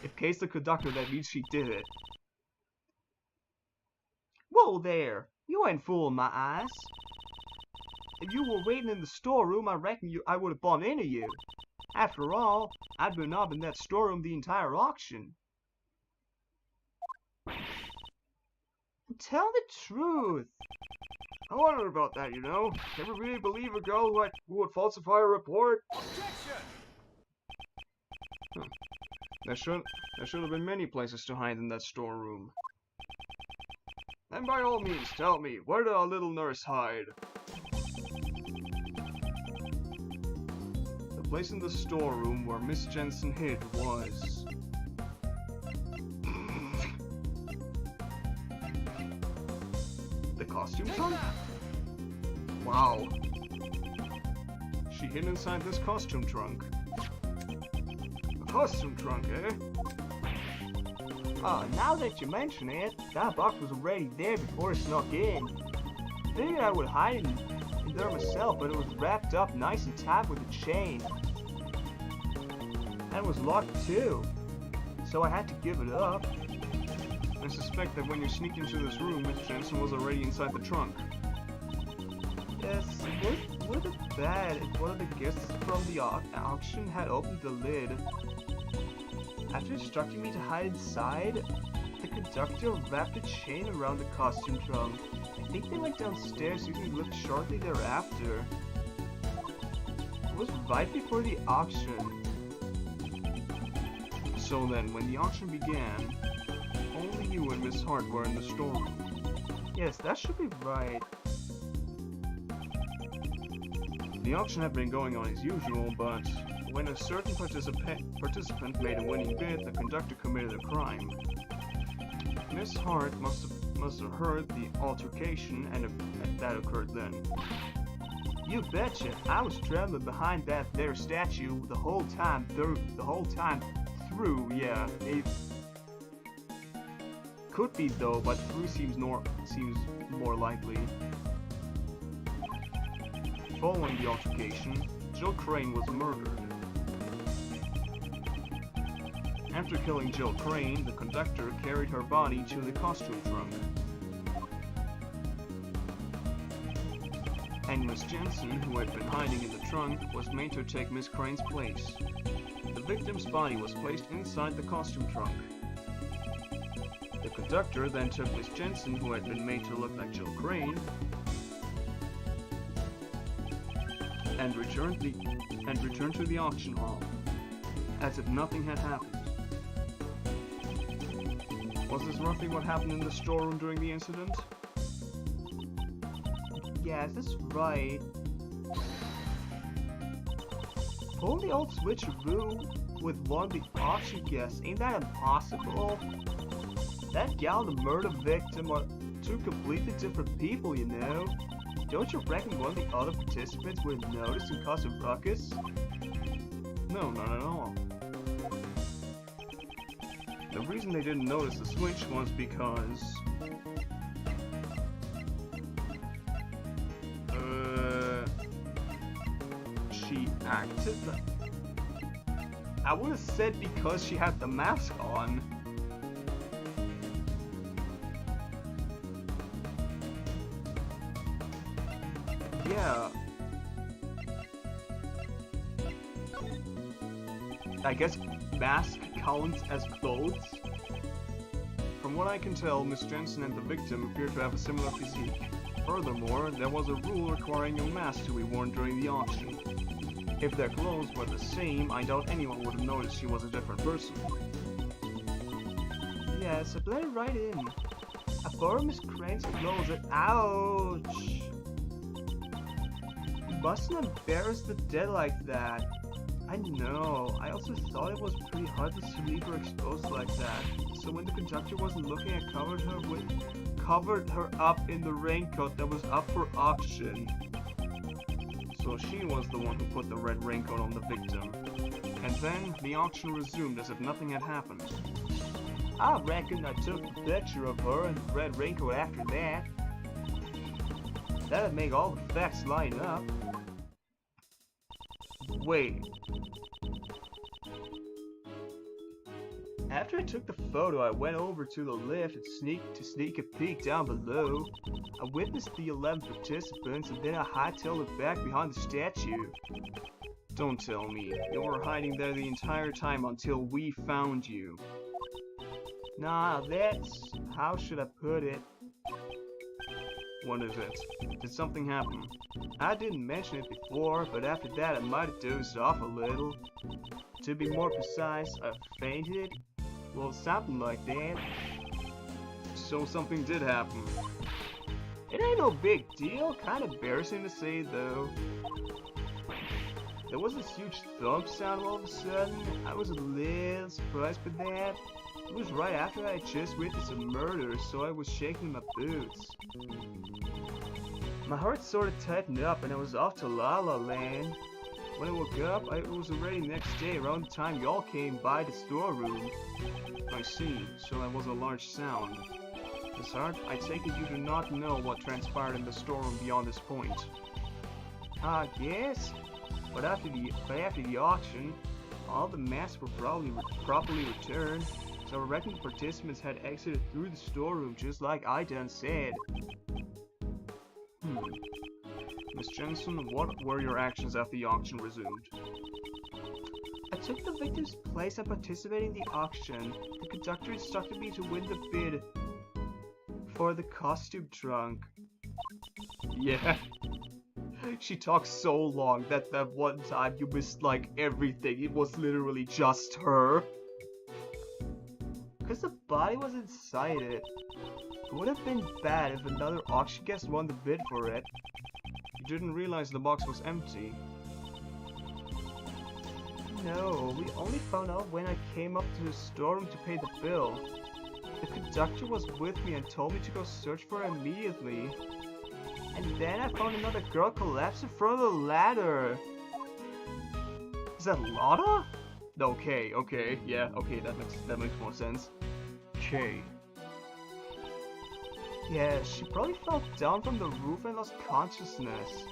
Speaker 1: In case the conductor, that means she did it.
Speaker 2: Whoa there! You ain't fooling my eyes. If you were waiting in the storeroom, I reckon I would have bumped into you. After all, I'd been up in that storeroom the entire auction. Tell the truth.
Speaker 1: I wondered about that, you know. Can we really believe a girl who would falsify a report?
Speaker 4: Objection!
Speaker 1: There should have been many places to hide in that storeroom. Then by all means, tell me, where did our little nurse hide? The place in the storeroom where Miss Jensen hid was... the costume trunk? Wow. She hid inside this costume trunk. A costume trunk, eh?
Speaker 2: Now that you mention it, that box was already there before it snuck in. Figured I would hide in there myself, but it was wrapped up nice and tight with a chain. And it was locked too, so I had to give it up.
Speaker 1: I suspect that when you sneaked into this room, Miss Jensen was already inside the trunk.
Speaker 2: Yes, it would have been bad if one of the guests from the auction had opened the lid. After instructing me to hide inside, the conductor wrapped a chain around the costume trunk. I think they went downstairs using the lift shortly thereafter. It was right before the auction.
Speaker 1: So then, when the auction began, only you and Miss Hart were in the storeroom.
Speaker 2: Yes, that should be right.
Speaker 1: The auction had been going on as usual, but when a certain participant made a winning bid, the conductor committed a crime. Miss Hart must have heard the altercation, and that occurred then.
Speaker 2: You betcha! I was traveling behind that there statue the whole time through. Yeah, it could be though, but through seems more likely.
Speaker 1: Following the altercation, Jill Crane was murdered. After killing Jill Crane, the conductor carried her body to the costume trunk. And Miss Jensen, who had been hiding in the trunk, was made to take Miss Crane's place. The victim's body was placed inside the costume trunk. The conductor then took Miss Jensen, who had been made to look like Jill Crane, and returned to the auction hall, as if nothing had happened. Was this roughly what happened in the storeroom during the incident?
Speaker 2: Yes, that's right. Pull the old switcheroo with one of the auction guests, ain't that impossible? That gal and the murder victim are two completely different people, you know? Don't you reckon one of the other participants would have noticed and caused a ruckus?
Speaker 1: No, not at all. The reason they didn't notice the switch was because... she acted like... I would have said because she had the mask on. Yeah. I guess mask counts as clothes? From what I can tell, Miss Jensen and the victim appear to have a similar physique. Furthermore, there was a rule requiring a mask to be worn during the auction. If their clothes were the same, I doubt anyone would have noticed she was a different person.
Speaker 2: Yes, I bled it right in. I borrowed Miss Crane's clothes and ouch! You mustn't embarrass the dead like that. I know. I also thought it was pretty hard to leave her exposed like that. So when the conductor wasn't looking, I covered her up in the raincoat that was up for auction.
Speaker 1: So she was the one who put the red raincoat on the victim. And then the auction resumed as if nothing had happened.
Speaker 2: I reckon I took a picture of her in the red raincoat after that. That'd make all the facts line up.
Speaker 1: Wait.
Speaker 2: After I took the photo, I went over to the lift and sneak a peek down below. I witnessed the 11 participants and then I hightailed it back behind the statue.
Speaker 1: Don't tell me. You were hiding there the entire time until we found you.
Speaker 2: Nah, that's... how should I put it?
Speaker 1: What is it? Did something happen?
Speaker 2: I didn't mention it before, but after that I might have dozed off a little. To be more precise, I fainted. Well, something like that.
Speaker 1: So something did happen.
Speaker 2: It ain't no big deal, kinda embarrassing to say though. There was this huge thump sound all of a sudden. I was a little surprised by that. It was right after I had just witnessed a murder, so I was shaking my boots. My heart sort of tightened up and I was off to La La Land. When I woke up, it was already next day around the time y'all came by the storeroom.
Speaker 1: I see, so that was a large sound. Miss Hart, I take it you do not know what transpired in the storeroom beyond this point.
Speaker 2: I guess. But after the auction, all the masks were properly returned, so I reckon the participants had exited through the storeroom just like I done said.
Speaker 1: Miss Jensen, what were your actions after the auction resumed?
Speaker 2: I took the victim's place and participated in the auction. The conductor instructed me to win the bid for the costume trunk.
Speaker 1: Yeah. She talked so long that one time you missed like everything. It was literally just her.
Speaker 2: Cause the body was inside it. It would have been bad if another auction guest won the bid for it.
Speaker 1: You didn't realize the box was empty.
Speaker 2: No, we only found out when I came up to the storeroom to pay the bill. The conductor was with me and told me to go search for her immediately. And then I found another girl collapsed in front of the ladder.
Speaker 1: Is that Lotta? Okay, yeah, okay, that makes more sense. Okay.
Speaker 2: Yeah, she probably fell down from the roof and lost consciousness.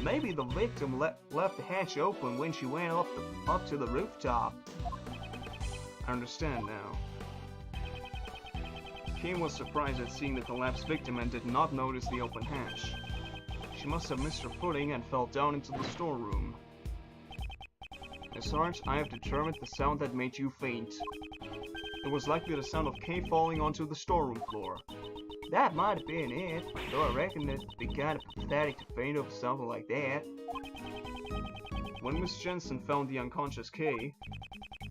Speaker 2: Maybe the victim left the hatch open when she went up to the rooftop.
Speaker 1: I understand now. Kim was surprised at seeing the collapsed victim and did not notice the open hatch. She must have missed her footing and fell down into the storeroom. Miss Hart, I have determined the sound that made you faint. It was likely the sound of Kay falling onto the storeroom floor.
Speaker 2: That might have been it, though I reckon it'd be kind of pathetic to faint over something like that.
Speaker 1: When Miss Jensen found the unconscious Kay,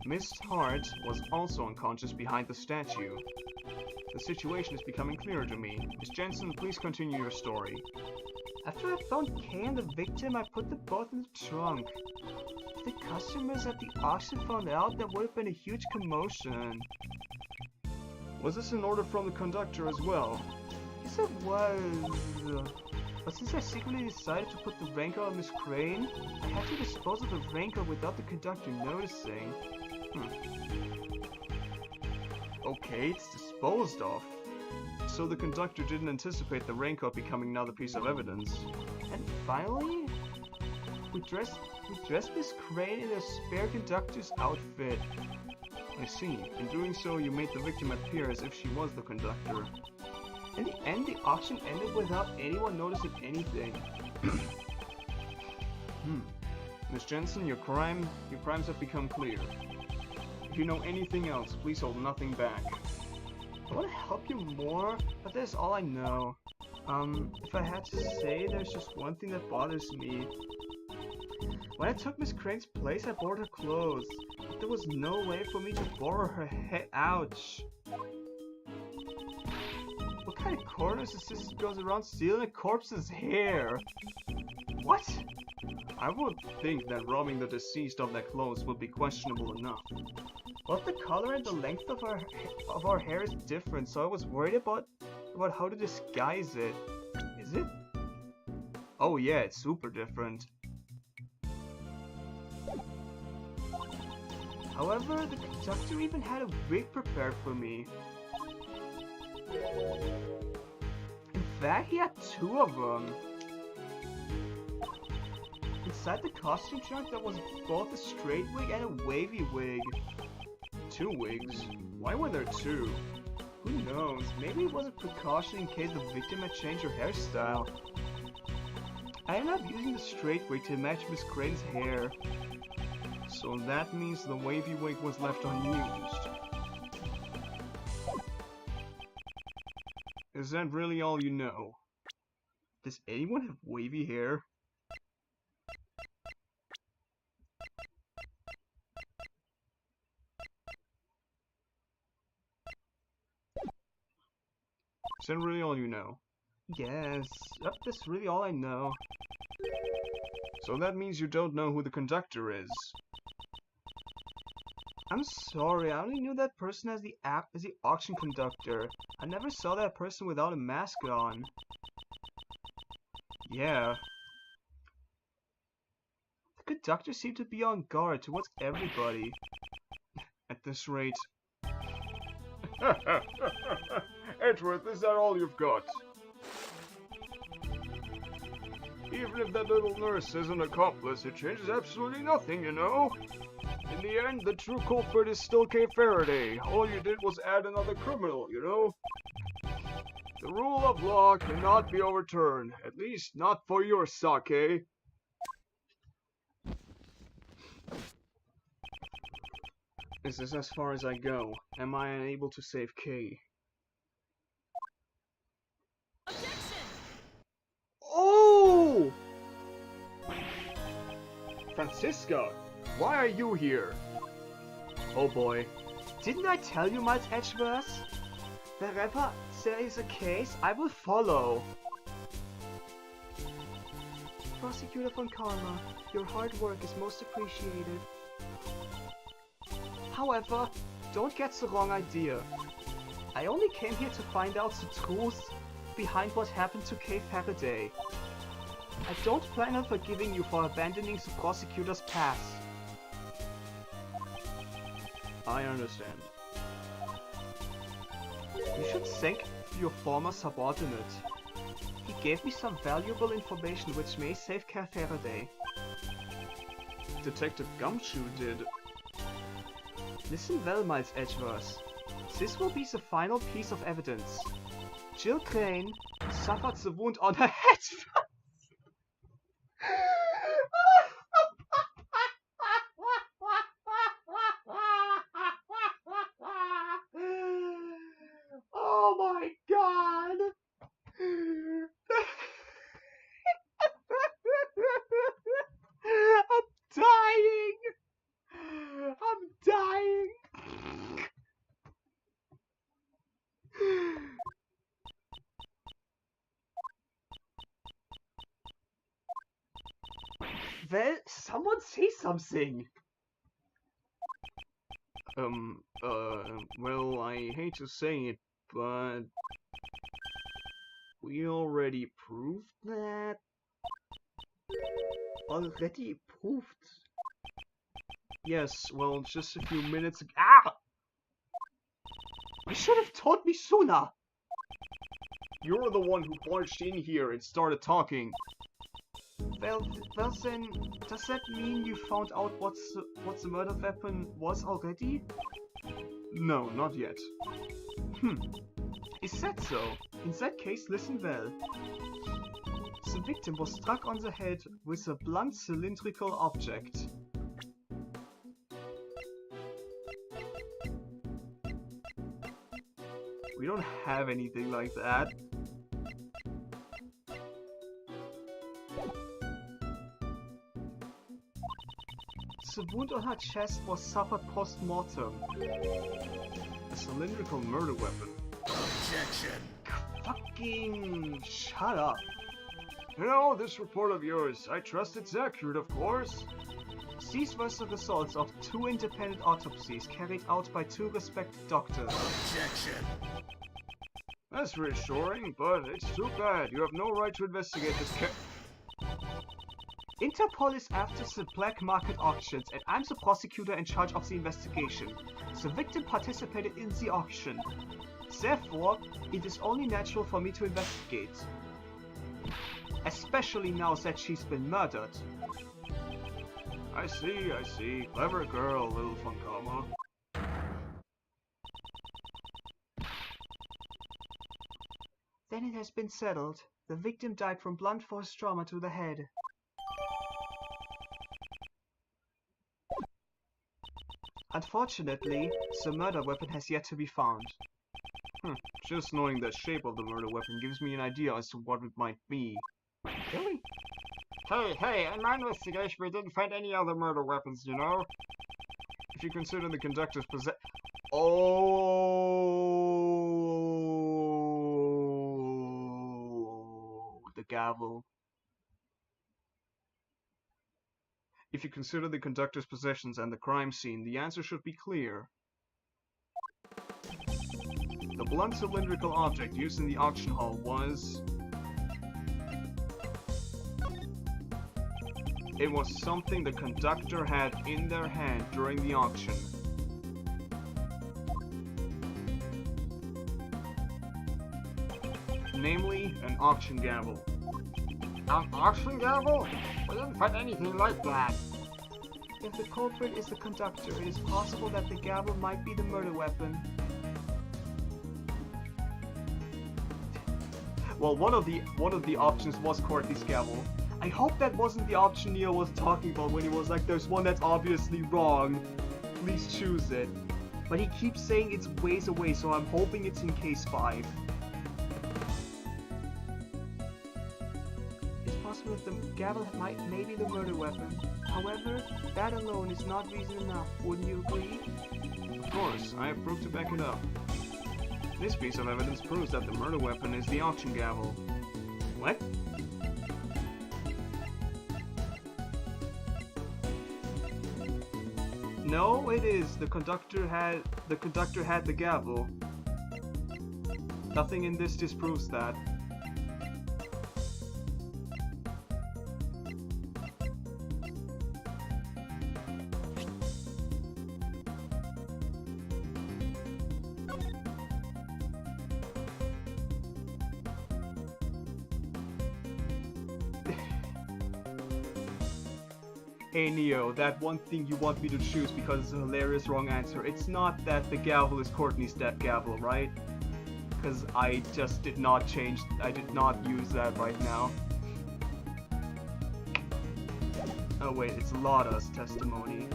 Speaker 1: Miss Hart was also unconscious behind the statue. The situation is becoming clearer to me. Miss Jensen, please continue your story.
Speaker 2: After I found Kay and the victim, I put them both in the trunk. If the customers at the auction found out, there would have been a huge commotion.
Speaker 1: Was this an order from the conductor as well?
Speaker 2: Yes, it was. But since I secretly decided to put the rancor on Miss Crane, I had to dispose of the rancor without the conductor noticing.
Speaker 1: Okay, it's disposed of. So the conductor didn't anticipate the rancor becoming another piece of evidence.
Speaker 2: And finally, we dressed Miss Crane in a spare conductor's outfit.
Speaker 1: I see. In doing so, you made the victim appear as if she was the conductor.
Speaker 2: In the end, the auction ended without anyone noticing anything.
Speaker 1: Miss Jensen, your crimes have become clear. If you know anything else, please hold nothing back.
Speaker 2: I want to help you more, but that's all I know. If I had to say, there's just one thing that bothers me. When I took Miss Crane's place, I borrowed her clothes, but there was no way for me to borrow her hair. Ouch! What kind of corners assistant goes around stealing a corpse's hair? What?
Speaker 1: I would think that robbing the deceased of their clothes would be questionable enough.
Speaker 2: But the color and the length of our hair is different, so I was worried about how to disguise it. Is it?
Speaker 1: Oh yeah, it's super different.
Speaker 2: However, the conductor even had a wig prepared for me. In fact, he had two of them. Inside the costume trunk, there was both a straight wig and a wavy wig.
Speaker 1: Two wigs? Why were there two?
Speaker 2: Who knows? Maybe it was a precaution in case the victim had changed her hairstyle. I ended up using the straight wig to match Miss Crane's hair.
Speaker 1: So that means the wavy wig was left unused. Is that really all you know?
Speaker 2: Does anyone have wavy hair?
Speaker 1: Is that really all you know?
Speaker 2: Yes, yep, that's really all I know.
Speaker 1: So that means you don't know who the conductor is.
Speaker 2: I'm sorry, I only knew that person as the auction conductor. I never saw that person without a mask on.
Speaker 1: Yeah.
Speaker 2: The conductor seemed to be on guard towards everybody.
Speaker 1: At this rate...
Speaker 3: Edgeworth, is that all you've got? Even if that little nurse is an accomplice, it changes absolutely nothing, you know? In the end, the true culprit is still Kay Faraday. All you did was add another criminal, you know? The rule of law cannot be overturned, at least not for your sake.
Speaker 1: Is this as far as I go? Am I unable to save Kay?
Speaker 2: Oh!
Speaker 3: Francisca, why are you here?
Speaker 1: Oh boy.
Speaker 2: Didn't I tell you, Miles Edgeworth? Wherever there is a case, I will follow. Prosecutor von Karma, your hard work is most appreciated. However, don't get the wrong idea. I only came here to find out the truth behind what happened to Kay Faraday. I don't plan on forgiving you for abandoning the prosecutor's path.
Speaker 1: I understand.
Speaker 2: You should thank your former subordinate. He gave me some valuable information which may save Kay Faraday.
Speaker 1: Detective Gumshoe did.
Speaker 2: Listen well, Miles Edgeworth. This will be the final piece of evidence. Jill Crane suffered the wound on her head. Oh my god!
Speaker 1: Well, someone say something! Well, I hate to say it, but we already proved that. Already proved? Yes, well, just a few minutes ago. Ah! You should have told me sooner! You're the one who barged in here and started talking.
Speaker 2: Well then, does that mean you found out what the murder weapon was already?
Speaker 1: No, not yet. Is that so? In that case, listen well.
Speaker 2: The victim was struck on the head with a blunt cylindrical object.
Speaker 1: We don't have anything like that.
Speaker 2: The wound on her chest was suffered post-mortem.
Speaker 1: A cylindrical murder weapon.
Speaker 4: Objection.
Speaker 1: Fucking shut up.
Speaker 3: You know, this report of yours, I trust it's accurate, of course.
Speaker 2: These were the results of 2 independent autopsies carried out by 2 respected doctors.
Speaker 4: Objection.
Speaker 3: That's reassuring, but it's too bad. You have no right to investigate this
Speaker 2: Interpol is after the black market auctions, and I'm the prosecutor in charge of the investigation. The victim participated in the auction. Therefore, it is only natural for me to investigate. Especially now that she's been murdered.
Speaker 3: I see. Clever girl, little Funkama.
Speaker 2: Then it has been settled. The victim died from blunt force trauma to the head. Unfortunately, the murder weapon has yet to be found.
Speaker 1: Just knowing the shape of the murder weapon gives me an idea as to what it might be.
Speaker 2: Really?
Speaker 3: Hey, in my investigation we didn't find any other murder weapons, you know?
Speaker 1: If you consider the conductor's the gavel. If you consider the conductor's possessions and the crime scene, the answer should be clear. The blunt cylindrical object used in the auction hall was... It was something the conductor had in their hand during the auction. Namely, an auction gavel.
Speaker 3: An auction gavel? We didn't find anything like that.
Speaker 2: If the culprit is the conductor, it is possible that the gavel might be the murder weapon.
Speaker 1: Well, one of the options was Courtney's gavel. I hope that wasn't the option Neo was talking about when he was like, there's one that's obviously wrong. Please choose it. But he keeps saying it's ways away, so I'm hoping it's in case 5.
Speaker 2: It's possible that the gavel may be the murder weapon. However, that alone is not reason enough, wouldn't you agree?
Speaker 1: Of course, I have proof to back it up. This piece of evidence proves that the murder weapon is the auction gavel. What? No, it is. The conductor had the gavel. Nothing in this disproves that. Hey Neo, that one thing you want me to choose because it's a hilarious wrong answer. It's not that the gavel is Courtney's gavel, right? Because I just did not change, I did not use that right now. Oh wait, it's Lada's testimony.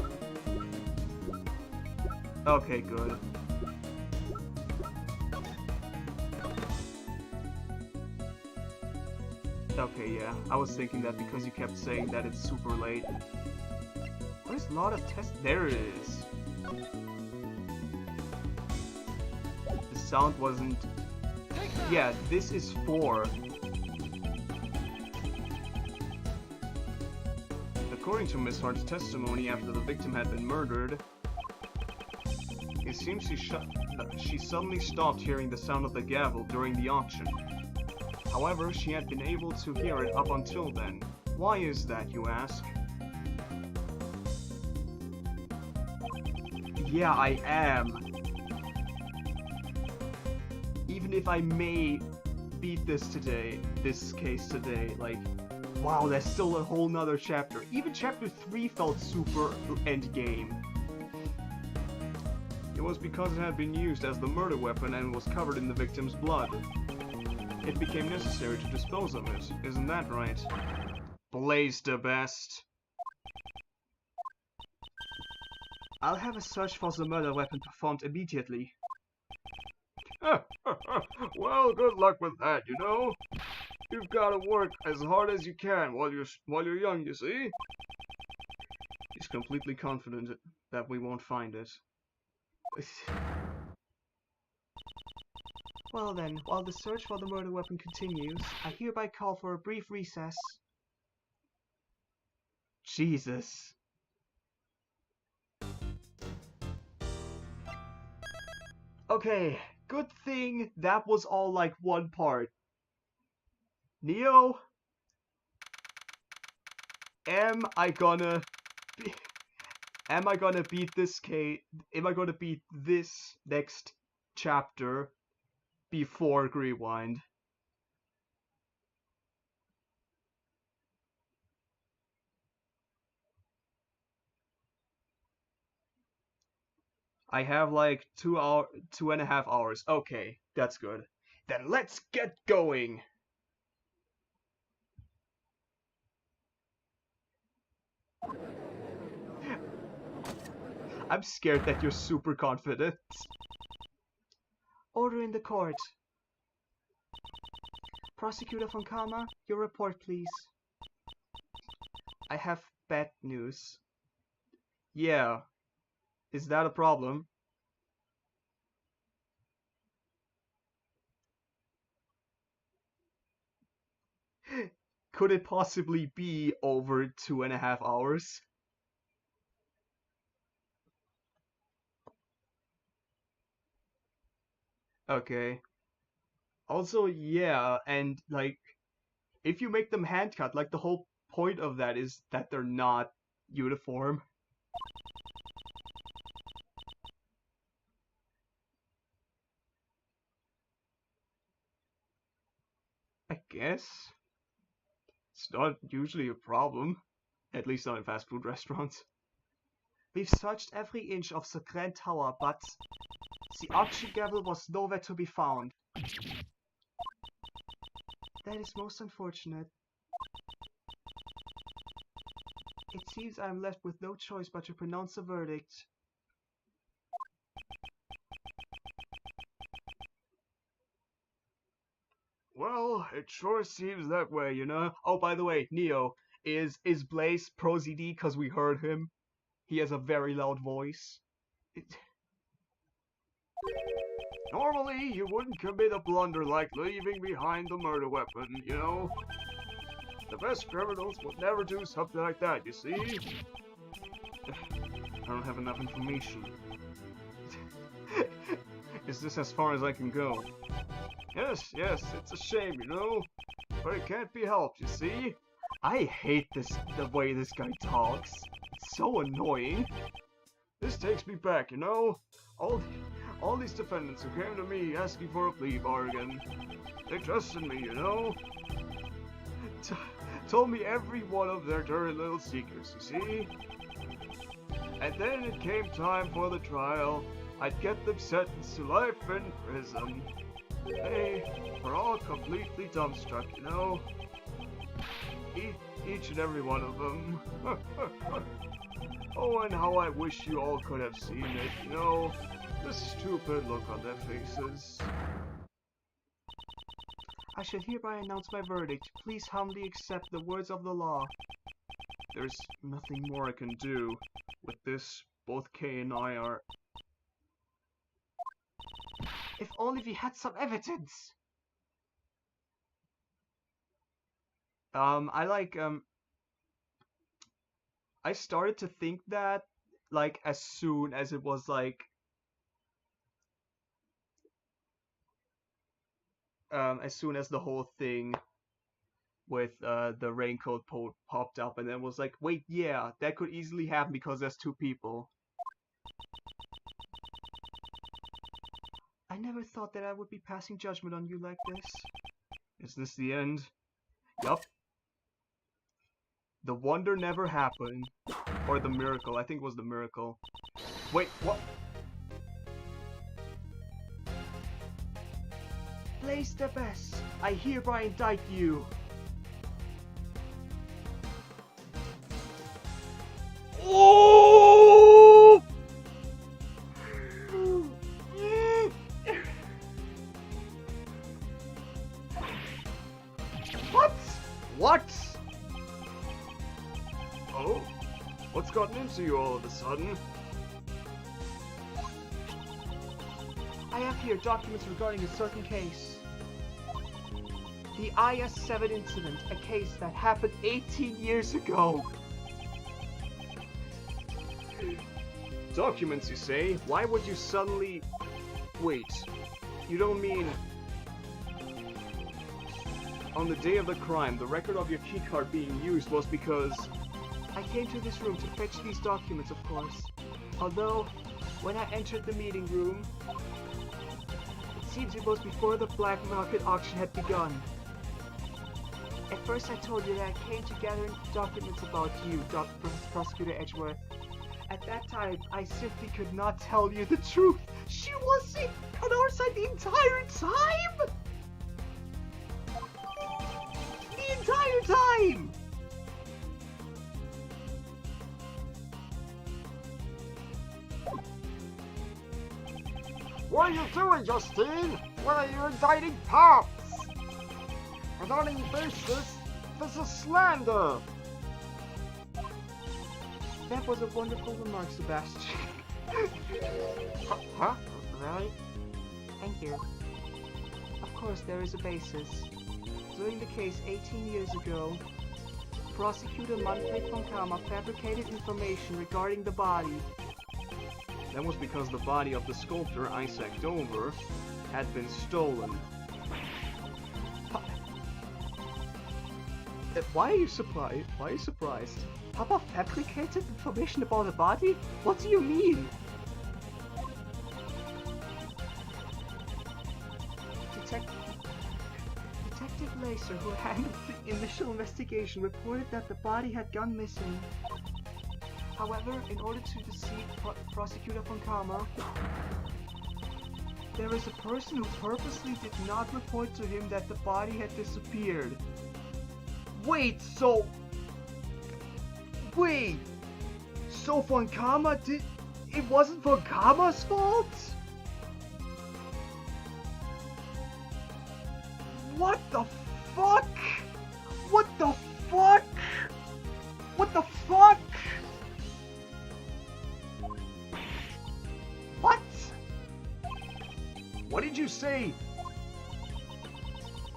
Speaker 1: Okay, good. Okay, yeah, I was thinking that because you kept saying that it's super late. Where's Lada's test? There it is. The sound wasn't... Yeah, this is 4. The According to Miss Hart's testimony after the victim had been murdered, it seems she suddenly stopped hearing the sound of the gavel during the auction. However, she had been able to hear it up until then. Why is that, you ask? Yeah, I am. Even if I may beat this case today, like, wow, that's still a whole nother chapter. Even chapter 3 felt super endgame. It was because it had been used as the murder weapon and was covered in the victim's blood. It became necessary to dispose of it, isn't that right? Blaze the best. I'll have a search for the murder weapon performed immediately.
Speaker 3: Well, good luck with that, you know. You've got to work as hard as you can while you're young, you see.
Speaker 1: He's completely confident that we won't find it.
Speaker 2: Well then, while the search for the murder weapon continues, I hereby call for a brief recess.
Speaker 1: Jesus. Okay, good thing that was all like one part. Neo? Am I gonna beat this case? Am I gonna beat this next chapter before Rewind? I have like 2.5 hours. Okay, that's good. Then let's get going. I'm scared that you're super confident.
Speaker 2: Order in the court. Prosecutor von Karma, your report, please.
Speaker 1: I have bad news. Yeah. Is that a problem? Could it possibly be over 2.5 hours? Okay. Also, yeah, and like, if you make them hand cut, like the whole point of that is that they're not uniform. I guess. It's not usually a problem. At least not in fast food restaurants.
Speaker 2: We've searched every inch of the Grand Tower, but the auction gavel was nowhere to be found. That is most unfortunate. It seems I am left with no choice but to pronounce a verdict.
Speaker 3: Well, it sure seems that way, you know.
Speaker 1: Oh, by the way, Neo, is Blaze Pro ZD because we heard him? He has a very loud voice.
Speaker 3: Normally, you wouldn't commit a blunder like leaving behind the murder weapon, you know? The best criminals would never do something like that, you see?
Speaker 1: I don't have enough information. Is this as far as I can go?
Speaker 3: Yes, it's a shame, you know? But it can't be helped, you see?
Speaker 1: I hate the way this guy talks. It's so annoying.
Speaker 3: This takes me back, you know? All these defendants who came to me asking for a plea bargain. They trusted me, you know? Told me every one of their dirty little secrets, you see? And then it came time for the trial. I'd get them sentenced to life in prison. They were all completely dumbstruck, you know? Each and every one of them. Oh, and how I wish you all could have seen it, you know? The stupid look on their faces.
Speaker 2: I shall hereby announce my verdict. Please humbly accept the words of the law.
Speaker 1: There's nothing more I can do. With this, both Kay and I are...
Speaker 2: If only we had some evidence!
Speaker 1: I like, I started to think that, like, as soon as it was like, as soon as the whole thing with the raincoat popped up, and then was like, wait, yeah, that could easily happen because there's two people. I never thought that I would be passing judgment on you like this. Is this the end? Yup. The wonder never happened. Or the miracle. I think it was the miracle. Wait, what? Blaze the best. I hereby indict you. Oh! What? What?
Speaker 3: Oh? What's gotten into you all of a sudden?
Speaker 2: I have here documents regarding a certain case. The IS-7 incident, a case that happened 18 years ago.
Speaker 1: Documents, you say? Why would you suddenly... Wait, you don't mean... On the day of the crime, the record of your keycard being used was because...
Speaker 2: I came to this room to fetch these documents, of course. Although, when I entered the meeting room, it seems it was before the black market auction had begun. At first I told you that I came to gather documents about you, Prosecutor Edgeworth. At that time, I simply could not tell you the truth. She wasn't on our side the entire time! The entire time!
Speaker 3: What are you doing, Justine? Why are you indicting Pops? Without any basis, this is slander!
Speaker 2: That was a wonderful remark, Sebastian.
Speaker 3: Huh? Really?
Speaker 2: Thank you. Of course, there is a basis. During the case 18 years ago, Prosecutor Manfred von Kama fabricated information regarding the body.
Speaker 1: That was because the body of the sculptor Isaac Dover had been stolen.
Speaker 2: Why are you surprised? Why are you surprised? Papa fabricated information about a body? What do you mean? Detective Lacer, who handled the initial investigation, reported that the body had gone missing. However, in order to deceive Prosecutor von Kama, there is a person who purposely did not report to him that the body had disappeared.
Speaker 1: Wait, so von Kama did... It wasn't von Kama's fault? What the fuck? What the fuck? What the fuck? What? What did you say?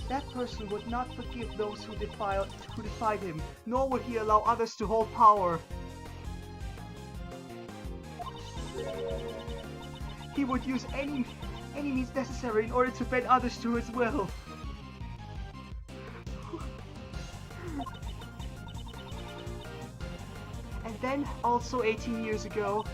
Speaker 2: That person would not forgive those who defied him, nor would he allow others to hold power. He would use any means necessary in order to bend others to his will. And then, also 18 years ago,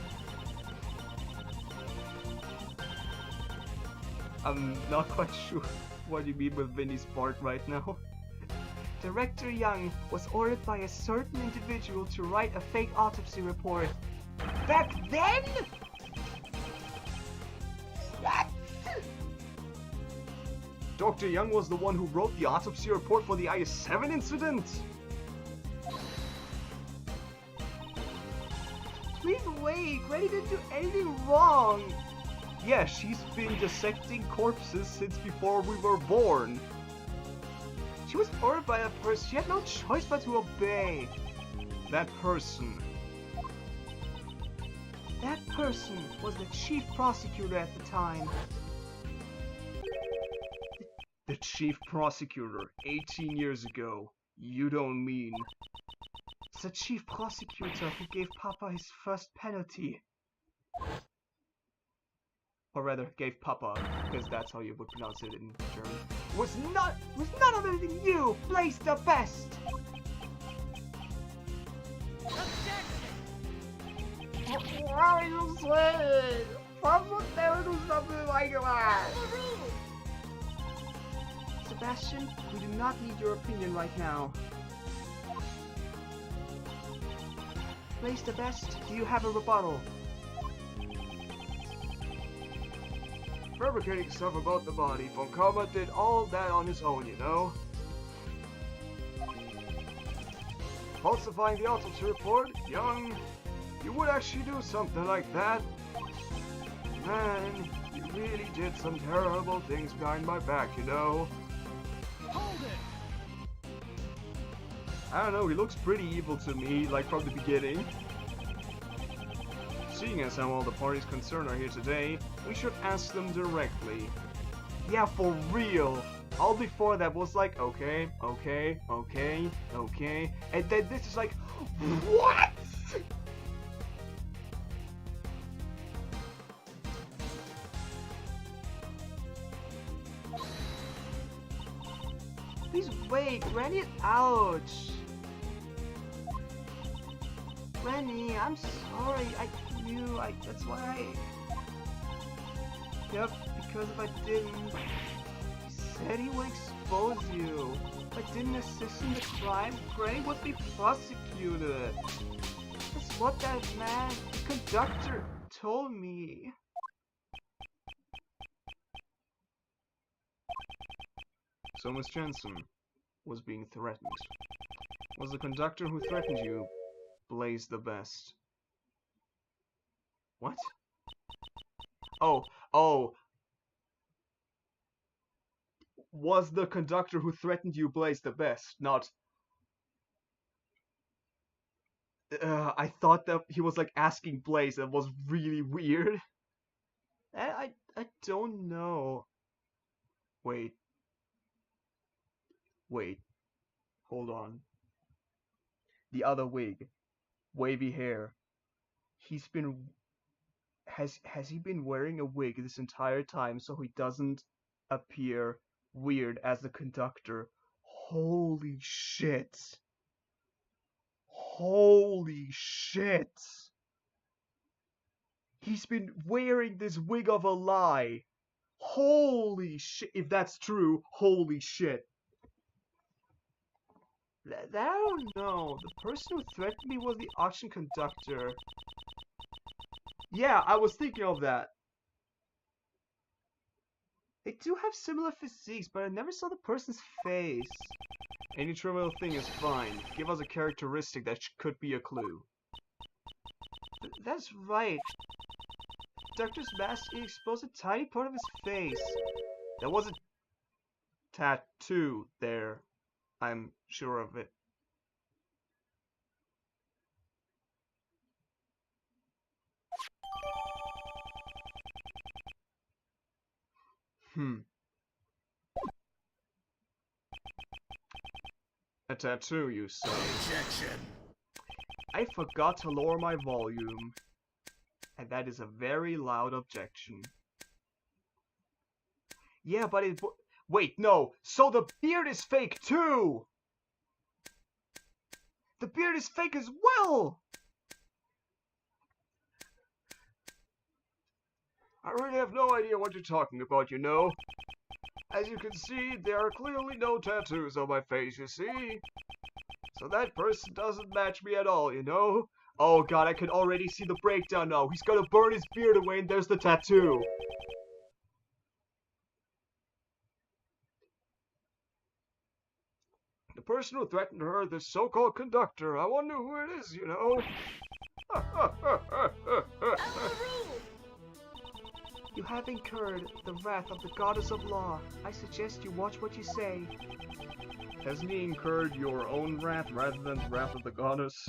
Speaker 1: I'm not quite sure what you mean with Vinny's part right now.
Speaker 2: Director Young was ordered by a certain individual to write a fake autopsy report. Back then? What?
Speaker 1: Dr. Young was the one who wrote the autopsy report for the IS-7 incident?
Speaker 2: Please wait, Granny didn't do anything wrong.
Speaker 1: Yeah, she's been dissecting corpses since before we were born.
Speaker 2: She was ordered by a person. She had no choice but to obey.
Speaker 1: That person
Speaker 2: was the chief prosecutor at the time.
Speaker 1: The chief prosecutor 18 years ago. You don't mean...
Speaker 2: the chief prosecutor who gave Papa his first penalty. Or rather, gave Papa, because that's how you would pronounce it in German. Was none other than you, Blaze the Best!
Speaker 3: What are you saying? Pop would never do something like that.
Speaker 2: Sebastian, we do not need your opinion right now. Blaze the Best, do you have a rebuttal?
Speaker 1: Fabricating stuff about the body. Von Karma did all that on his own, you know? Falsifying the autopsy report? Young, you would actually do something like that? Man, you really did some terrible things behind my back, you know?
Speaker 4: Hold it!
Speaker 1: I don't know, he looks pretty evil to me, like from the beginning. Seeing as how all the parties concerned are here today, we should ask them directly. Yeah, for real! All before that was like, okay, okay, okay, okay, and then this is like, what?!
Speaker 2: Please wait, Granny, ouch! Granny, I'm sorry, that's why Yep, because if I didn't, he said he would expose you. If I didn't assist in the crime, Granny would be prosecuted. That's what that man, the conductor, told me.
Speaker 1: So Miss Jensen was being threatened. Was the conductor who threatened you Blaze the Best? What? Oh. Was the conductor who threatened you Blaze the Best, not... I thought that he was like asking Blaze. That was really weird. I don't know. Wait. Hold on. The other wig. Wavy hair. Has he been wearing a wig this entire time so he doesn't appear weird as the conductor? Holy shit. Holy shit. He's been wearing this wig of a lie. Holy shit. If that's true, holy shit.
Speaker 2: That I don't know. The person who threatened me was the auction conductor.
Speaker 1: Yeah, I was thinking of that.
Speaker 2: They do have similar physiques, but I never saw the person's face.
Speaker 1: Any trivial thing is fine. Give us a characteristic that could be a clue.
Speaker 2: That's right. Doctor's mask exposed a tiny part of his face.
Speaker 1: There was a tattoo there. I'm sure of it. A tattoo, you say?
Speaker 4: Objection.
Speaker 1: I forgot to lower my volume. And that is a very loud objection. Yeah, but it... Wait, no! So the beard is fake too! The beard is fake as well! I really have no idea what you're talking about, you know? As you can see, there are clearly no tattoos on my face, you see? So that person doesn't match me at all, you know? Oh god, I can already see the breakdown now. He's gonna burn his beard away and there's the tattoo. The person who threatened her, this so-called conductor, I wonder who it is, you know?
Speaker 2: You have incurred the wrath of the goddess of law. I suggest you watch what you say.
Speaker 1: Hasn't he incurred your own wrath rather than the wrath of the goddess?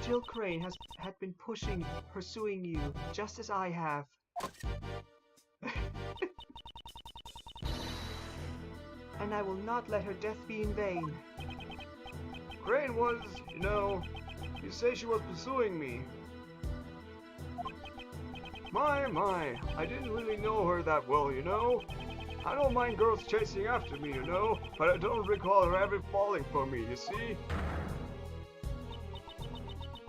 Speaker 2: Jill Crane had been pursuing you, just as I have. And I will not let her death be in vain.
Speaker 1: Crane was, you know, you say she was pursuing me. My, I didn't really know her that well, you know? I don't mind girls chasing after me, you know? But I don't recall her ever falling for me, you see?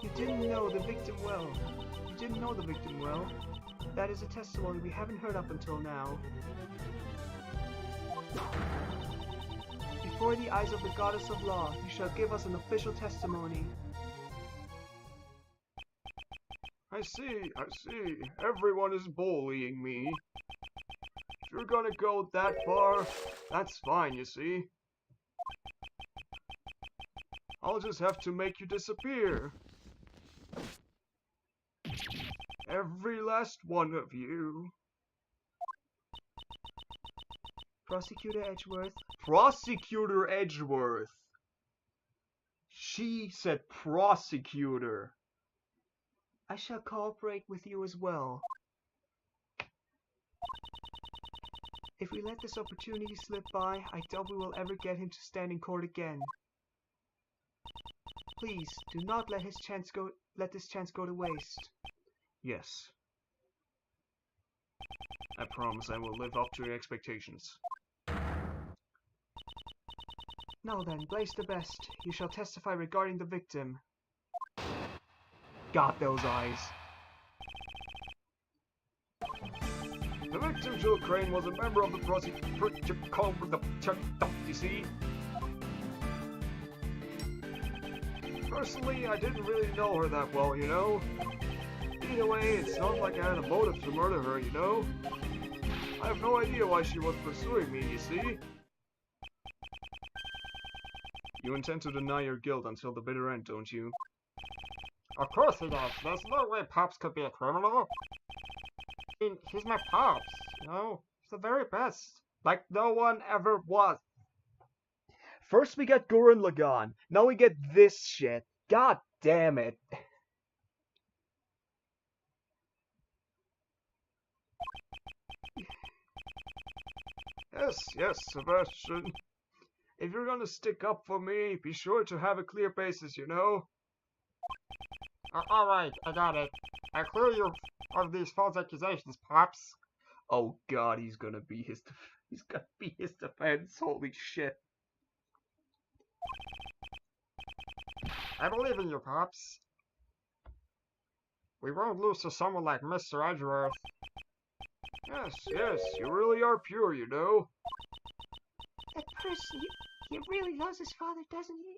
Speaker 2: You didn't know the victim well. You didn't know the victim well. That is a testimony we haven't heard up until now. Before the eyes of the Goddess of Law, you shall give us an official testimony.
Speaker 1: I see. Everyone is bullying me. If you're gonna go that far, that's fine, you see. I'll just have to make you disappear. Every last one of you.
Speaker 2: Prosecutor Edgeworth.
Speaker 1: Prosecutor Edgeworth. She said prosecutor.
Speaker 2: I shall cooperate with you as well. If we let this opportunity slip by, I doubt we will ever get him to stand in court again. Please, do not let this chance go to waste.
Speaker 1: Yes. I promise I will live up to your expectations.
Speaker 2: Now then, Blaze the Best, you shall testify regarding the victim.
Speaker 1: Got those eyes. The victim, Jill Crane, was a member of the you see? Personally, I didn't really know her that well, you know? Either way, it's not like I had a motive to murder her, you know? I have no idea why she was pursuing me, you see? You intend to deny your guilt until the bitter end, don't you?
Speaker 3: Of course he does. There's no way Pops could be a criminal. I mean, he's my Pops, you know? He's the very best. Like no one ever was.
Speaker 1: First we get Gurren Lagann, now we get this shit. God damn it. Yes, Sebastian. If you're gonna stick up for me, be sure to have a clear basis, you know?
Speaker 3: Alright, I got it. I clear you of these false accusations, Pops.
Speaker 1: Oh god, he's gonna be his defense, holy shit.
Speaker 3: I believe in you, Pops. We won't lose to someone like Mr. Edgeworth.
Speaker 1: Yes, you really are pure, you know?
Speaker 5: That person, he really loves his father, doesn't he?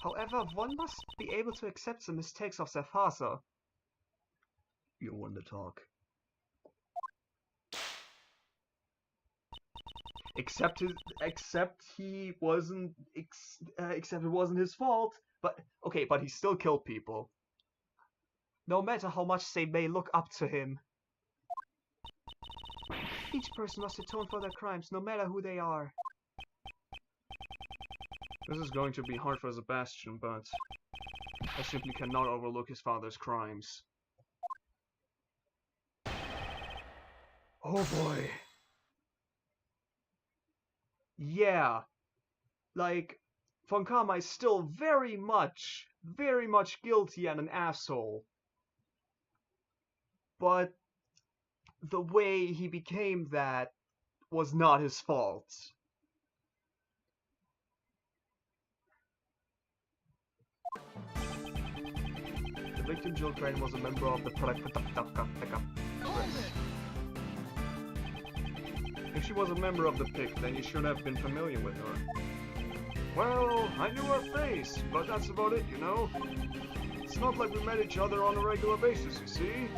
Speaker 2: However, one must be able to accept the mistakes of their father.
Speaker 1: You want to talk. Except it wasn't his fault. But okay, but he still killed people.
Speaker 2: No matter how much they may look up to him. Each person must atone for their crimes, no matter who they are.
Speaker 1: This is going to be hard for Sebastian, but I simply cannot overlook his father's crimes. Oh boy. Yeah. Like, Von Karma is still very much guilty and an asshole. But the way he became that was not his fault. The victim, Jill Crane, was a member of the If she was a member of the PIC, then you should have been familiar with her. Well, I knew her face, but that's about it, you know? It's not like we met each other on a regular basis, you see?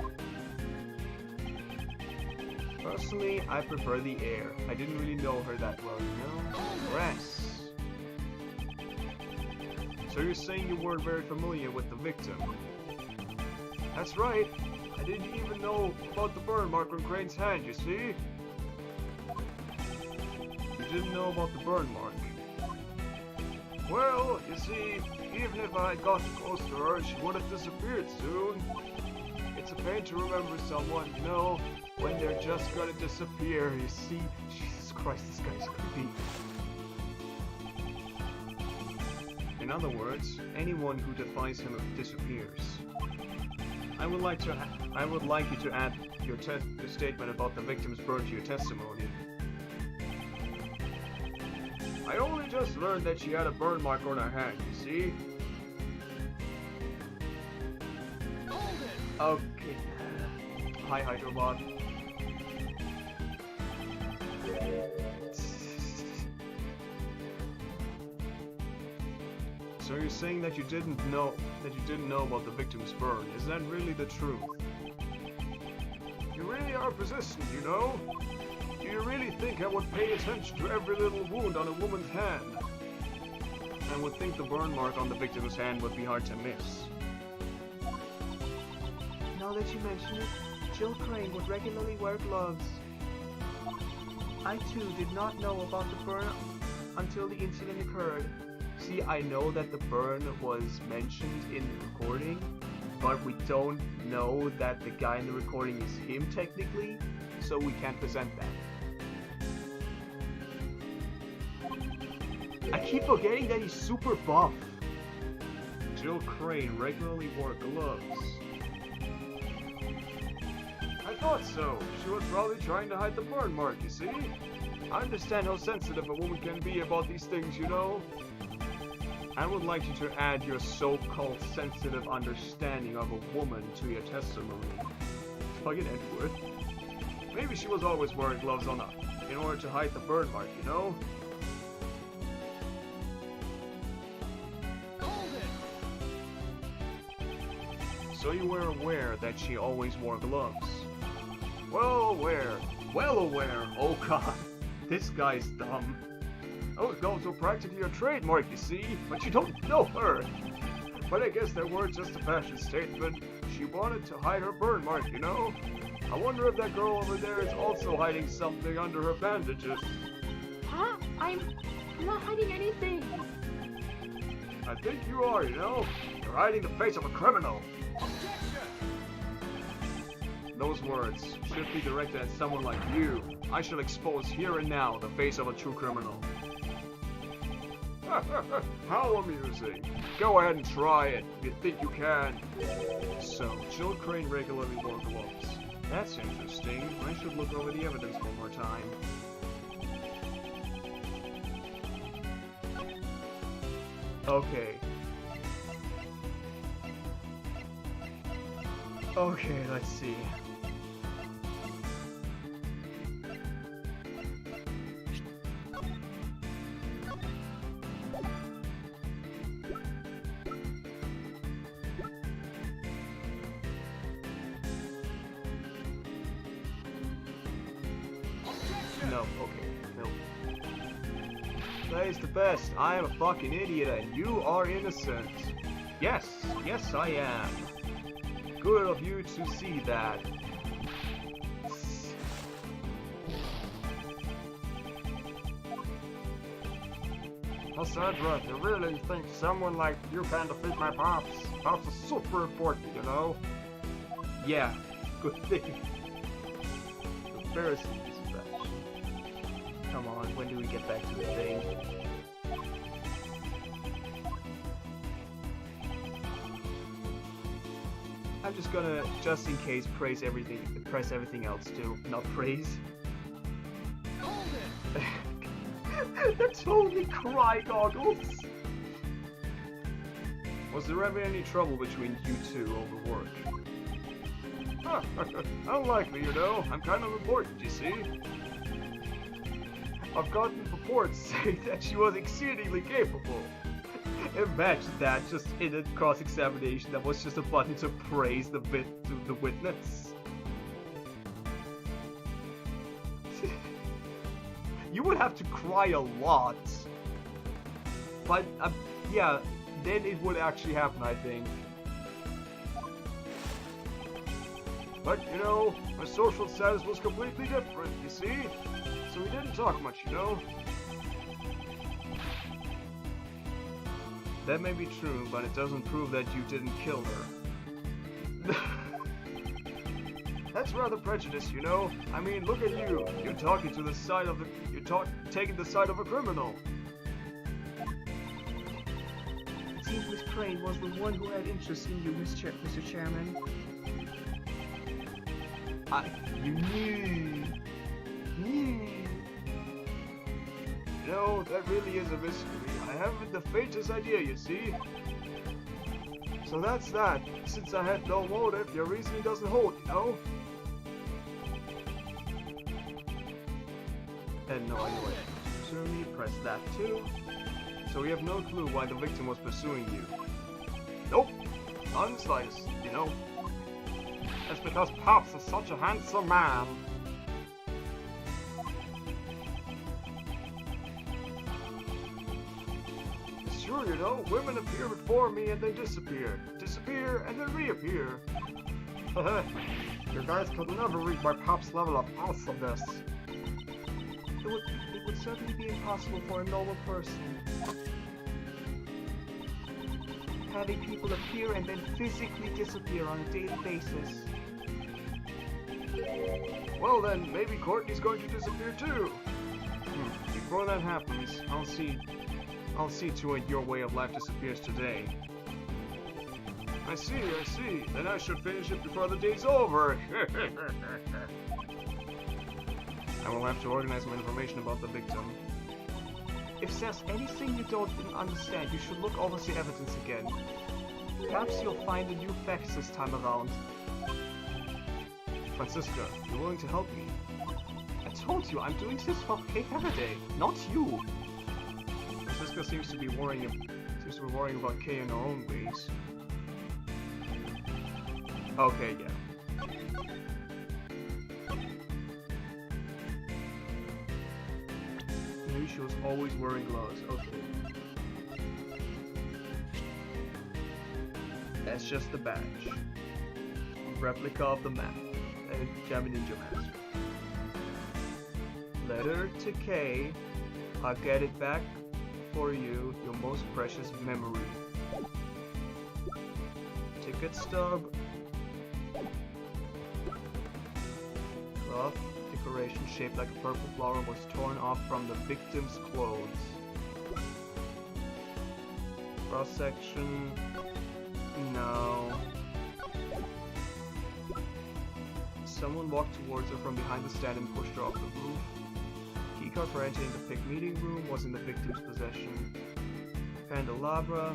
Speaker 1: Personally, I prefer the air. I didn't really know her that well, you know? Rest. So you're saying you weren't very familiar with the victim? That's right. I didn't even know about the burn mark on Crane's hand, you see? You didn't know about the burn mark. Well, you see, even if I got close to her, she would have disappeared soon. It's a pain to remember someone, you know, when they're just gonna disappear, you see? Jesus Christ, this guy's creepy. In other words, anyone who defies him disappears. I would like you to add your statement about the victim's burn to your testimony.
Speaker 3: I only just learned that she had a burn mark on her hand, you see?
Speaker 1: Okay. Hi, Hydrobot. So you're saying that you didn't know about the victim's burn? Is that really the truth?
Speaker 3: You really are persistent, you know? Do you really think I would pay attention to every little wound on a woman's hand?
Speaker 1: I would think the burn mark on the victim's hand would be hard to miss.
Speaker 2: Now that you mention it, Jill Crane would regularly wear gloves. I too did not know about the burn until the incident occurred.
Speaker 1: See, I know that the burn was mentioned in the recording, but we don't know that the guy in the recording is him technically, so we can't present that. I keep forgetting that he's super buff.
Speaker 3: Jill Crane regularly wore gloves. I thought so. She was probably trying to hide the burn mark, you see? I understand how sensitive a woman can be about these things, you know?
Speaker 1: I would like you to add your so-called sensitive understanding of a woman to your testimony. Fucking Edward.
Speaker 3: Maybe she was always wearing gloves on her, in order to hide the burn mark, you know?
Speaker 1: So you were aware that she always wore gloves?
Speaker 3: Well aware.
Speaker 1: Well aware. Oh god. This guy's dumb.
Speaker 3: Those gloves were practically a trademark, you see, but you don't know her. But I guess they were just a fashion statement. She wanted to hide her burn mark, you know? I wonder if that girl over there is also hiding something under her bandages.
Speaker 5: Huh? I'm not hiding anything.
Speaker 3: I think you are, you know? You're hiding the face of a criminal.
Speaker 1: Those words should be directed at someone like you. I shall expose here and now the face of a true criminal.
Speaker 3: How amusing. Go ahead and try it, if you think you can.
Speaker 1: So, Jill Crane regularly wore gloves. That's interesting. I should look over the evidence one more time. Okay. Okay, let's see. No, okay, no. Plays the best. I am a fucking idiot and you are innocent. Yes, yes I am. Good of you to see that.
Speaker 3: Cassandra, you really think someone like you can defeat my pops? Pops is super important, you know?
Speaker 1: Yeah, good thing. Embarrassing is that. Come on, when do we get back to the thing? I'm just gonna, just in case, press everything else too. Not praise. That's only cry goggles! Was there ever any trouble between you two over work?
Speaker 3: Unlikely, you know. I'm kind of important, you see.
Speaker 1: I've gotten reports saying that she was exceedingly capable. Imagine that, just in a cross-examination that was just a button to praise the witness. You would have to cry a lot. But, yeah, then it would actually happen, I think.
Speaker 3: But, you know, my social status was completely different, you see? So we didn't talk much, you know?
Speaker 1: That may be true, but it doesn't prove that you didn't kill her.
Speaker 3: That's rather prejudiced, you know? I mean, look at you. You're taking the side of a criminal.
Speaker 2: seems Miss Crane was the one who had interest in you, Mr. Chairman.
Speaker 1: You knew. No, that really is a mystery. I haven't the faintest idea, you see. So that's that. Since I had no motive, your reasoning doesn't hold, you know? And no idea what to pursue me, press that too. So we have no clue why the victim was pursuing you.
Speaker 3: Nope, not in the slightest, you know. It's because Pops is such a handsome man.
Speaker 1: It's true, you know, women appear before me and then disappear. Disappear and then reappear.
Speaker 3: You guys could never reach my Pop's level of awesomeness.
Speaker 2: It would certainly be impossible for a normal person. Having people appear and then physically disappear on a daily basis.
Speaker 1: Well then, maybe Courtney's going to disappear too. Before that happens, I'll see to it your way of life disappears today. I see. Then I should finish it before the day's over. I will have to organize my information about the victim.
Speaker 2: If there's anything you don't understand, you should look over the evidence again. Perhaps you'll find a new facts this time around.
Speaker 1: Francisca, you're willing to help me?
Speaker 2: I told you, I'm doing this for Kay Faraday, not you.
Speaker 1: Francisca seems to be worrying about Kay in her own ways. Okay, yeah. Knew she was always wearing gloves. Okay. That's just the badge. Replica of the map. And Jabba Ninja Master. Letter to Kay. I'll get it back for you, your most precious memory. Ticket stub. Cloth decoration shaped like a purple flower was torn off from the victim's clothes. Cross section. No. Someone walked towards her from behind the stand and pushed her off the roof. Keycard for entering the PIC meeting room was in the victim's possession. Candelabra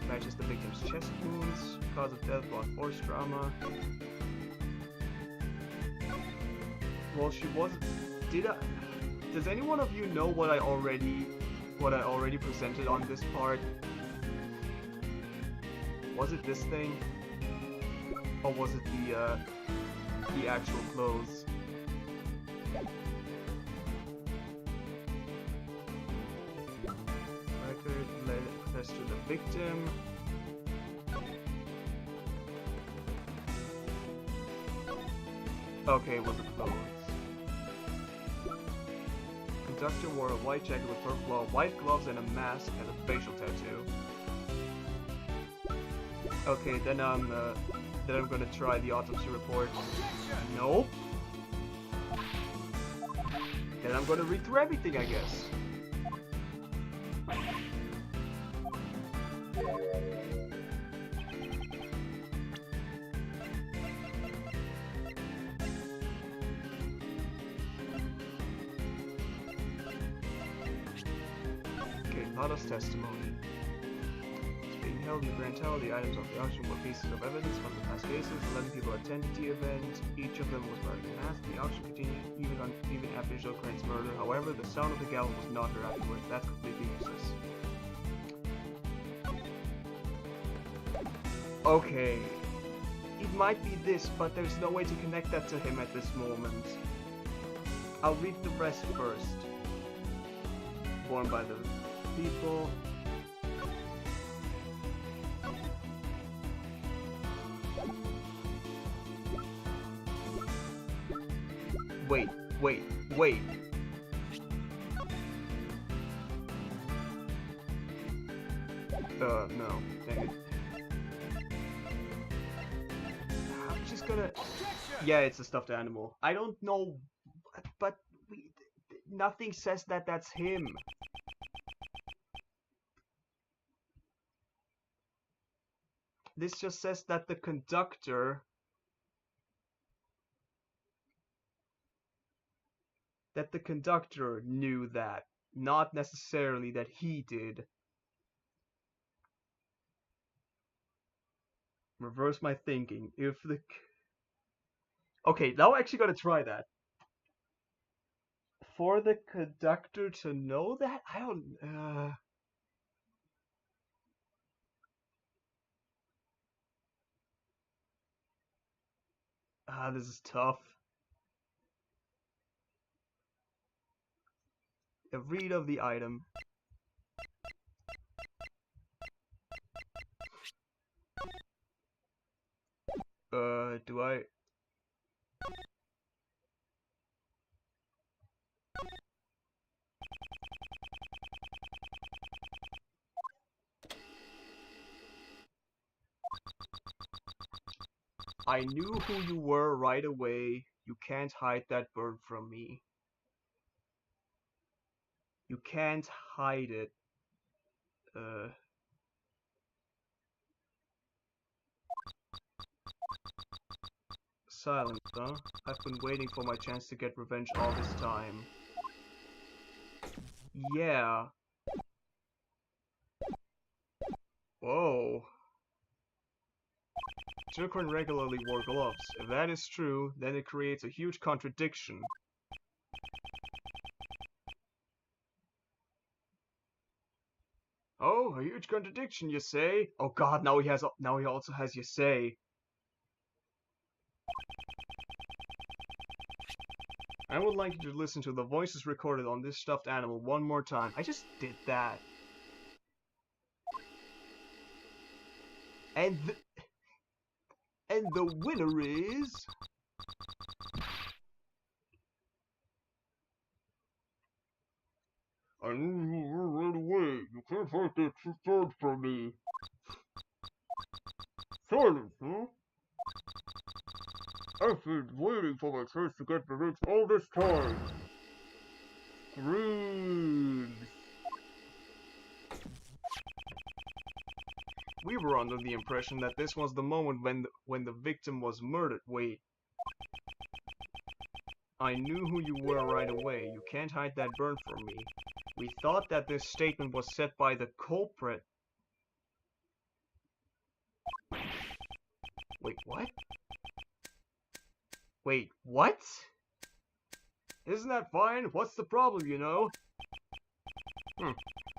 Speaker 1: matches the victim's chest wounds. Cause of death brought force trauma. Well, she was. Does any one of you know what I already presented on this part? Was it this thing, or was it the actual clothes? Record led us to the victim. Okay, it was the clothes. Conductor wore a white jacket with purple, white gloves and a mask and a facial tattoo. Okay, then I'm gonna try the autopsy report. Nope. Then I'm gonna read through everything, I guess. Okay, Lada's testimony. Being held in the grand tally, the items of the auction were pieces of evidence from the past cases. 11 people attended the event. Each of them was wearing a mask. The auction continued even after Jill Crane's murder. However, the sound of the gavel was not heard afterwards. That's completely useless. Okay. It might be this, but there's no way to connect that to him at this moment. I'll read the rest first. Born by the people. Wait. No. Dang it. I'm just gonna... Yeah, it's a stuffed animal. I don't know, but nothing says that that's him. This just says that the conductor knew that, not necessarily that he did. Reverse my thinking. If the... Okay, now I actually gotta try that. For the conductor to know that? I don't... this is tough. A read of the item. Do I... I knew who you were right away. You can't hide that bird from me. You can't hide it. Silence, huh? I've been waiting for my chance to get revenge all this time. Yeah. Whoa. Jokerin regularly wore gloves. If that is true, then it creates a huge contradiction. Oh, a huge contradiction, you say? Oh god, now he also has you say. I would like you to listen to the voices recorded on this stuffed animal one more time. I just did that. And the winner is... I knew you were right away. You can't hide that bird from me. Silence, huh? I've been waiting for my chance to get revenge all this time. Screams. We were under the impression that this was the moment when the victim was murdered. Wait. I knew who you were right away. You can't hide that burn from me. We thought that this statement was said by the culprit. Wait, what? Wait, what? Isn't that fine? What's the problem, you know?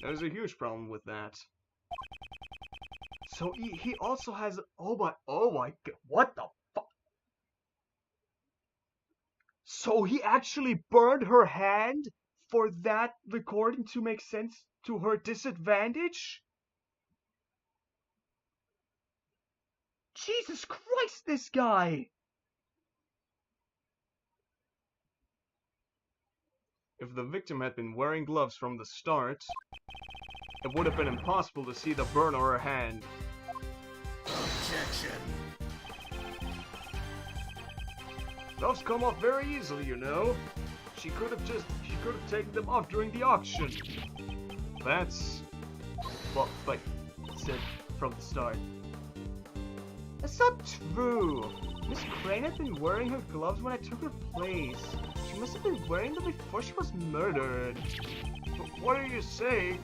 Speaker 1: There's a huge problem with that. So he also has... Oh my god, what the fuck? So he actually burned her hand for that recording to make sense to her disadvantage? Jesus Christ, this guy! If the victim had been wearing gloves from the start, it would have been impossible to see the burn on her hand.
Speaker 4: Objection.
Speaker 1: Gloves come off very easily, you know. She could have taken them off during the auction. That's... well, like said from the start. That's not true. Miss Crane had been wearing her gloves when I took her place. She must have been wearing them before she was murdered. But what do you say?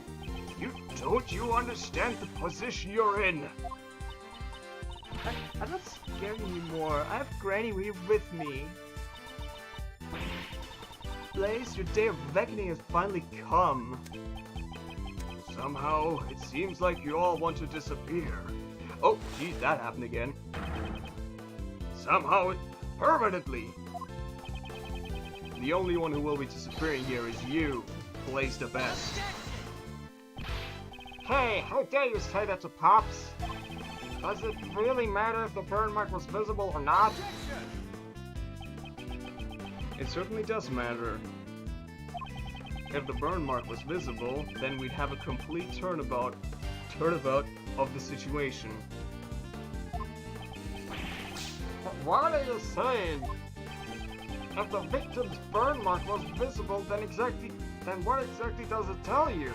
Speaker 1: Don't you understand the position you're in? I'm not scared anymore. I have Granny with me. Blaze, your day of reckoning has finally come. Somehow, it seems like you all want to disappear. Oh, geez, that happened again. Somehow, permanently. The only one who will be disappearing here is you, Blaze the Best.
Speaker 3: Hey, how dare you say that to Pops? Does it really matter if the burn mark was visible or not?
Speaker 1: It certainly does matter. If the burn mark was visible, then we'd have a complete turnabout of the situation.
Speaker 3: But what are you saying? If the victim's burn mark was visible, then what exactly does it tell you?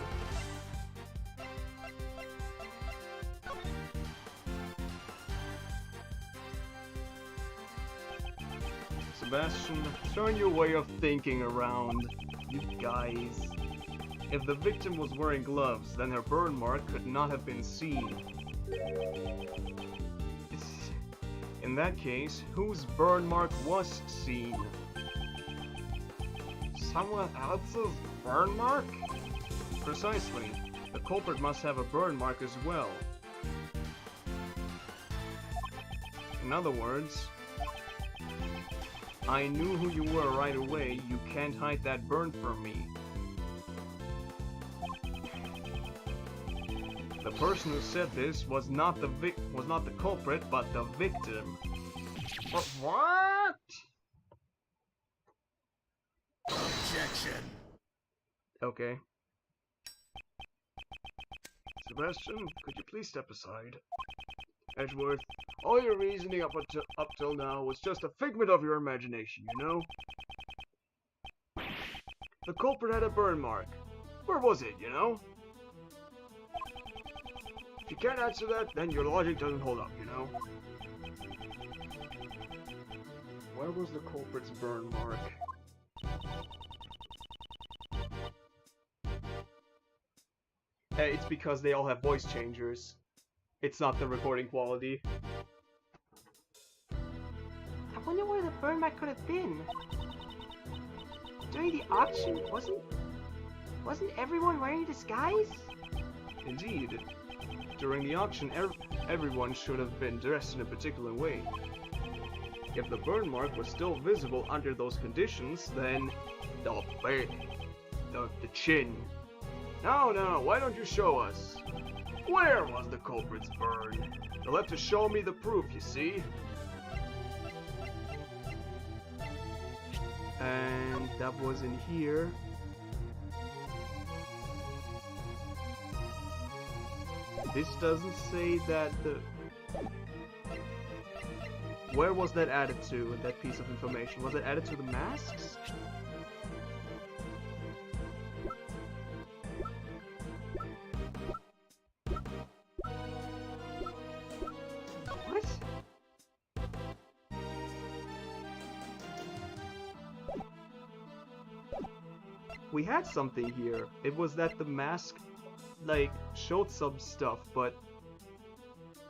Speaker 1: Sebastian, turn your way of thinking around, you guys. If the victim was wearing gloves, then her burn mark could not have been seen. In that case, whose burn mark was seen?
Speaker 3: Someone else's burn mark?
Speaker 1: Precisely. The culprit must have a burn mark as well. In other words, I knew who you were right away. You can't hide that burn from me. The person who said this was not the culprit, but the victim.
Speaker 3: But what?
Speaker 4: Objection.
Speaker 1: Okay. Sebastian, could you please step aside? Edgeworth, all your reasoning up till now was just a figment of your imagination, you know? The culprit had a burn mark. Where was it, you know? If you can't answer that, then your logic doesn't hold up, you know? Where was the culprit's burn mark? It's because they all have voice changers. It's not the recording quality.
Speaker 2: I wonder where the burn mark could have been. During the auction, wasn't everyone wearing a disguise?
Speaker 1: Indeed. During the auction, everyone should have been dressed in a particular way. If the burn mark was still visible under those conditions, then the chin. No, why don't you show us? Where was the culprit's burn? You'll have to show me the proof, you see? And that was in here. This doesn't say that the... Where was that added to, that piece of information? Was it added to the masks?
Speaker 2: What?
Speaker 1: We had something here. It was that the mask, like, showed some stuff, but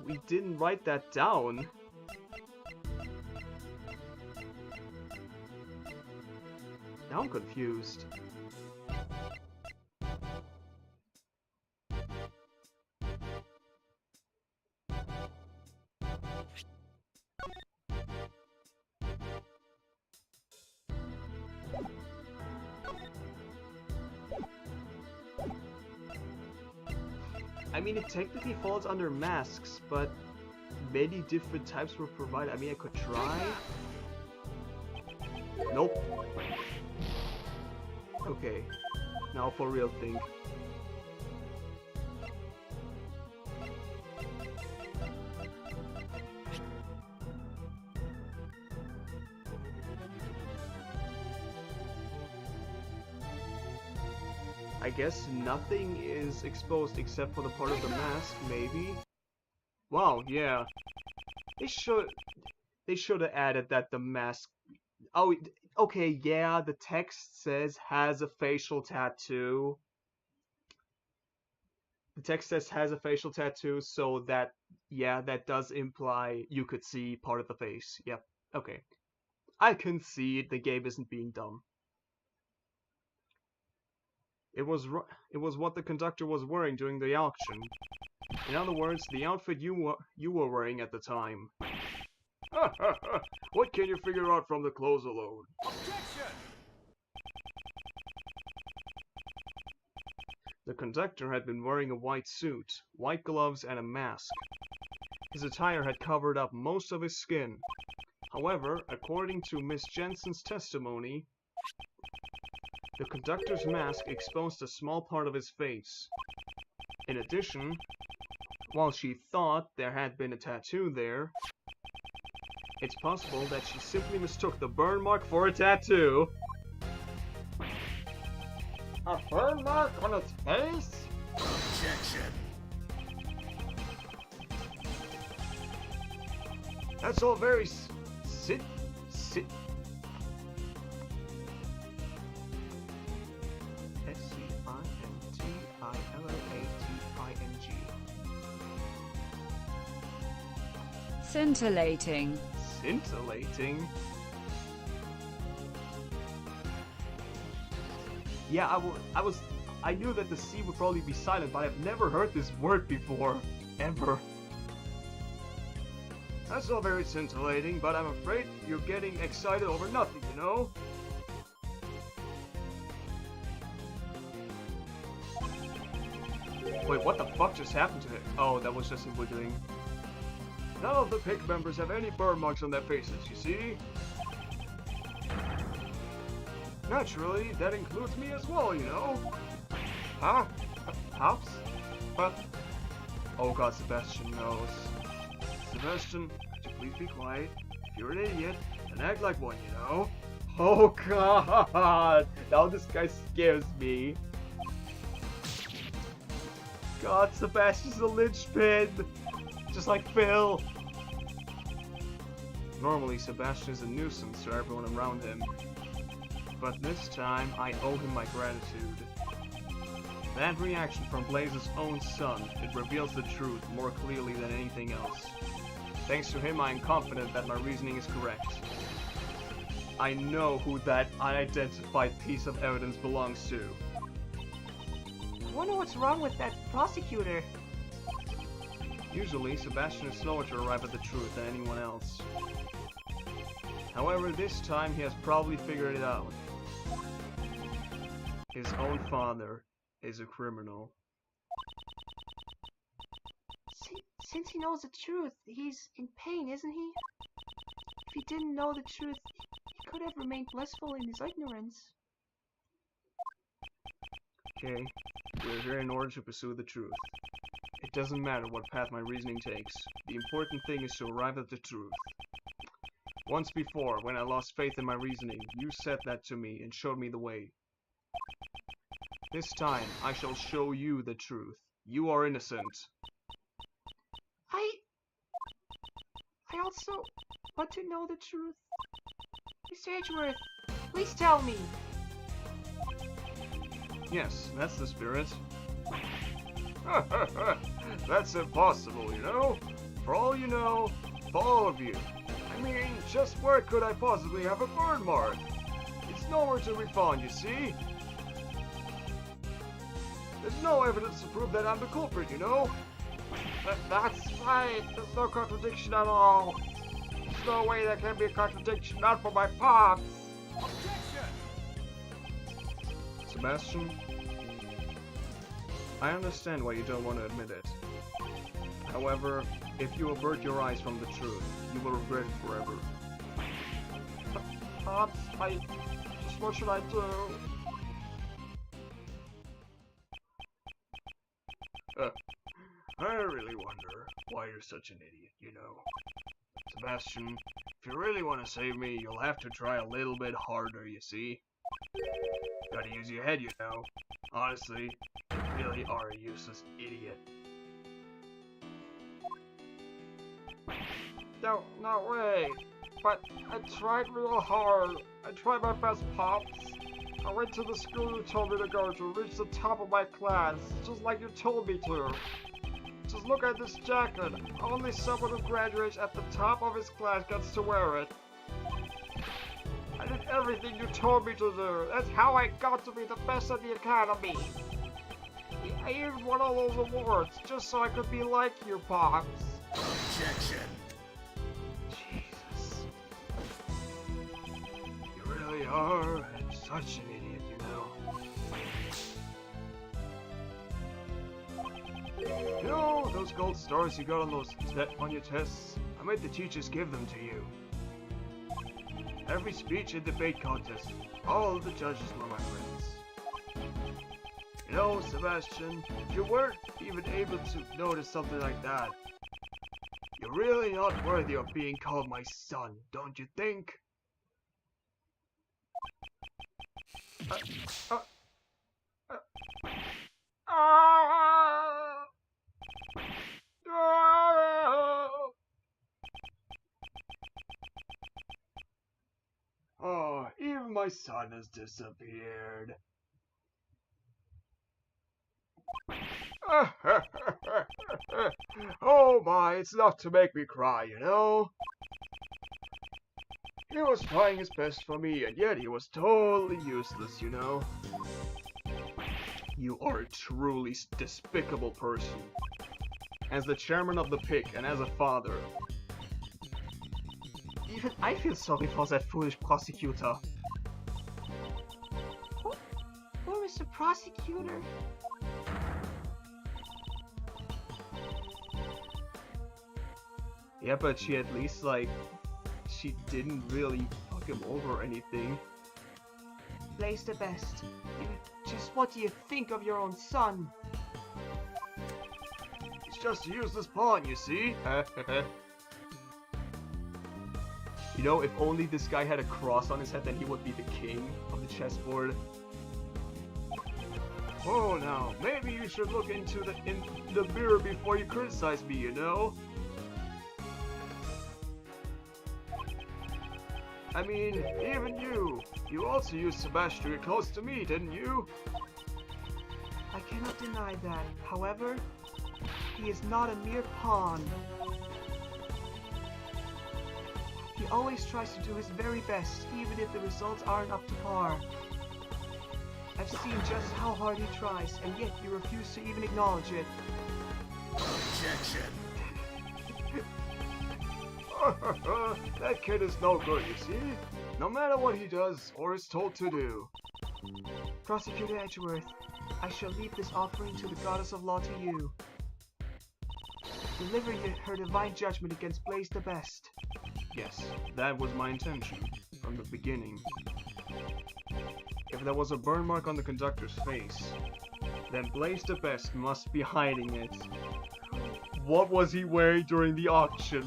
Speaker 1: we didn't write that down. Now I'm confused. I mean, it technically falls under masks, but many different types were provided. I mean, I could try. Nope. Okay. Now for real think. I guess nothing is exposed except for the part of the mask, maybe? Wow, yeah. They should have added that the mask... Oh, okay, yeah, the text says has a facial tattoo. The text says has a facial tattoo, so that, yeah, that does imply you could see part of the face. Yep, okay. I concede the game isn't being dumb. It was what the conductor was wearing during the auction. In other words, the outfit you were wearing at the time. What can you figure out from the clothes alone?
Speaker 4: Objection!
Speaker 1: The conductor had been wearing a white suit, white gloves, and a mask. His attire had covered up most of his skin. However, according to Miss Jensen's testimony, the conductor's mask exposed a small part of his face. In addition, while she thought there had been a tattoo there, it's possible that she simply mistook the burn mark for a tattoo.
Speaker 3: A burn mark on its face?
Speaker 4: Objection!
Speaker 1: That's all very
Speaker 6: Scintillating.
Speaker 1: Scintillating? Yeah, I knew that the C would probably be silent, but I've never heard this word before. Ever. That's all very scintillating, but I'm afraid you're getting excited over nothing, you know? Wait, what the fuck just happened to it? Oh, that was just him wiggling. None of the pig members have any burn marks on their faces, you see? Naturally, that includes me as well, you know? Huh? Pops? But... Oh god, Sebastian knows. Sebastian, could you please be quiet? If you're an idiot, then act like one, you know? Oh god! Now this guy scares me. God, Sebastian's a linchpin! Just like Phil! Normally, Sebastian is a nuisance to everyone around him. But this time, I owe him my gratitude. That reaction from Blaze's own son, it reveals the truth more clearly than anything else. Thanks to him, I am confident that my reasoning is correct. I know who that unidentified piece of evidence belongs to.
Speaker 2: I wonder what's wrong with that prosecutor.
Speaker 1: Usually, Sebastian is slower to arrive at the truth than anyone else. However, this time he has probably figured it out. His own father is a criminal.
Speaker 2: Since he knows the truth, he's in pain, isn't he? If he didn't know the truth, he could have remained blissful in his ignorance.
Speaker 1: Okay, we're here in order to pursue the truth. It doesn't matter what path my reasoning takes. The important thing is to arrive at the truth. Once before, when I lost faith in my reasoning, you said that to me and showed me the way. This time, I shall show you the truth. You are innocent.
Speaker 2: I also want to know the truth. Mr. Edgeworth, please tell me.
Speaker 1: Yes, that's the spirit.
Speaker 3: That's impossible, you know? For all you know, for all of you. I mean, just where could I possibly have a burn mark? It's nowhere to be found, you see? There's no evidence to prove that I'm the culprit, you know? That's right, there's no contradiction at all. There's no way there can be a contradiction, not for my pops.
Speaker 4: Objection!
Speaker 1: Sebastian, I understand why you don't want to admit it. However, if you avert your eyes from the truth, you will regret it forever.
Speaker 3: Pops, what should I do?
Speaker 1: I really wonder why you're such an idiot, you know. Sebastian, if you really want to save me, you'll have to try a little bit harder, you see? Gotta use your head, you know. Honestly, you really are a useless idiot.
Speaker 3: No way. But I tried real hard. I tried my best, Pops. I went to the school you told me to go to, reach the top of my class, just like you told me to. Just look at this jacket. Only someone who graduates at the top of his class gets to wear it. I did everything you told me to do. That's how I got to be the best at the academy. I even won all those awards, just so I could be like you, Pops.
Speaker 4: Objection!
Speaker 1: Jesus. You really are such an idiot, you know. You know, those gold stars you got on your tests? I made the teachers give them to you. Every speech and debate contest, all the judges were my friends. You know, Sebastian, if you weren't even able to notice something like that, you're really not worthy of being called my son, don't you think? Oh, even my son has disappeared. Oh my, it's enough to make me cry, you know? He was trying his best for me, and yet he was totally useless, you know? You are a truly despicable person. As the chairman of the PIC and as a father. Even I feel sorry for that foolish prosecutor.
Speaker 5: Who is the prosecutor?
Speaker 1: Yeah, but she at least, like, she didn't really fuck him over or anything.
Speaker 5: Blaze the best. Just what do you think of your own son?
Speaker 1: He's just a useless pawn, you see? You know, if only this guy had a cross on his head, then he would be the king of the chessboard. Oh, now, maybe you should look into the mirror before you criticize me, you know? I mean, even you also used Sebastian to get close to me, didn't you?
Speaker 2: I cannot deny that. However, he is not a mere pawn. He always tries to do his very best, even if the results aren't up to par. I've seen just how hard he tries, and yet you refuse to even acknowledge it.
Speaker 4: Objection.
Speaker 1: That kid is no good, you see? No matter what he does or is told to do.
Speaker 2: Prosecutor Edgeworth, I shall leave this offering to the goddess of law to you. Deliver her divine judgment against Blaze the Best.
Speaker 1: Yes, that was my intention from the beginning. If there was a burn mark on the conductor's face, then Blaze the Best must be hiding it. What was he wearing during the auction?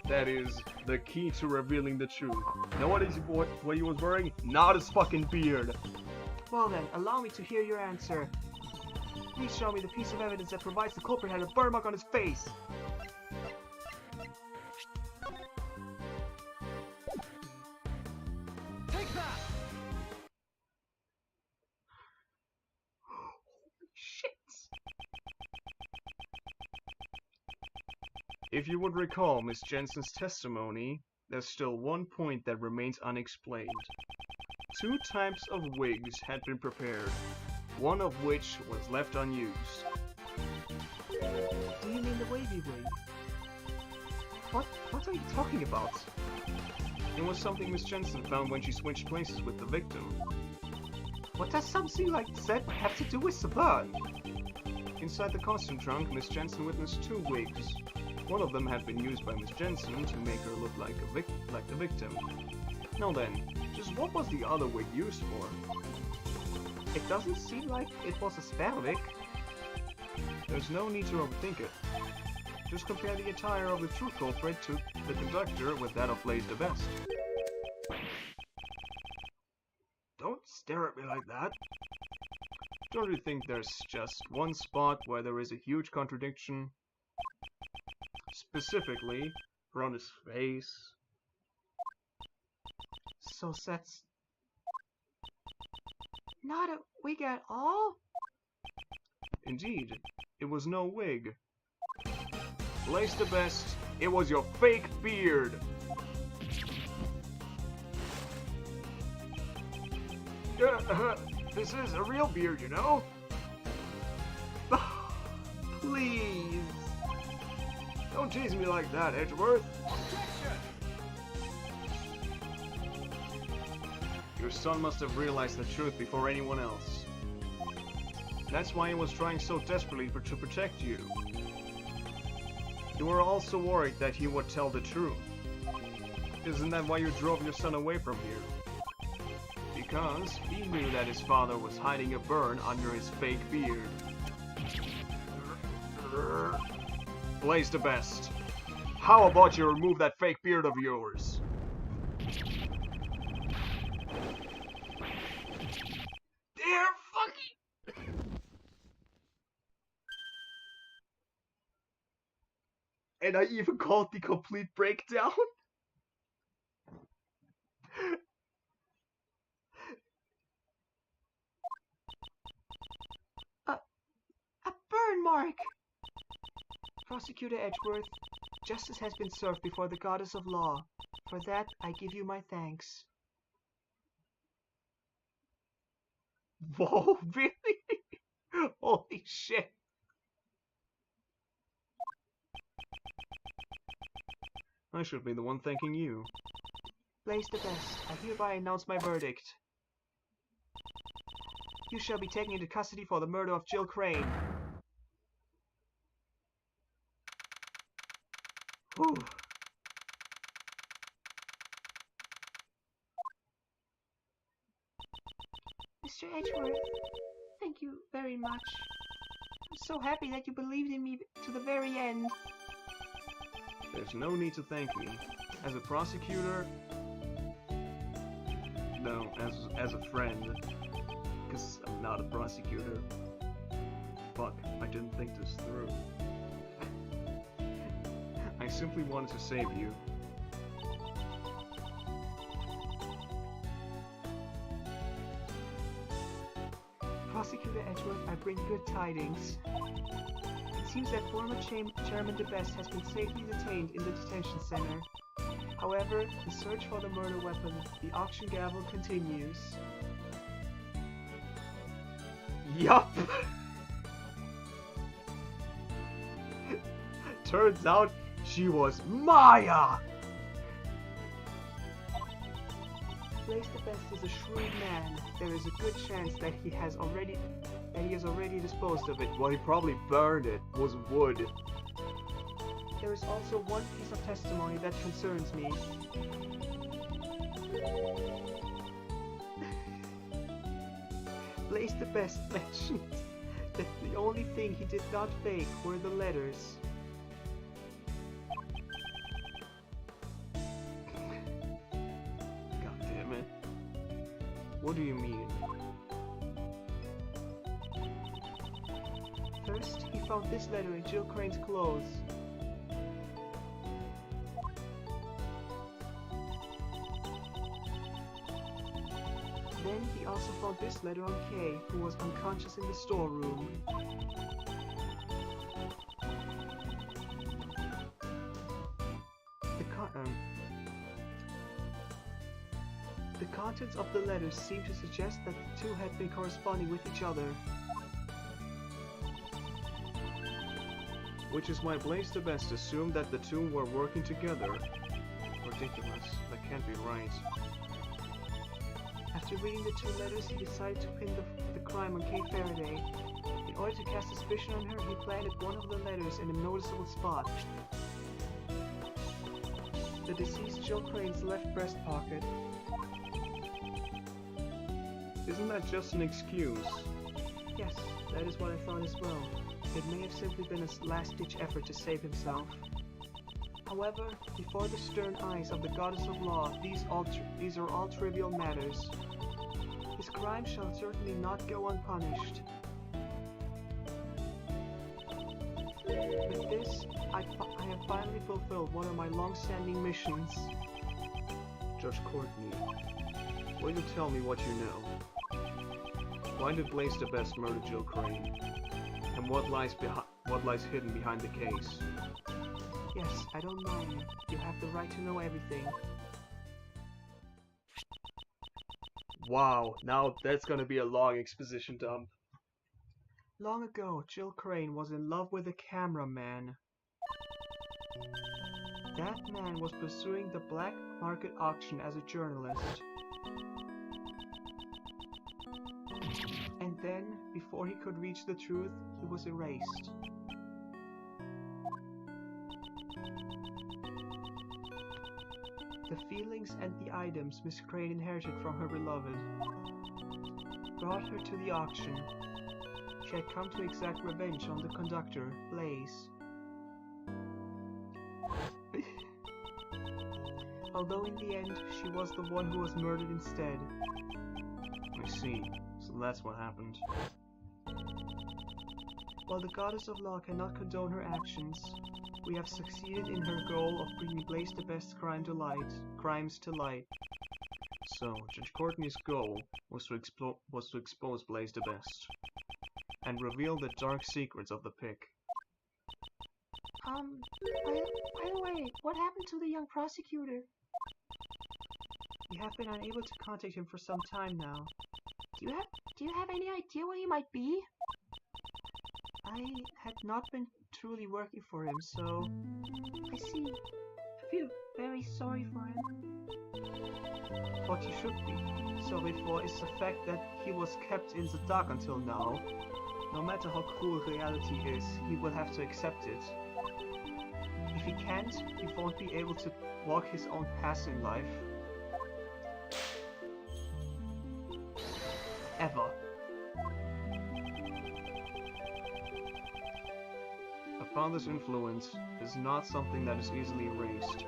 Speaker 1: That is the key to revealing the truth. You know what he was wearing? Not his fucking beard.
Speaker 2: Well then, allow me to hear your answer. Please show me the piece of evidence that provides the culprit had a burn mark on his face.
Speaker 4: Take that!
Speaker 2: Shit!
Speaker 1: If you would recall Miss Jensen's testimony, there's still one point that remains unexplained. 2 types of wigs had been prepared, one of which was left unused.
Speaker 2: Do you mean the wavy wig? What are you talking about?
Speaker 1: It was something Miss Jensen found when she switched places with the victim.
Speaker 2: What does something like that have to do with Saban?
Speaker 1: Inside the costume trunk, Miss Jensen witnessed 2 wigs. One of them had been used by Miss Jensen to make her look like the victim. Now then, just what was the other wig used for?
Speaker 2: It doesn't seem like it was a spare wig.
Speaker 1: There's no need to overthink it. Just compare the attire of the true culprit to the conductor with that of Blaze the Best. Don't stare at me like that. Don't you think there's just one spot where there is a huge contradiction? Specifically, around his face.
Speaker 2: So that's not a wig at all?
Speaker 1: Indeed, it was no wig. Blaze the Best, it was your fake beard! This is a real beard, you know? Please! Don't tease me like that, Edgeworth.
Speaker 4: Objection!
Speaker 1: Your son must have realized the truth before anyone else. That's why he was trying so desperately to protect you. You were also worried that he would tell the truth. Isn't that why you drove your son away from here? Because he knew that his father was hiding a burn under his fake beard. Blaze the Best. How about you remove that fake beard of yours? Dear fucking... And I even called the complete breakdown?
Speaker 2: A burn mark!
Speaker 5: Prosecutor Edgeworth, justice has been served before the goddess of law. For that, I give you my thanks.
Speaker 1: Whoa, really? Holy shit. I should be the one thanking you.
Speaker 5: Blaze the Best, I hereby announce my verdict. You shall be taken into custody for the murder of Jill Crane.
Speaker 1: Whew.
Speaker 5: Mr. Edgeworth, thank you very much. I'm so happy that you believed in me to the very end.
Speaker 1: There's no need to thank me. As a prosecutor... No, as a friend. Because I'm not a prosecutor. Fuck, I didn't think this through. I simply wanted to save you.
Speaker 5: Prosecutor Edgeworth, I bring good tidings. It seems that former Chairman DeBest has been safely detained in the detention center. However, the search for the murder weapon, the auction gavel, continues.
Speaker 1: Yup! Turns out she was Maya!
Speaker 5: Blaze the Best is a shrewd man. There is a good chance that he has already disposed of it.
Speaker 1: Well, he probably burned it. It was wood.
Speaker 5: There is also one piece of testimony that concerns me. Blaze the Best mentioned that the only thing he did not fake were the letters.
Speaker 1: God damn it. What do you mean?
Speaker 5: First, he found this letter in Jill Crane's clothes. Then he also found this letter on Kay, who was unconscious in the storeroom. The contents of the letters seem to suggest that the two had been corresponding with each other.
Speaker 1: Which is why Blaze the Best assumed that the two were working together. Ridiculous. That can't be right.
Speaker 5: After reading the two letters, he decided to pin the crime on Kay Faraday. In order to cast suspicion on her, he planted one of the letters in a noticeable spot. The deceased Jill Crane's left breast pocket.
Speaker 1: Isn't that just an excuse?
Speaker 5: Yes, that is what I thought as well. It may have simply been a last-ditch effort to save himself. However, before the stern eyes of the goddess of law, these are all trivial matters. His crime shall certainly not go unpunished. With this, I have finally fulfilled one of my long-standing missions.
Speaker 1: Judge Courtney, will you tell me what you know? Why did Blaze the Best murder Jill Crane? And what lies hidden behind the case?
Speaker 5: Yes, I don't mind. You have the right to know everything.
Speaker 1: Wow, now that's gonna be a long exposition dump.
Speaker 5: Long ago, Jill Crane was in love with a cameraman. That man was pursuing the black market auction as a journalist. And then, before he could reach the truth, he was erased. The feelings and the items Miss Crane inherited from her beloved brought her to the auction. She had come to exact revenge on the conductor, Blaze. Although in the end, she was the one who was murdered instead.
Speaker 1: I see. So that's what happened.
Speaker 5: While the goddess of law cannot condone her actions, we have succeeded in her goal of bringing Blaze the Best's crimes to light.
Speaker 1: So, Judge Courtney's goal was to expose Blaze the Best and reveal the dark secrets of the pick.
Speaker 2: By the way, what happened to the young prosecutor?
Speaker 5: We have been unable to contact him for some time now.
Speaker 2: Do you have any idea where he might be?
Speaker 5: I had not been truly working for him, so
Speaker 2: I see. I feel very sorry for him.
Speaker 5: what you should be sorry for is the fact that he was kept in the dark until now. No matter how cruel reality is, he will have to accept it. If he can't, he won't be able to walk his own path in life. Ever.
Speaker 1: A father's influence is not something that is easily erased.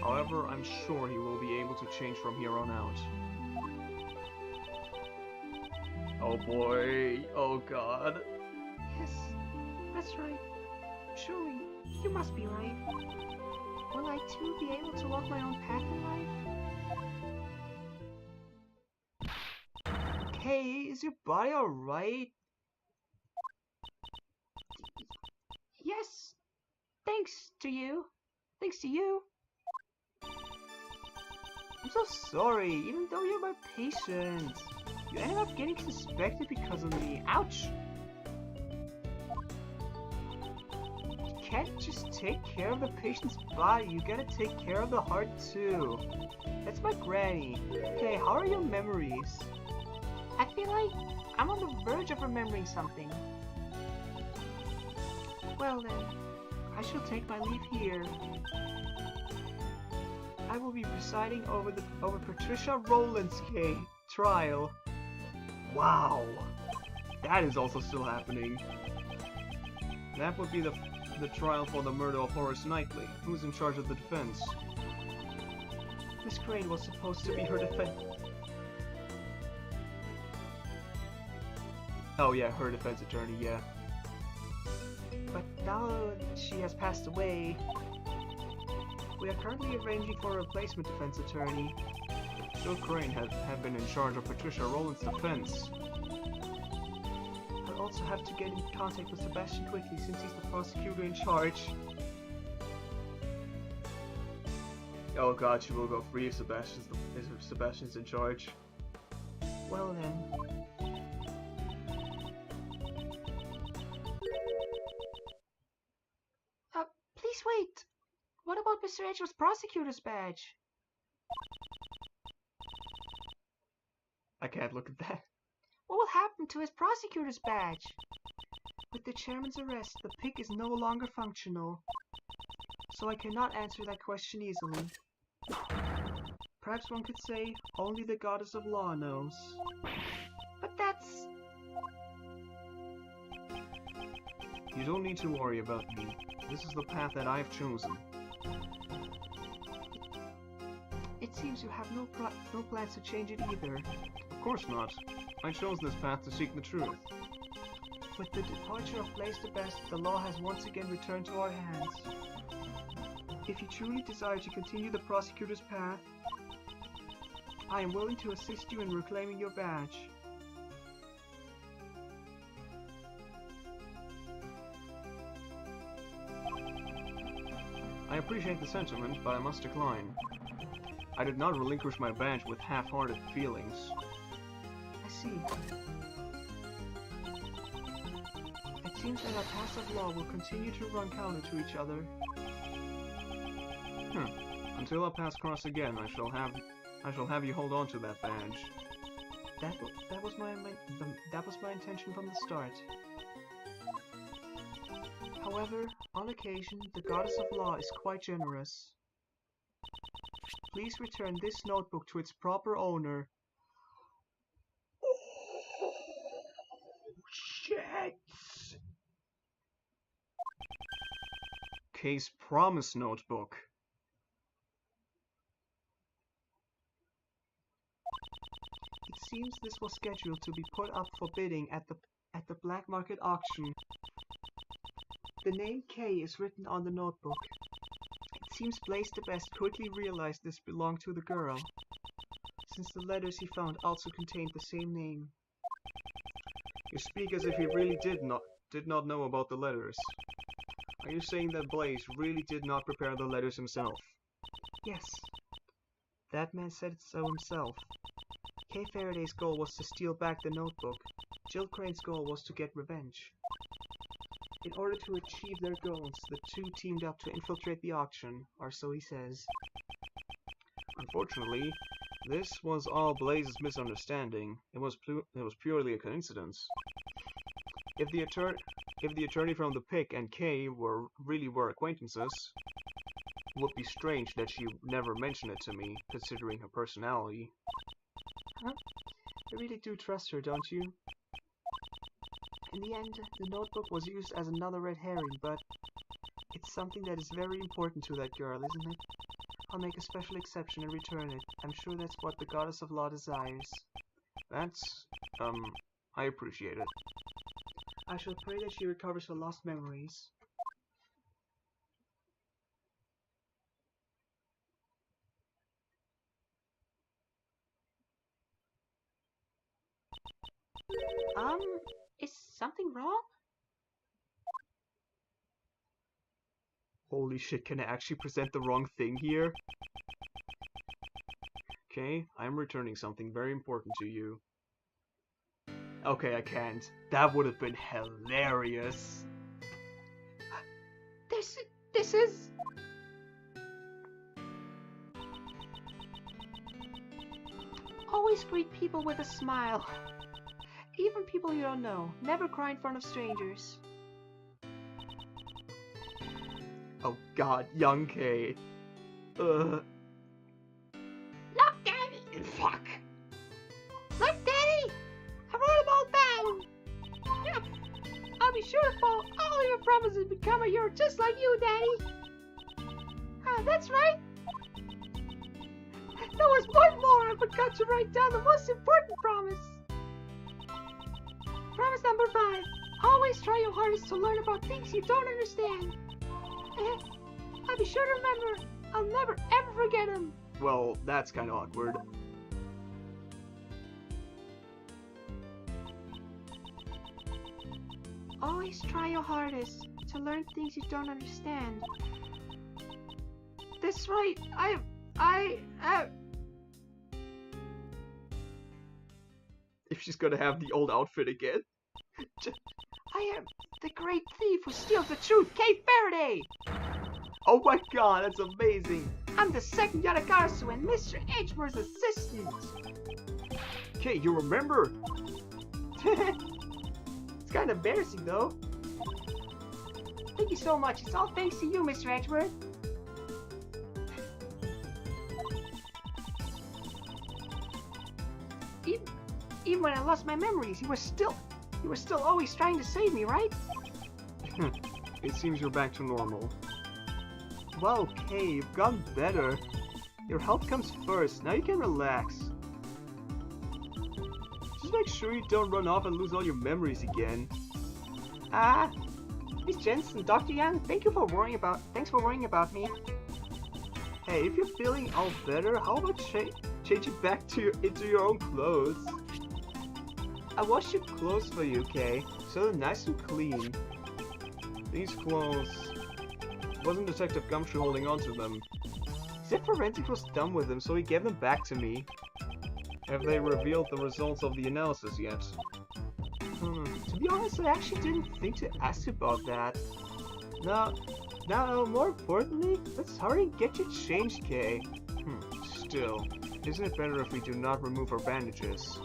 Speaker 1: However, I'm sure he will be able to change from here on out. Oh boy, oh god.
Speaker 2: Yes, that's right. Surely, you must be right. Will I too be able to walk my own path in life?
Speaker 5: Hey, is your body alright?
Speaker 2: Yes. Thanks to you. Thanks to you.
Speaker 5: I'm so sorry, even though you're my patient. You ended up getting suspected because of me. Ouch! You can't just take care of the patient's body, you gotta take care of the heart too. That's my granny. Okay, how are your memories?
Speaker 2: I feel like I'm on the verge of remembering something.
Speaker 5: Well then, I shall take my leave here. I will be presiding over Patricia Rowland's trial.
Speaker 1: Wow! That is also still happening. That would be the trial for the murder of Horace Knightley. Who's in charge of the defense?
Speaker 5: Miss Crane was supposed to be her defense.
Speaker 1: Oh yeah, her defense attorney, yeah.
Speaker 5: But now that she has passed away, we are currently arranging for a replacement defense attorney.
Speaker 1: Jill Crane have been in charge of Patricia Rowland's defense.
Speaker 5: I'll also have to get in contact with Sebastian quickly since he's the prosecutor in charge.
Speaker 1: Oh god, she will go free if Sebastian's in charge.
Speaker 5: Well then.
Speaker 2: Please wait. What about Mr. Edgeworth's prosecutor's badge?
Speaker 1: I can't look at that.
Speaker 2: What will happen to his prosecutor's badge?
Speaker 5: With the chairman's arrest, the PIC is no longer functional, so I cannot answer that question easily. Perhaps one could say only the goddess of law knows.
Speaker 2: But that's...
Speaker 1: You don't need to worry about me. This is the path that I've chosen.
Speaker 5: It seems you have no plans to change it either.
Speaker 1: Of course not. I chose this path to seek the truth.
Speaker 5: With the departure of Blaise the Best, the law has once again returned to our hands. If you truly desire to continue the prosecutor's path, I am willing to assist you in reclaiming your badge.
Speaker 1: I appreciate the sentiment, but I must decline. I did not relinquish my badge with half-hearted feelings.
Speaker 5: I see. It seems that our paths of law will continue to run counter to each other.
Speaker 1: Until our paths cross again, I shall have you hold on to that badge.
Speaker 5: That was my intention from the start. However, on occasion, the goddess of law is quite generous. Please return this notebook to its proper owner.
Speaker 1: Oh, shit! Case Promise Notebook.
Speaker 5: It seems this was scheduled to be put up for bidding at the black market auction. The name K is written on the notebook. It seems Blaise the Best quickly realized this belonged to the girl, since the letters he found also contained the same name.
Speaker 1: You speak as if he really did not know about the letters. Are you saying that Blaze really did not prepare the letters himself?
Speaker 5: Yes. That man said it so himself. Kay Faraday's goal was to steal back the notebook. Jill Crane's goal was to get revenge. In order to achieve their goals, the two teamed up to infiltrate the auction, or so he says.
Speaker 1: Unfortunately, this was all Blaze's misunderstanding. It was purely a coincidence. If the attorney from the Pick and Kay really were acquaintances, it would be strange that she never mentioned it to me, considering her personality.
Speaker 5: Huh? You really do trust her, don't you? In the end, the notebook was used as another red herring, but it's something that is very important to that girl, isn't it? I'll make a special exception and return it. I'm sure that's what the Goddess of Law desires.
Speaker 1: That's, I appreciate it.
Speaker 5: I shall pray that she recovers her lost memories. Is something wrong?
Speaker 1: Holy shit, can I actually present the wrong thing here? Okay, I'm returning something very important to you. Okay, I can't. That would have been hilarious.
Speaker 5: This is... Always greet people with a smile. Even people you don't know. Never cry in front of strangers.
Speaker 1: Oh god, young Kay.
Speaker 5: Look, Daddy!
Speaker 1: Fuck.
Speaker 5: Look, Daddy! I wrote them all down! Yep. I'll be sure to follow all your promises and become a hero just like you, Daddy! Ah, that's right! There was one more I forgot to write down, the most important promise! Promise number 5. Always try your hardest to learn about things you don't understand. I'll be sure to remember. I'll never ever forget them.
Speaker 1: Well, that's kind of awkward.
Speaker 5: Always try your hardest to learn things you don't understand. That's right.
Speaker 1: If she's gonna have the old outfit again.
Speaker 5: I am the great thief who steals the truth, Kay Faraday!
Speaker 1: Oh my god, that's amazing!
Speaker 5: I'm the second Yatagarasu and Mr. Edgemore's assistant!
Speaker 1: Okay, you remember?
Speaker 5: It's kind of embarrassing though. Thank you so much. It's all thanks to you, Mr. Edgemore. Even when I lost my memories, you were still always trying to save me, right?
Speaker 1: It seems you're back to normal. Wow, Kay, you've gotten better. Your health comes first. Now you can relax. Just make sure you don't run off and lose all your memories again.
Speaker 5: Miss Jensen, Dr. Young, thanks for worrying about me.
Speaker 1: Hey, if you're feeling all better, how about change it back into your own clothes? I washed your clothes for you, Kay, so they're nice and clean. These clothes... Wasn't Detective Gumshoe holding on to them? He said Forensic was done with them, so he gave them back to me. Have they revealed the results of the analysis yet? To be honest, I actually didn't think to ask about that. No, more importantly, let's hurry and get you changed, Kay. Still, isn't it better if we do not remove her bandages?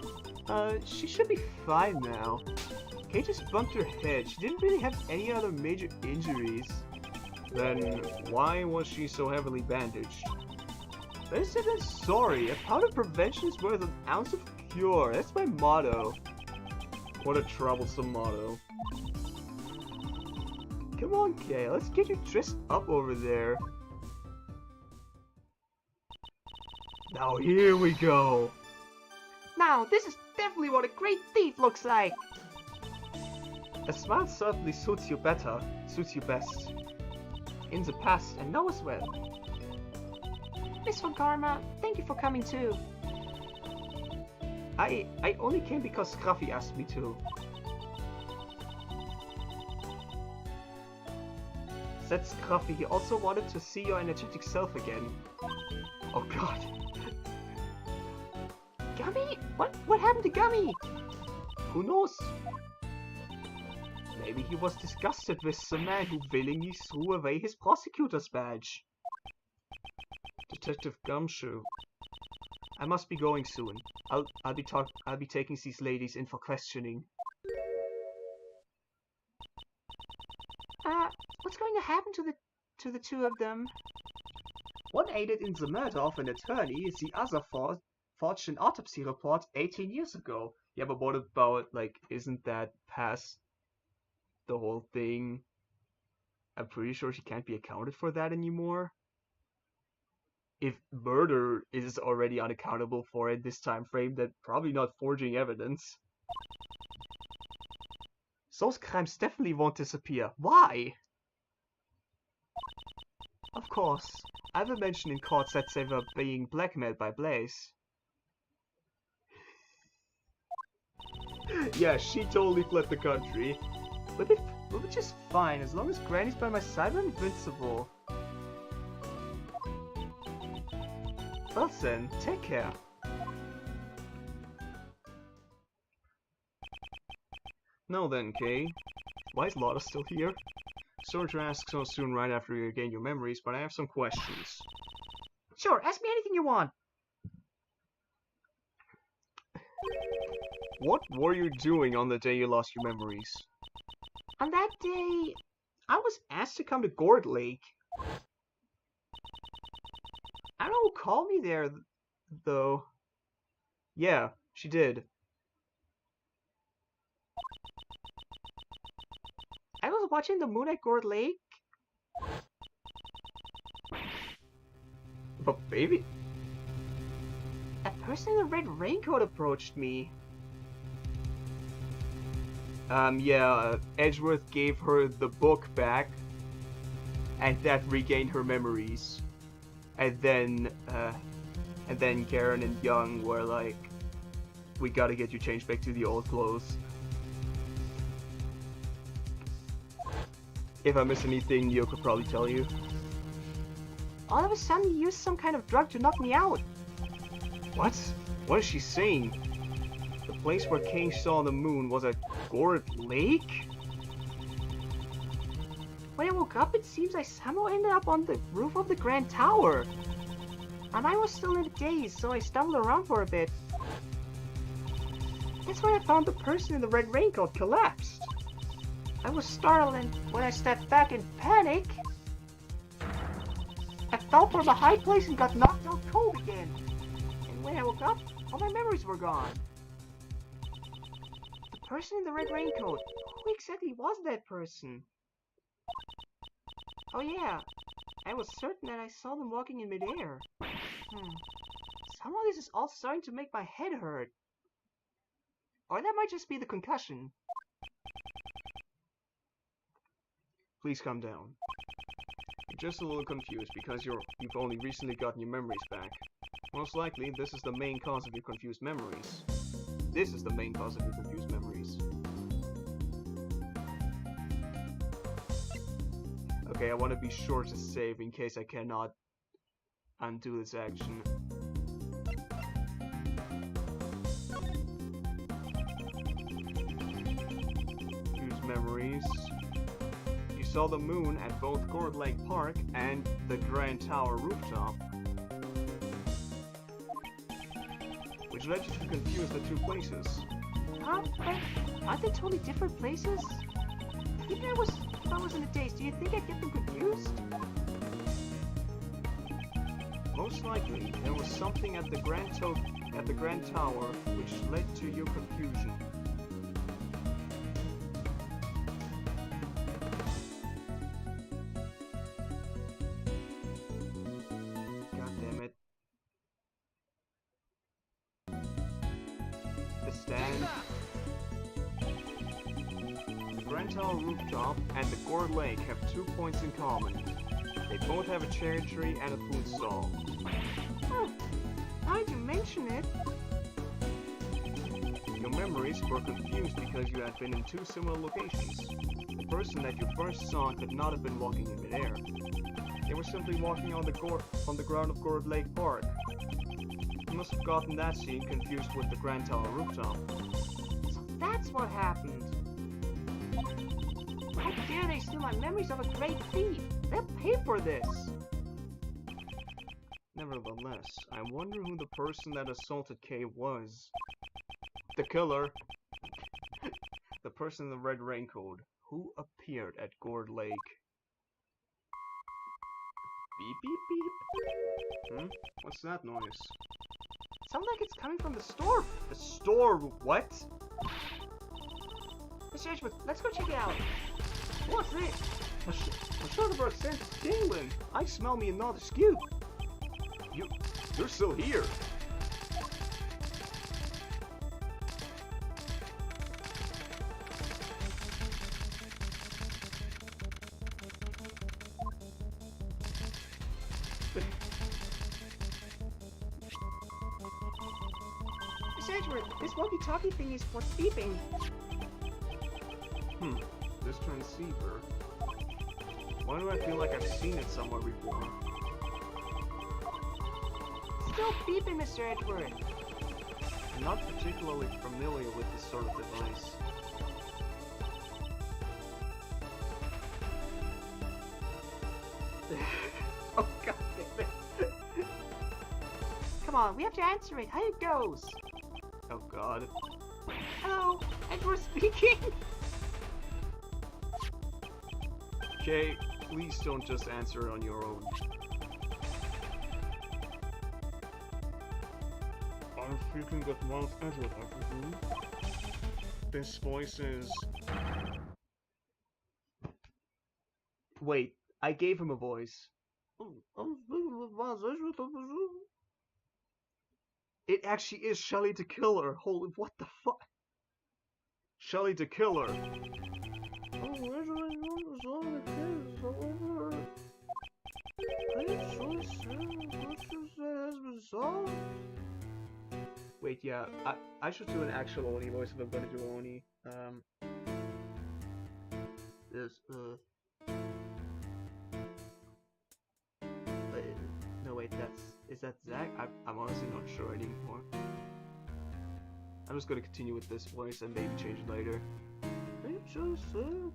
Speaker 1: She should be fine now. Kay just bumped her head. She didn't really have any other major injuries. Then, why was she so heavily bandaged? Better said than sorry. A pound of prevention is worth an ounce of cure. That's my motto. What a troublesome motto. Come on, Kay. Let's get you dressed up over there. Now here we go.
Speaker 5: Now, this is definitely what a great thief looks like.
Speaker 1: A smile certainly suits you best. In the past and now as well.
Speaker 5: Miss Von Karma, thank you for coming too.
Speaker 1: I only came because Scruffy asked me to.
Speaker 5: said Scruffy he also wanted to see your energetic self again. Oh god. Gummy? What happened to Gummy? Who knows? Maybe he was disgusted with the man who willingly threw away his prosecutor's badge. Detective Gumshoe. I must be going soon. I'll be taking these ladies in for questioning. What's going to happen to the two of them? One aided in the murder of an attorney, the other forged an autopsy report 18 years ago. Yeah, but what about, like, isn't that past the whole thing? I'm pretty sure she can't be accounted for that anymore. If murder is already unaccountable for in this time frame, then probably not forging evidence. Those crimes definitely won't disappear. Why? Of course, I will mention in court that they were being blackmailed by Blaze. Yeah, she totally fled the country. We'll be just fine as long as Granny's by my side. I'm invincible. Well then, take care. Now then, Kay. Why is Lotta still here? Sorry to ask so soon right after you regain your memories, but I have some questions. Sure, ask me anything you want. What were you doing on the day you lost your memories? On that day, I was asked to come to Gourd Lake. I don't know who called me there, though. Yeah, she did. I was watching the moon at Gourd Lake. But baby... A person in a red raincoat approached me. Yeah, Edgeworth gave her the book back, and that regained her memories. And then Garen and Young were like, we gotta get you changed back to the old clothes. If I miss anything, Neo could probably tell you. All of a sudden, he used some kind of drug to knock me out. What? What is she saying? The place where Kane saw the moon was at Gourd Lake? When I woke up, it seems I somehow ended up on the roof of the Grand Tower. And I was still in a daze, so I stumbled around for a bit. That's when I found the person in the red raincoat collapsed. I was startled, and when I stepped back in panic, I fell from a high place and got knocked out cold again. And when I woke up, all my memories were gone. The person in the red raincoat, who exactly was that person? Oh yeah, I was certain that I saw them walking in midair. Somehow this is all starting to make my head hurt. Or that might just be the concussion. Please calm down. You're just a little confused because you've only recently gotten your memories back. Most likely, this is the main cause of your confused memories. This is the main cause of your confused memories. Okay, I want to be sure to save in case I cannot undo this action. Use memories. You saw the moon at both Gourd Lake Park and the Grand Tower rooftop, which led you to confuse the two places. Huh? Aren't they totally different places? Even if I was in a daze, do you think I'd get them confused? Most likely, there was something at the Grand Tower which led to your confusion. God damn it. The stand. The Grand Tower rooftop and the Gourd Lake have 2 points in common. They both have a cherry tree and a food stall. Oh, now you mention it. No
Speaker 1: memories were confused because you had been in two similar locations. The person that you first saw could not have been walking in midair. They were simply walking on the ground of Gourd Lake Park. You must have gotten that scene confused with the Grand Tower rooftop.
Speaker 2: So that's what happened. How dare they steal my memories of a great thief? They'll pay for this.
Speaker 1: Nevertheless, I wonder who the person that assaulted Kay was. The killer. The person in the red raincoat who appeared at Gourd Lake. Beep beep beep. What's that noise?
Speaker 2: Sounds like it's coming from the store.
Speaker 1: The store? What?
Speaker 2: Mr. Edgeworth, let's go check it out.
Speaker 1: What's this? A shot of our scent is tingling. I smell me another skew. You're still here.
Speaker 2: Mr. Edgeworth, this walkie-talkie thing is for beeping.
Speaker 1: This transceiver. Why do I feel like I've seen it somewhere before?
Speaker 2: Still beeping, Mr. Edgeworth.
Speaker 1: I'm not particularly familiar with this sort of device.
Speaker 2: Oh, god damn it. Come on, we have to answer it. How it goes.
Speaker 1: Oh god.
Speaker 2: Hello, Edgeworth speaking.
Speaker 1: Okay, please don't just answer it on your own. I'm speaking with Miles Edgeworth, I presume. This voice is... Wait, I gave him a voice. I'm speaking with Miles Edgeworth, I presume. It actually is Shelly the Killer. Holy, what the fuck? Shelly the Killer. Wait, yeah, I should do an actual Oni voice if I'm gonna do Oni. No wait, is that Zach? I'm honestly not sure anymore. I'm just gonna continue with this voice and maybe change it later.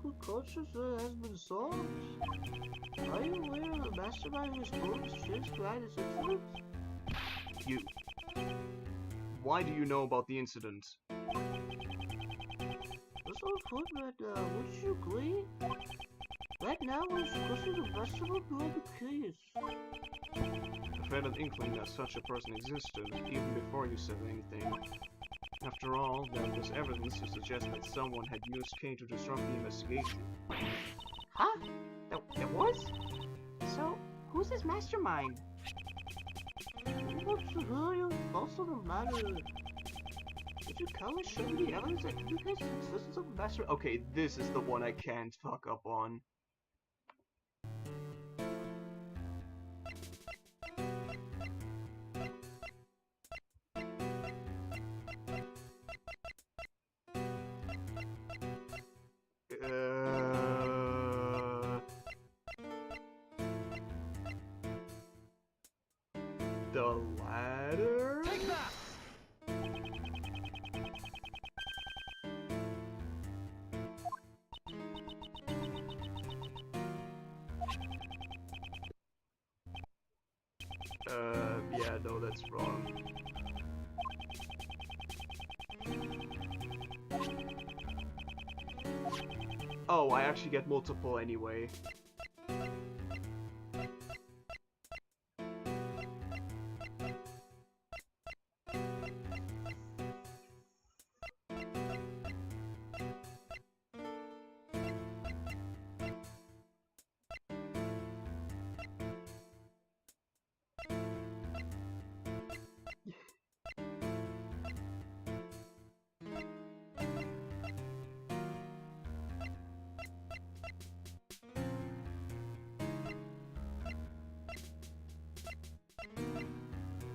Speaker 1: Good conscience has been solved. Are you aware of the mastermind whose focus behind this incident? You. Why do you know about the incident? That's all good, but wouldn't you agree? Right now, we're discussing the vegetable behind the keys. I've had an inkling that such a person existed, even before you said anything. After all, there was evidence to suggest that someone had used Kane to disrupt the investigation.
Speaker 2: Huh? There was? So, who's this mastermind?
Speaker 1: What's the hell? Also the matter. Did you come and show me the evidence that indicates the existence of a mastermind? Okay, this is the one I can't fuck up on. The ladder?
Speaker 4: Take that!
Speaker 1: Yeah, no, that's wrong. Oh, I actually get multiple anyway.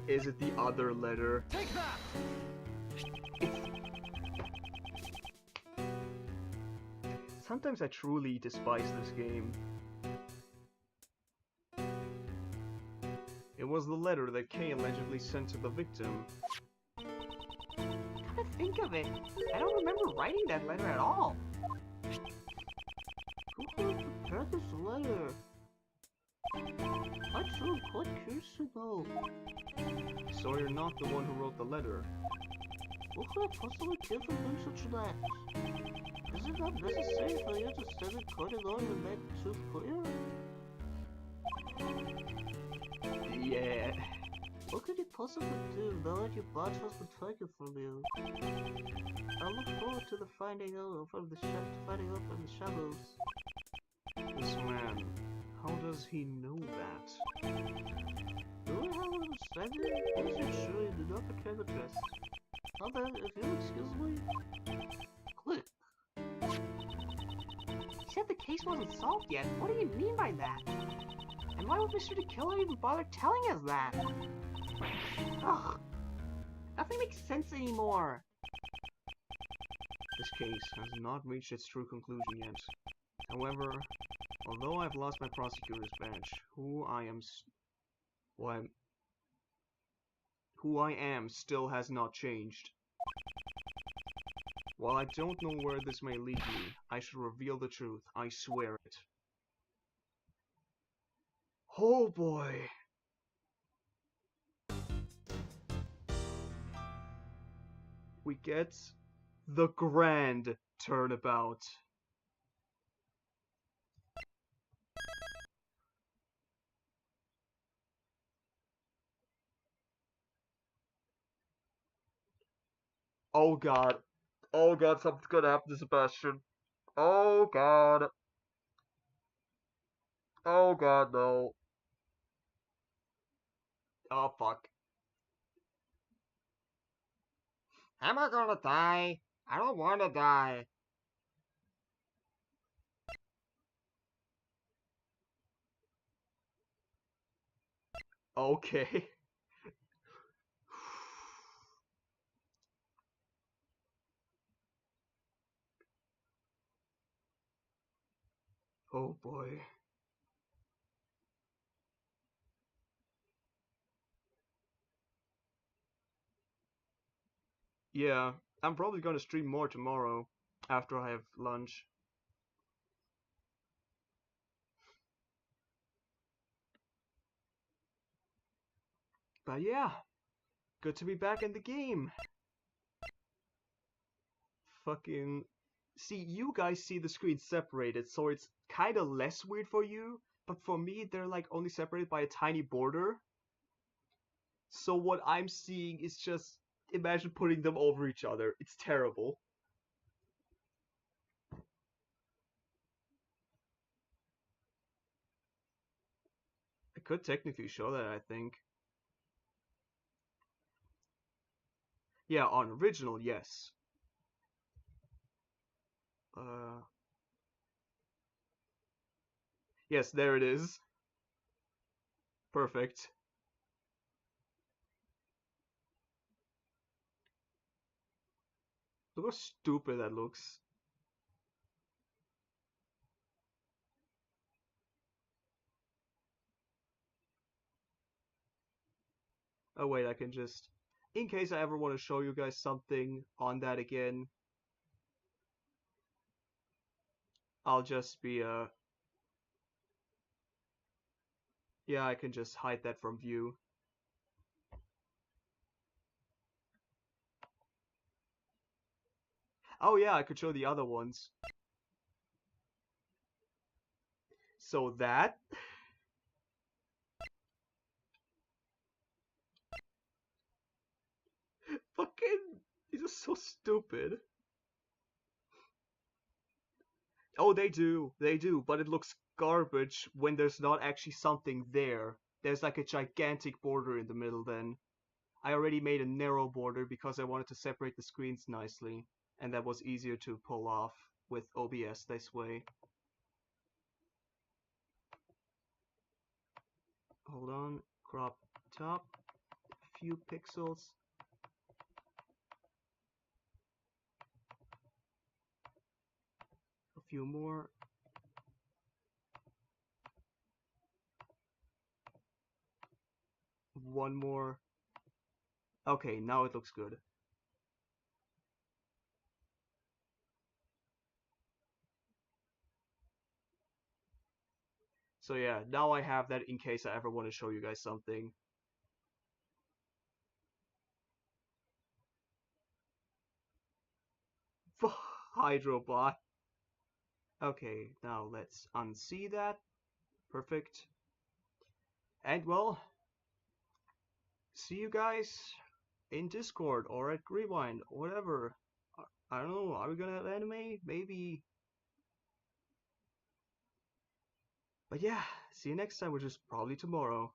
Speaker 1: Is it the other letter?
Speaker 4: Take that!
Speaker 1: Sometimes I truly despise this game. It was the letter that Kay allegedly sent to the victim.
Speaker 5: Come to think of it, I don't remember writing that letter at all. Who could have prepared this letter? I too am quite curious to know.
Speaker 1: So you're not the one who wrote the letter.
Speaker 5: What could I possibly give for doing such an act? Is it not necessary for you to stand in court alone and make the truth clear?
Speaker 1: Yeah.
Speaker 5: What could you possibly do now that your bot has been taken from you? I look forward to the finding out from the shadows.
Speaker 1: This man, how does he know that?
Speaker 5: Do we have an understanding? Please make sure you do not betray the trust. Now then, if you'll excuse me... Click. He said the case wasn't solved yet. What do you mean by that? And why would Mr. the Killer even bother telling us that? Ugh. Nothing makes sense anymore.
Speaker 1: This case has not reached its true conclusion yet. However, although I've lost my prosecutor's badge, who I am still has not changed. While I don't know where this may lead me, I shall reveal the truth, I swear it. Oh boy! We get the grand turnabout. Oh god. Oh god, something's gonna happen to Sebastian. Oh god. Oh god, no. Oh fuck.
Speaker 3: Am I gonna die? I don't wanna die.
Speaker 1: Okay. Oh boy. Yeah, I'm probably gonna stream more tomorrow after I have lunch. But yeah, good to be back in the game. Fucking... See, you guys see the screen separated, so it's kinda less weird for you, but for me, they're like only separated by a tiny border. So what I'm seeing is just, imagine putting them over each other. It's terrible. I could technically show that, I think. Yeah, on original, yes. Yes, there it is. Perfect. Look how stupid that looks. Oh wait, I can just... In case I ever want to show you guys something on that again, I'll just be, yeah, I can just hide that from view. Oh yeah, I could show the other ones. So that... Fucking... These are so stupid. Oh, they do, but it looks garbage when there's not actually something there. There's like a gigantic border in the middle then. I already made a narrow border because I wanted to separate the screens nicely, and that was easier to pull off with OBS this way. Hold on, crop top, few pixels. A
Speaker 5: few more. One more. Okay, now it looks good. So yeah, now I have that in case I ever want to show you guys something. Hydrobot. Okay, now let's unsee that. Perfect. And well, see you guys in Discord or at Rewind or whatever. I don't know, are we gonna have anime? Maybe. But yeah, see you next time, which is probably tomorrow.